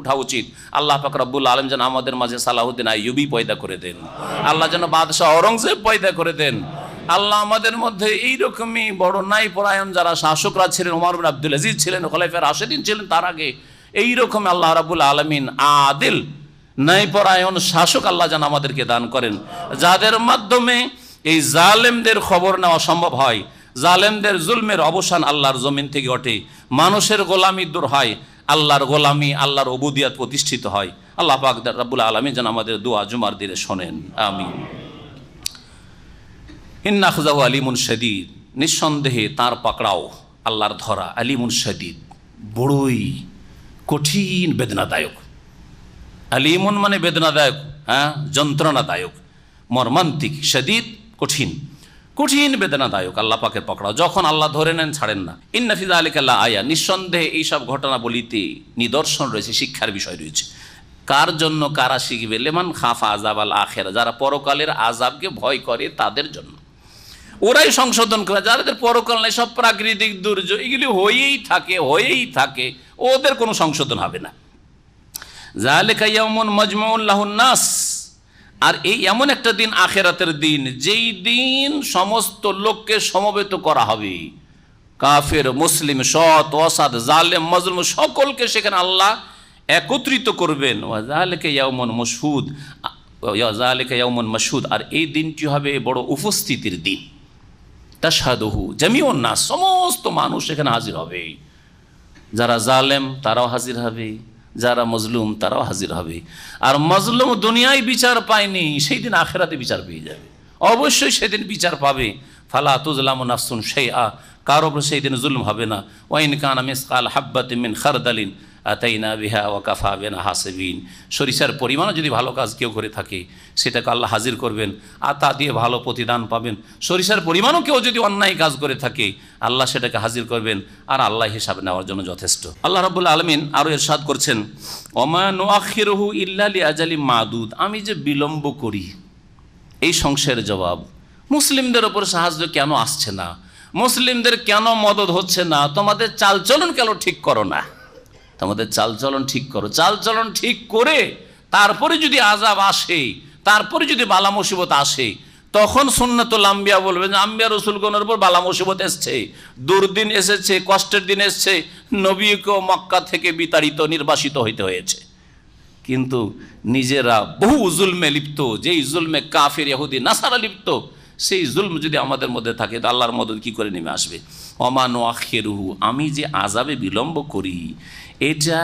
ওঠা উচিত। আল্লাহ পাক রব্বুল আলামিন যেন আমাদের মাঝে সালাহুদ্দিন আইয়ুবী পয়দা করে দেন, আল্লাহ যেন বাদশাহ আওরঙ্গজেব পয়দা করে দেন। আল্লাহ আমাদের মধ্যে এইরকমই বড় নাই পরায়ণ যারা শাসকরা ছিলেন, ওমর বিন আব্দুল আজিজ ছিলেন, খলিফা রাশেদিন ছিলেন, তার আগে এইরকম আল্লাহ রাব্বুল আলামিন আদিল ন্যায়পরায়ণ শাসক আল্লাহ যেন আমাদেরকে দান করেন, যাদের মাধ্যমে এই জালেমদের খবর নেওয়া সম্ভব হয়, জালেমদের জুলমের অবসান আল্লাহর জমিন থেকে ওঠে, মানুষের গোলামি দূর হয়, আল্লাহর গোলামি, আল্লাহর উবুদিয়াত প্রতিষ্ঠিত হয়। আল্লাহ পাক রাব্বুল আলামিন যেন আমাদের দোয়া জুমার দিনে শোনেন, আমিন। ইন্না আখযাহু আলিমুন শাদীদ, নিঃসন্দেহে তার পাকড়াও, আল্লাহর ধরা, আলিমুন শাদীদ, বড়ই কঠিন বেদনাদায়ক। আলিমুন মানে বেদনাদায়ক, যন্ত্রণাদায়ক, মর্মান্তিক, শাদীদ কঠিন, কঠিন বেদনাদায়ক আল্লাহ পাকের পাকড়াও, যখন আল্লাহ ধরে নেন ছাড়েন না। ইন্না ফি যালিকা লাআয়া, নিঃসন্দেহে এইসব ঘটনাবলিতে নিদর্শন রয়েছে, শিক্ষার বিষয় রয়েছে। কার জন্য? কারা শিখবে? লিমান খাফা আযাবাল আখিরা, যারা পরকালের আযাবকে ভয় করে তাদের জন্য। ওরাই সংশোধন করে, যাদের পরকাল নেই, সব প্রাকৃতিক দুর্যোগ এগুলি হয়েই থাকে, ওদের কোনো সংশোধন হবে না। যালিকা ইয়াউমুন মাজমুউন লাহুন নাস, আর এই এমন একটা দিন আখিরাতের দিন, যেই দিন সমস্ত লোককে সমবেত করা হবে, কাফের মুসলিম, সৎ অসৎ, জালেম মাজলুম, সকলকে সেখানে আল্লাহ একত্রিত করবেন। ওয়া যালিকা ইয়াউমুন মাশহুদ, ওয়া যালিকা ইয়াউমুন মাশহুদ, আর এই দিনটি হবে বড় উপস্থিতির দিন। তাশহাদুহু জামিউন নাস, সমস্ত মানুষ এখানে হাজির হবে, যারা জালেম তারাও হাজির হবে, যারা মজলুম তারাও হাজির হবে। আর মজলুম দুনিয়ায় বিচার পায়নি, সেই দিন আখিরাতে বিচার পেয়ে যাবে, অবশ্যই সেদিন বিচার পাবে। ফালা তুজলামু নাফসুন শাইআ, কারো উপর সেই দিন জুলুম হবে না। ওয়া ইন কানা মিসকাল হাব্বাতিন মিন খারদালিন আতাইনা বিহা ওয়া কাফা বিনা হাসিবিন, সরিষার পরিমাণও যদি ভালো কাজ কেউ করে থাকে সেটাকে আল্লাহ হাজির করবেন, আর তা দিয়ে ভালো প্রতিদান পাবেন। সরিষার পরিমাণও কেউ যদি অন্যায় কাজ করে থাকে আল্লাহ সেটাকে হাজির করবেন, আর আল্লাহ হিসাব নেওয়ার জন্য যথেষ্ট। আল্লাহ রাব্বুল আলামিন আরও ইরশাদ করছেন, ওমা নুআখিরুহু ইল্লা লিআজালিম মাদুদ, আমি যে বিলম্ব করি, এই সংশয়ের জবাব। মুসলিমদের ওপর সাহায্য কেন আসছে না? মুসলিমদের কেন মদদ হচ্ছে না? তোমাদের চালচলন কেন ঠিক করো না? তোমাদের চালচলন ঠিক করো, চালচলন ঠিক করে তারপরে যদি আযাব আসে, তারপরে যদি বালা মুসিবত আসে, তখন সুন্নাতুল আম্বিয়া বলবে যে আম্বিয়া রসুলগণের উপর বালা মুসিবত এসছে, দুর্দিন এসেছে, কষ্টের দিন এসছে, নবীকেও মক্কা থেকে বিতাড়িত নির্বাসিত হইতে হয়েছে। কিন্তু নিজেরা বহু জুলমে লিপ্ত, যেই জুলমে কাফির ইহুদি নাসারা লিপ্ত, সেই জুলম যদি আমাদের মধ্যে থাকে তো আল্লাহর মদদ কি করে নেমে আসবে? ওমান ওয়াখিরুহু, আমি যে আযাবে বিলম্ব করি এটা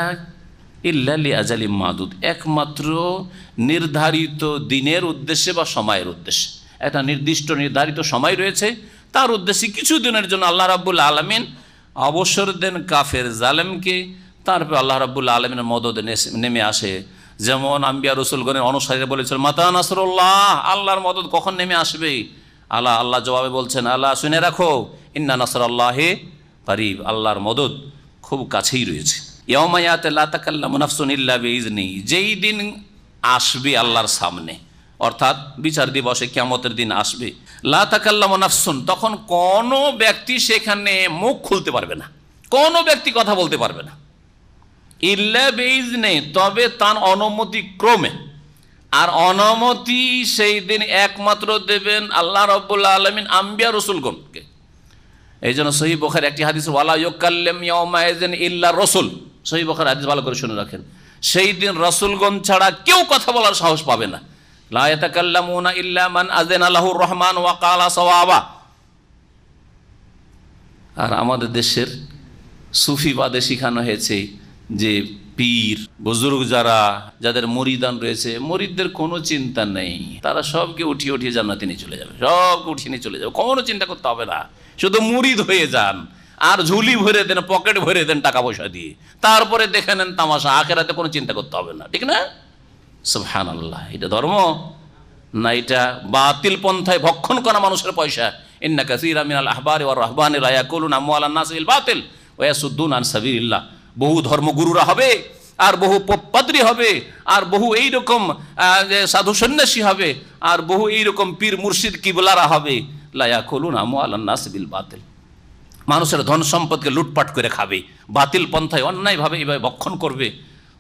ইল্লা লিআজালিম মাদুদ, একমাত্র নির্ধারিত দিনের উদ্দেশ্যে বা সময়ের উদ্দেশ্যে। একটা নির্দিষ্ট নির্ধারিত সময় রয়েছে, তার উদ্দেশ্যে কিছু দিনের জন্য আল্লাহ রাব্বুল আলামিন অবসর দেন কাফের জালেমকে, তারপর আল্লাহ রাব্বুল আলামিনের মদদ নেমে আসে। যেমন আম্বিয়া রসুলগণের অনুসারীরা বলেছিল মাতা নাসরুল্লাহ, আল্লাহর মদদ কখন নেমে আসবে? আল্লাহ জবাবে বলছেন আল্লাহ শুনে রাখো, ইন্না নাসরাল্লাহি কারীব, আল্লাহর মদদ খুব কাছেই রয়েছে। ইয়াউমা ইয়াতি লা তাকাল্লামু নাফসুন ইল্লা বিইজনি, যেই দিন আসবে আল্লাহর সামনে, অর্থাৎ বিচার দিবসে কিয়ামতের দিন আসবে। লা তাকাল্লামু নাফসুন, তখন কোনো ব্যক্তি সেখানে মুখ খুলতে পারবে না, কোনো ব্যক্তি কথা বলতে পারবে না। ইল্লা বিইজনি, তবে তার অনুমতি ক্রমে। আর অনুমতি সেই দিন একমাত্র দেবেন আল্লাহ রাব্বুল আলামিন আম্বিয়া রসুলগণকে। এই জন্য সহিহ বুখারীর একটি হাদিস, ওয়ালা ইউকাল্লিম ইয়াউমাইযিন ইল্লা রাসূল, সহিহ বুখারীর হাদিস ভালো করে শুনে রাখেন। সেই দিন রাসূলগণ ছাড়া কেউ কথা বলার সাহস পাবে না। লা ইয়াতাকাল্লামুনা ইল্লা মান আযিনা লাহুর রহমান ওয়া ক্বালা সাওয়াবা। আর আমাদের দেশের সুফিবাদে শিখানো হয়েছে যে পীর বুজুর্গ যাদের মুরিদান রয়েছে, মুরিদদের কোনো চিন্তা নেই, তারা সবকে উঠিয়ে উঠিয়ে জান্নাতে নিয়ে চলে যাবে, সবকে উঠিয়ে নিয়ে চলে যাবে, কোনো চিন্তা করতে হবে না, শুধু মুরিদ হয়ে যান আর ঝুলি ভরে দেন, পকেট ভরে দেন টাকা পয়সা দিয়ে, তারপরে দেখে নেন তামাশা, আখেরাতে কোনো চিন্তা করতে হবে না। ঠিক না? সুবহানাল্লাহ, এটা ধর্ম না, এটা বাতিল পন্থায় ভক্ষণ করা মানুষের পয়সা। ইন্না কাসীরা মিনাল আহবারি ওয়ার রাহবানি লা ইয়াকুলুনা আমওয়ালান নাস বিল বাতিল ওয়া ইয়াসুদ্দুনা আন সাবিলিল্লাহ। বহু ধর্মগুরুরা হবে, আর বহু পোপপাদ্রী হবে, আর বহু এইরকম সাধু সন্ন্যাসী হবে, আর বহু এইরকম পীর মুর্শিদ কিবলারা হবে। লা ইয়াকুলুনা আমওয়ালান নাস বিল বাতিল, মানুষের ধন সম্পদকে লুটপাট করে খাবে, বাতিল পন্থায় অন্যায়ভাবে এভাবে ভক্ষণ করবে।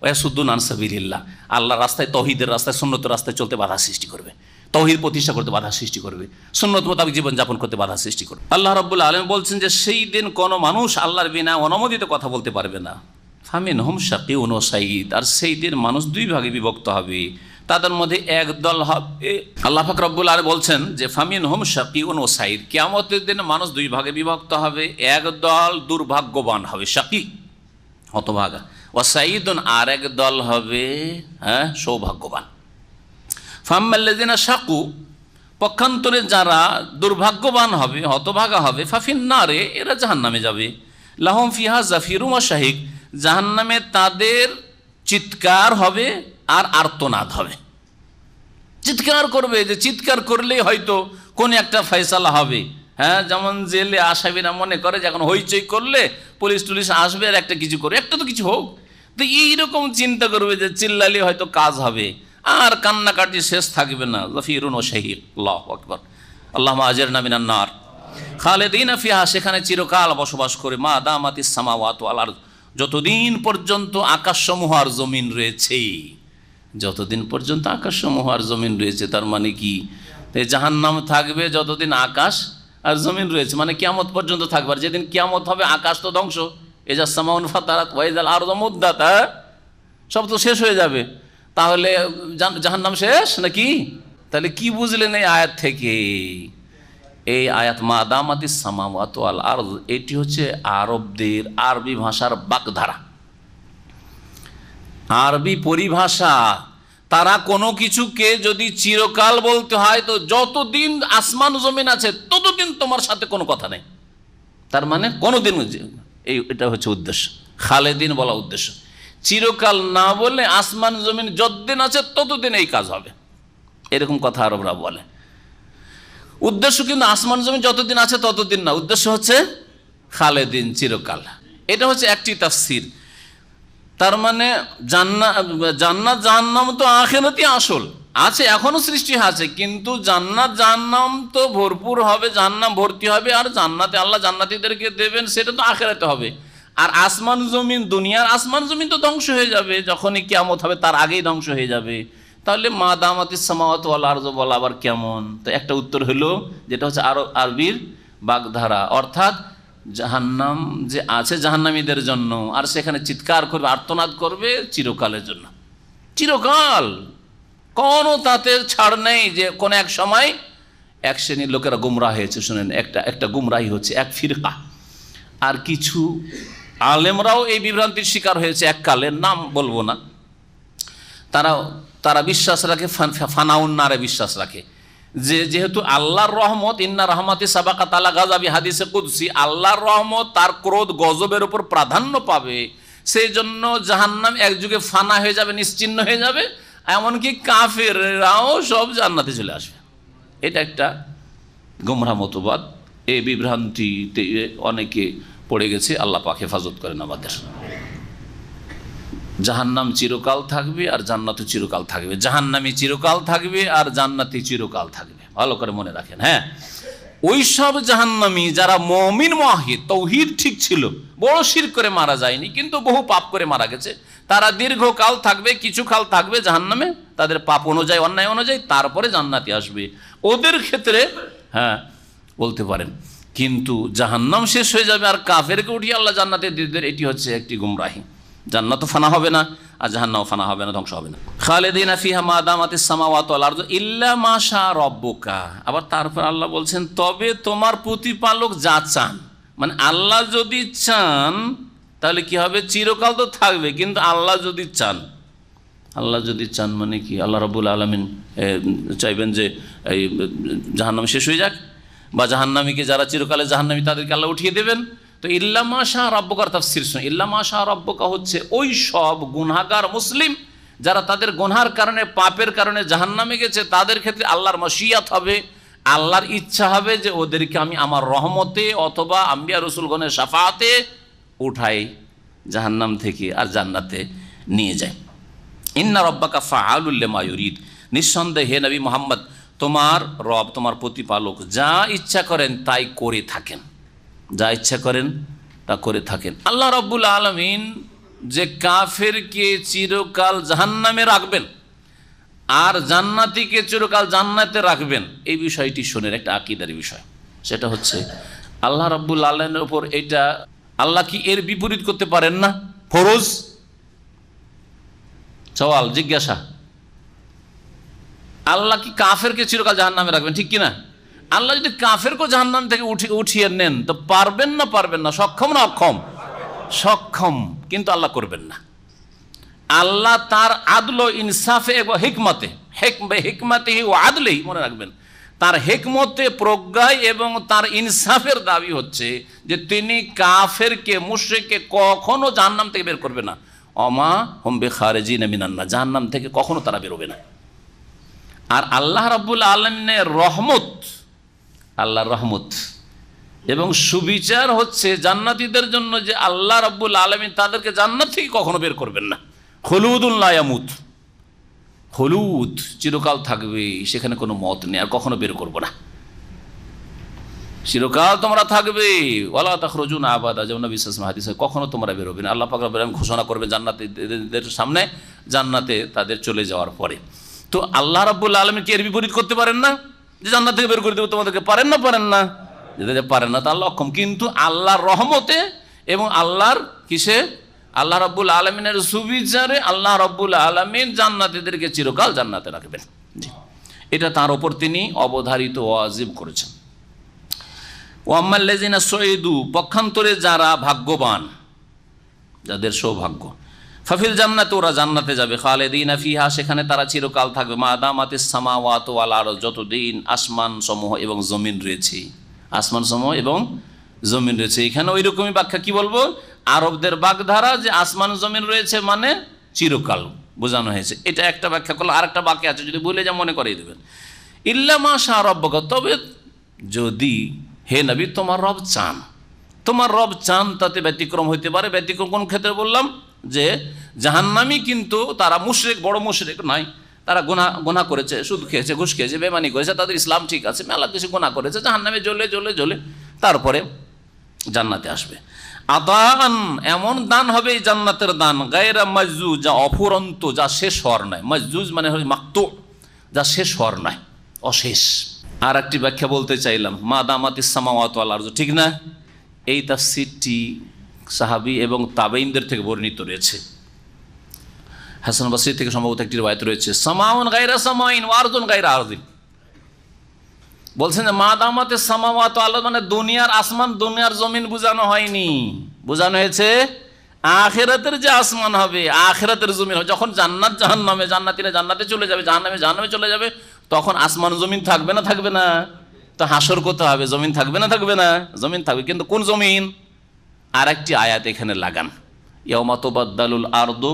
ওয়া ইয়াসুদ্দুনা আন সাবিলিল্লাহ, আল্লাহর রাস্তায়, তৌহিদের রাস্তায়, সুন্নতের রাস্তায় চলতে বাধা সৃষ্টি করবে, তৌহিদ প্রতিষ্ঠা করতে বাধা সৃষ্টি করবে, সুন্নত মোতাবেক জীবনযাপন করতে বাধা সৃষ্টি করবে। আল্লাহ রাব্বুল আলামিন বলছেন যে সেই দিন কোনো মানুষ আল্লাহর বিনা অনুমোদিত কথা বলতে পারবে না। ফামিনহুম শাকিউন ওয়া সাঈদ, আর সেই দিন মানুষ দুই ভাগে বিভক্ত হবে, তাদের মধ্যে এক দল হবে, আল্লাহ পাক রব্বুল আলামিন বলছেন যে ফামিনহুম শাকিউন ওয়া সাঈদ, কিয়ামতের দিন মানুষ দুই ভাগে বিভক্ত হবে, এক দল দুর্ভাগ্যবান হবে, শাকি হতভাগা, ওয়া সাঈদুন, আর এক দল হবে সৌভাগ্যবান। ফাম্মাল্লাযিনা শাকু, পক্ষান্তরে যারা দুর্ভাগ্যবান হবে, হতভাগা হবে, ফাফিন্নারে, এরা জাহান্নামে যাবে। লাহুম ফিহা জাফিরুম ওয়া শাহিক, জাহান্নামে তাদের চিৎকার হবে আর আর্তনাদ হবে, চিৎকার করবে, যে চিৎকার করলেই হয়তো কোন একটা ফয়সালা হবে। যেমন জেলে আসামিরা মনে করে যে এখন হইচই করলে পুলিশ টুলিশ আসবে আর একটা কিছু করবে, একটা তো কিছু হোক, তো এইরকম চিন্তা করবে যে চিল্লালে হয়তো কাজ হবে, আর কান্নাকাটি শেষ থাকবে না। জাফিরুন ওয়া শাহিক, আল্লাহু আকবার, আল্লাহুম্মা আজিরনা মিনান নার। খালিদিনা ফিহা, সেখানে চিরকাল বসবাস করে, মা দামাতিস সামাওয়াতু ওয়াল আরদ, যতদিন পর্যন্ত আকাশসমূহ আর জমিন রয়েছে, যতদিন পর্যন্ত আকাশসমূহ আর জমিন রয়েছে, তার মানে কি জাহান্নাম থাকবে যতদিন আকাশ আর জমিন রয়েছে, মানে কিয়ামত পর্যন্ত থাকবে। আর যেদিন কিয়ামত হবে আকাশ তো ধ্বংস, ইযা সামাউন ফাতারাত ওয়া ইযাল আরদু মুদ্দাত, সব তো শেষ হয়ে যাবে, তাহলে জাহান্নাম শেষ নাকি? তাহলে কি বুঝলেন এই আয়াত থেকে? এই আয়াত মা দামাতিস সামাওয়াতু ওয়াল আরদ, এটি হচ্ছে আরবদের আরবি ভাষার বাকধারা, আরবি পরিভাষা। তারা কোনো কিছুকে যদি চিরকাল বলতে হয় তো যতদিন আসমান জমিন আছে ততদিন তোমার সাথে কোনো কথা নেই, তার মানে কোনোদিন, এটা হচ্ছে উদ্দেশ্য, খালেদিন বলা উদ্দেশ্য। চিরকাল না বলে আসমান জমিন যতদিন আছে ততদিন এই কাজ হবে, এরকম কথা আরবরা বলে। উদ্দেশ্য কিন্তু আসমান জমিন যতদিন আছে ততদিন না, উদ্দেশ্য হচ্ছে খালেদিন, চিরকাল। এটা হচ্ছে একটি তাফসীর। তার মানে জান্নাত জাহান্নাম তো আখিরাতে আসল আছে, এখনো সৃষ্টি আছে, কিন্তু জান্নাত জাহান্নাম তো ভরপুর হবে, জাহান্নাম ভর্তি হবে, আর জান্নাতে আল্লাহ জান্নাতীদেরকে দেবেন, সেটা তো আখিরাতে হবে। আর আসমান জমিন, দুনিয়ার আসমান জমিন তো ধ্বংস হয়ে যাবে, যখনই কিয়ামত হবে তার আগেই ধ্বংস হয়ে যাবে। তাহলে মা দামাতিস সামাওয়াতু ওয়াল আরযু বলা আবার কেমন? তো একটা উত্তর হলো, যেটা হচ্ছে আরবির বাগধারা, অর্থাৎ জাহান্নাম যে আছে জাহান্নামীদের জন্য, আর সেখানে চিৎকার করবে, আর্তনাদ করবে চিরকালের জন্য, চিরকাল। কোনো তাতে ছাড় নেই যে কোনো এক সময় এক শ্রেণীর লোকেরা গুমরাহ হয়েছে। শুনেন, একটা গুমরাহি হচ্ছে এক ফিরকা, আর কিছু আলেমরাও এই বিভ্রান্তির শিকার হয়েছে এককালের, নাম বলবো না। তারা বিশ্বাস রাখে, ফানাউন্নারে বিশ্বাস রাখে যে যেহেতু আল্লাহর রহমত, ইন্না রহমাতি সাবাকাত আলা গাযাবি, হাদিসে কুদসি, আল্লাহর রহমত তার ক্রোধ গজবের উপর প্রাধান্য পাবে, সেই জন্য জাহান্নাম এক যুগে ফানা হয়ে যাবে, নিশ্চিহ্ন হয়ে যাবে, এমনকি কাফেররাও সব জান্নাতে চলে আসবে। এটা একটা গোমরাহ মতবাদ। এই বিভ্রান্তিতে অনেকে পড়ে গেছে, আল্লাহ পাক হেফাজত করেন আমাদের। জাহান্নাম চিরকাল থাকবে আর জান্নাতও চিরকাল থাকবে, জাহান্নামী চিরকাল থাকবে আর জান্নাতি চিরকাল থাকবে, ভালো করে মনে রাখেন। হ্যাঁ, ওই সব জাহান্নামী যারা মুমিন মুওয়াহিদ, তৌহিদ ঠিক ছিল, বড় শিরক করে মারা যায়নি, কিন্তু বহু পাপ করে মারা গেছে, তারা দীর্ঘকাল থাকবে, কিছু কাল থাকবে জাহান্নামে, তাদের পাপ অনুযায়ী, অন্যায় অনুযায়ী, তারপরে জান্নাতে আসবে। ওদের ক্ষেত্রে হ্যাঁ বলতে পারেন, কিন্তু জাহান্নাম শেষ হয়ে যাবে আর কাফেরকে উঠিয়ে আল্লাহ জান্নাতে দিয়ে দেবেন, এটি হচ্ছে একটি গুমরাহি। জান্নাত ফানা হবে না আর জাহান্নাম ফানা হবে না, ধ্বংস হবে না। খালিদিনা ফিহা মা দামাতিস সামাওয়াতু ওয়াল আরদু ইল্লা মা শা রাব্বুকা। আবার তারপর আল্লাহ বলছেন, তবে তোমার প্রতিপালক যা চান, মানে আল্লাহ যদি চান তাহলে কি হবে, চিরকাল তো থাকবে, কিন্তু আল্লাহ যদি চান, আল্লাহ যদি চান মানে কি, আল্লাহ রাব্বুল আলামিন চাইবেন যে এই জাহান্নাম শেষ হয়ে যাক, বা জাহান্নামীকে যারা চিরকালে জাহান্নামী তাদেরকে আল্লাহ উঠিয়ে দেবেন। তো ইল্লা মা শা রাব্বুকার তাফসীর শুনুন, ইল্লা মা শা রাব্বুকা হচ্ছে ওই সব গুনাহগার মুসলিম যারা তাদের গুনার কারণে, পাপের কারণে জাহান্নামে গেছে, তাদের ক্ষেত্রে আল্লাহর মশিয়াত হবে, আল্লাহর ইচ্ছা হবে যে ওদেরকে আমি আমার রহমতে অথবা আম্বিয়া রসুলগণের শাফাআতে উঠাই জাহান্নাম থেকে আর জান্নাতে নিয়ে যাই। ইন্না রাব্বাকা ফাআলুল লিমা ইউরিদ, নিঃসন্দেহে হে নবী মুহাম্মদ, তোমার রব, তোমার প্রতিপালক যা ইচ্ছা করেন তাই করে থাকেন, যা ইচ্ছা করেন তা করে থাকেন। আল্লাহ রাব্বুল আলামিন যে কাফেরকে চিরকাল জাহান্নামে রাখবেন আর জান্নাতীকে চিরকাল জান্নাতে রাখবেন, এই বিষয়টি শোনেন, একটা আকীদার বিষয়। সেটা হচ্ছে আল্লাহ রাব্বুল আলামিনের উপর এটা, আল্লাহ কি এর বিপরীত করতে পারেন না? ফরজ সওয়াল, জিজ্ঞাসা, আল্লাহ কি কাফেরকে চিরকাল জাহান্নামে রাখবেন, ঠিক কিনা? আল্লাহ যদি কাফেরকে জাহান্নাম থেকে উঠিয়ে নেন তো পারবেন না? পারবেন না। সক্ষম না অক্ষম? সক্ষম, কিন্তু আল্লাহ করবেন না। আল্লাহ তার আদল, ইনসাফে এবং হিকমতে, হিকমতেহি ও আদলেহি, মনে রাখবেন, তার হিকমতে, প্রজ্ঞায় এবং তার ইনসাফের দাবি হচ্ছে যে তিনি কাফেরকে, মুশরিককে কখনো জাহান্নাম থেকে বের করবে না। অমা হুম বিখারিজিনা মিনান নার, জাহান্নাম থেকে কখনো তারা বেরোবে না। আর আল্লাহ রাব্বুল আলামিনের রহমত, আল্লাহর রহমত এবং সুবিচার হচ্ছে জান্নাতীদের জন্য যে আল্লাহ রাব্বুল আলামিন তাদেরকে জান্নাত থেকে কখনো বের করবেন না। খুলুদুন লা ইয়ামুত, খুলুদ, চিরকাল থাকবে, সেখানে কোনো মত নেই, আর কখনো বের করবো না, চিরকাল তোমরা থাকবে। ওয়ালা তাখরুজুনা আবাদা, যেমন নবী সাল্লাল্লাহু আলাইহি ওয়াসাল্লাম হাদিসে, কখনো তোমরা বেরোবে না। আল্লাহ পাক রব্বুল আলামিন ঘোষণা করবে জান্নাতীদের সামনে, জান্নাতে তাদের চলে যাওয়ার পরে। তো আল্লাহ রাব্বুল আলামিন কি এর বিপরীত করতে পারেন না যে জান্নাত থেকে বের করে দেবো তোমাদেরকে? পারেন না? পারেন না? যদি পারেন না তা আল্লাহ অক্ষম। কিন্তু আল্লাহর রহমতে এবং আল্লাহর কিসে, আল্লাহ রাব্বুল আলামিনের সুবিচারে আল্লাহ রাব্বুল আলামিন জান্নাতীদেরকে চিরকাল জান্নাতে রাখবেন। জি, এটা তার উপর তিনি অবধারিত, ওয়াজিব করেছেন। ওয়াম্মাল্লাযিনা সুইদু, পক্ষান্তরে যারা ভাগ্যবান, যাদের সৌভাগ্য, ফাফিল জান্নাতে, ওরা জান্নাতে যাবে, খালিদিনা ফিহা, সেখানে তারা চিরকাল থাকবে, মা দামাতিস সামাওয়াতু ওয়াল আরদ, যতদিন আসমান সমূহ এবং জমিন রয়েছে, আসমান সমূহ এবং জমিন রয়েছে। এখানে ওই রকমই ব্যাখ্যা, কি বলবো, আরবদের বাগধারা যে আসমান জমিন রয়েছে মানে চিরকাল বোঝানো হয়েছে, এটা একটা ব্যাখ্যা করলো। আরেকটা বাক্য আছে, যদি বলে যা মনে করিয়ে দেবেন, ইল্লা মা শা রাব্বুকা, তবে যদি হে নবী তোমার রব চান, তোমার রব চান, তাতে ব্যতিক্রম হইতে পারে। ব্যতিক্রম কোন ক্ষেত্রে বললাম, যে জাহান্নামী কিন্তু তারা মুশরিক, বড় মুশরিক নয়, তারা গুনাহ করেছে, সুদ খেয়েছে, ঘুষ খেয়েছে, বেমানি করেছে, তাদের ইসলাম ঠিক আছে, মেলা কিছু গুনাহ করেছে, জাহান্নামে জ্বলে জ্বলে জ্বলে তারপরে জান্নাতে আসবে। আদান, এমন দান হবে এই জান্নাতের দান, গায়রা মাজজুজ, যা অফুরন্ত, যা শেষ হওয়ার নাই। মাজজুজ মানে হচ্ছে মাকতু, যা শেষ হওয়ার নাই, অশেষ। আর একটি ব্যাখ্যা বলতে চাইলাম, মা দামাতিস সামাওয়াতু ওয়াল আরজু, ঠিক না? এই তাফসীরটি সাহাবী এবং তাবেঈনদের থেকে বর্ণিত রয়েছে। হাসান বসরি থেকে সম্ভবত একটি রওয়ায়াত রয়েছে, সামাউন গায়রা সামাইন ওয়া আরজুন গায়রা আরজিন। বলছেন যে মা দামাতিস সামাওয়াতু ওয়াল আরজু মানে দুনিয়ার আসমান, দুনিয়ার জমিন বোঝানো হয়নি, বোঝানো হয়েছে আখিরাতের যে আসমান হবে, আখিরাতের জমিন হবে। যখন জান্নাত জাহান্নামে, জান্নাতীরা জান্নাতে চলে যাবে, জাহান্নামে জাহান্নামে চলে যাবে, তখন আসমান জমিন থাকবে না? থাকবে না। তো হাসর কোথায় হবে? জমিন থাকবে না? থাকবে না। জমিন থাকবে, কিন্তু কোন জমিন? আর একটি আয়াত এখানে লাগান, ইয়াউমা তুবাদদালুল আরদু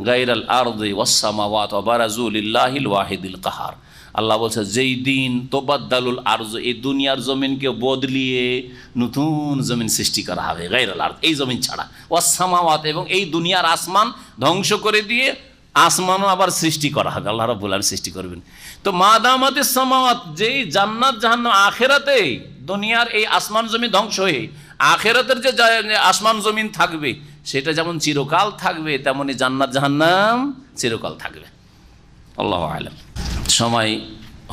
গায়রাল আরদি ওয়াস সামাওয়াতু ওয়া বারাজু লিল্লাহিল ওয়াহিদিল কাহার। আল্লাহ বলছে যেই দিন তোবাদ্দালুল আরজ, এই দুনিয়ার জমিনকে বদলিয়ে নতুন জমিন সৃষ্টি করা হবে, গায়রাল আরদ, এই জমিন ছাড়া, ওয়াস সামাওয়াত, এবং এই দুনিয়ার আসমান ধ্বংস করে দিয়ে আসমানও আবার সৃষ্টি করা হবে, আল্লাহ রাব্বুল আলামিন সৃষ্টি করবেন। তো মা দামাতিস সামাওয়াত, যেই জান্নাত জাহান্নাম আখিরাতে, দুনিয়ার এই আসমান জমিন ধ্বংস হয়ে আখিরাতের যে আসমান জমিন থাকবে, সেটা যেমন চিরকাল থাকবে, তেমনি জান্নাত জাহান্নাম চিরকাল থাকবে। আল্লাহু আ'লাম। সময়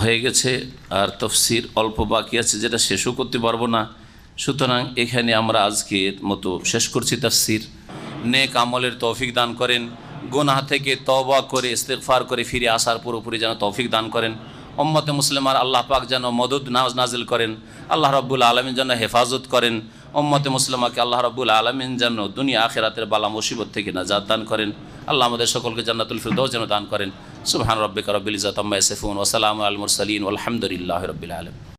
হয়ে গেছে, আর তাফসীর অল্প বাকি আছে, যেটা শেষও করতে পারবো না। সুতরাং এখানে আমরা আজকের মতো শেষ করছি তাফসীর। নেক আমলের তৌফিক দান করেন, গুনাহ থেকে তওবা করে ইস্তিগফার করে ফিরে আসার পুরোপুরি যেন তৌফিক দান করেন। উম্মতে মুসলিমার আল্লাহ পাক যেন মদদ নাজিল করেন, আল্লাহ রাব্বুল আলামিন যেন হেফাজত করেন। উম্মতে মুসলিমাকে আল্লাহ রাব্বুল আলামিন যেন দুনিয়া আখিরাতের বালা মুসিবত থেকে নাজাত দান করেন। আল্লাহ আমাদের সকলকে জান্নাতুল ফিরদাউস যেন দান করেন। সুবহান রাব্বিকা রাব্বিল ইজ্জাতি আম্মা ইয়াসিফুন ওয়া সালামুন আলাল মুরসালিন ওয়াল হামদুলিল্লাহি রাব্বিল আলামিন।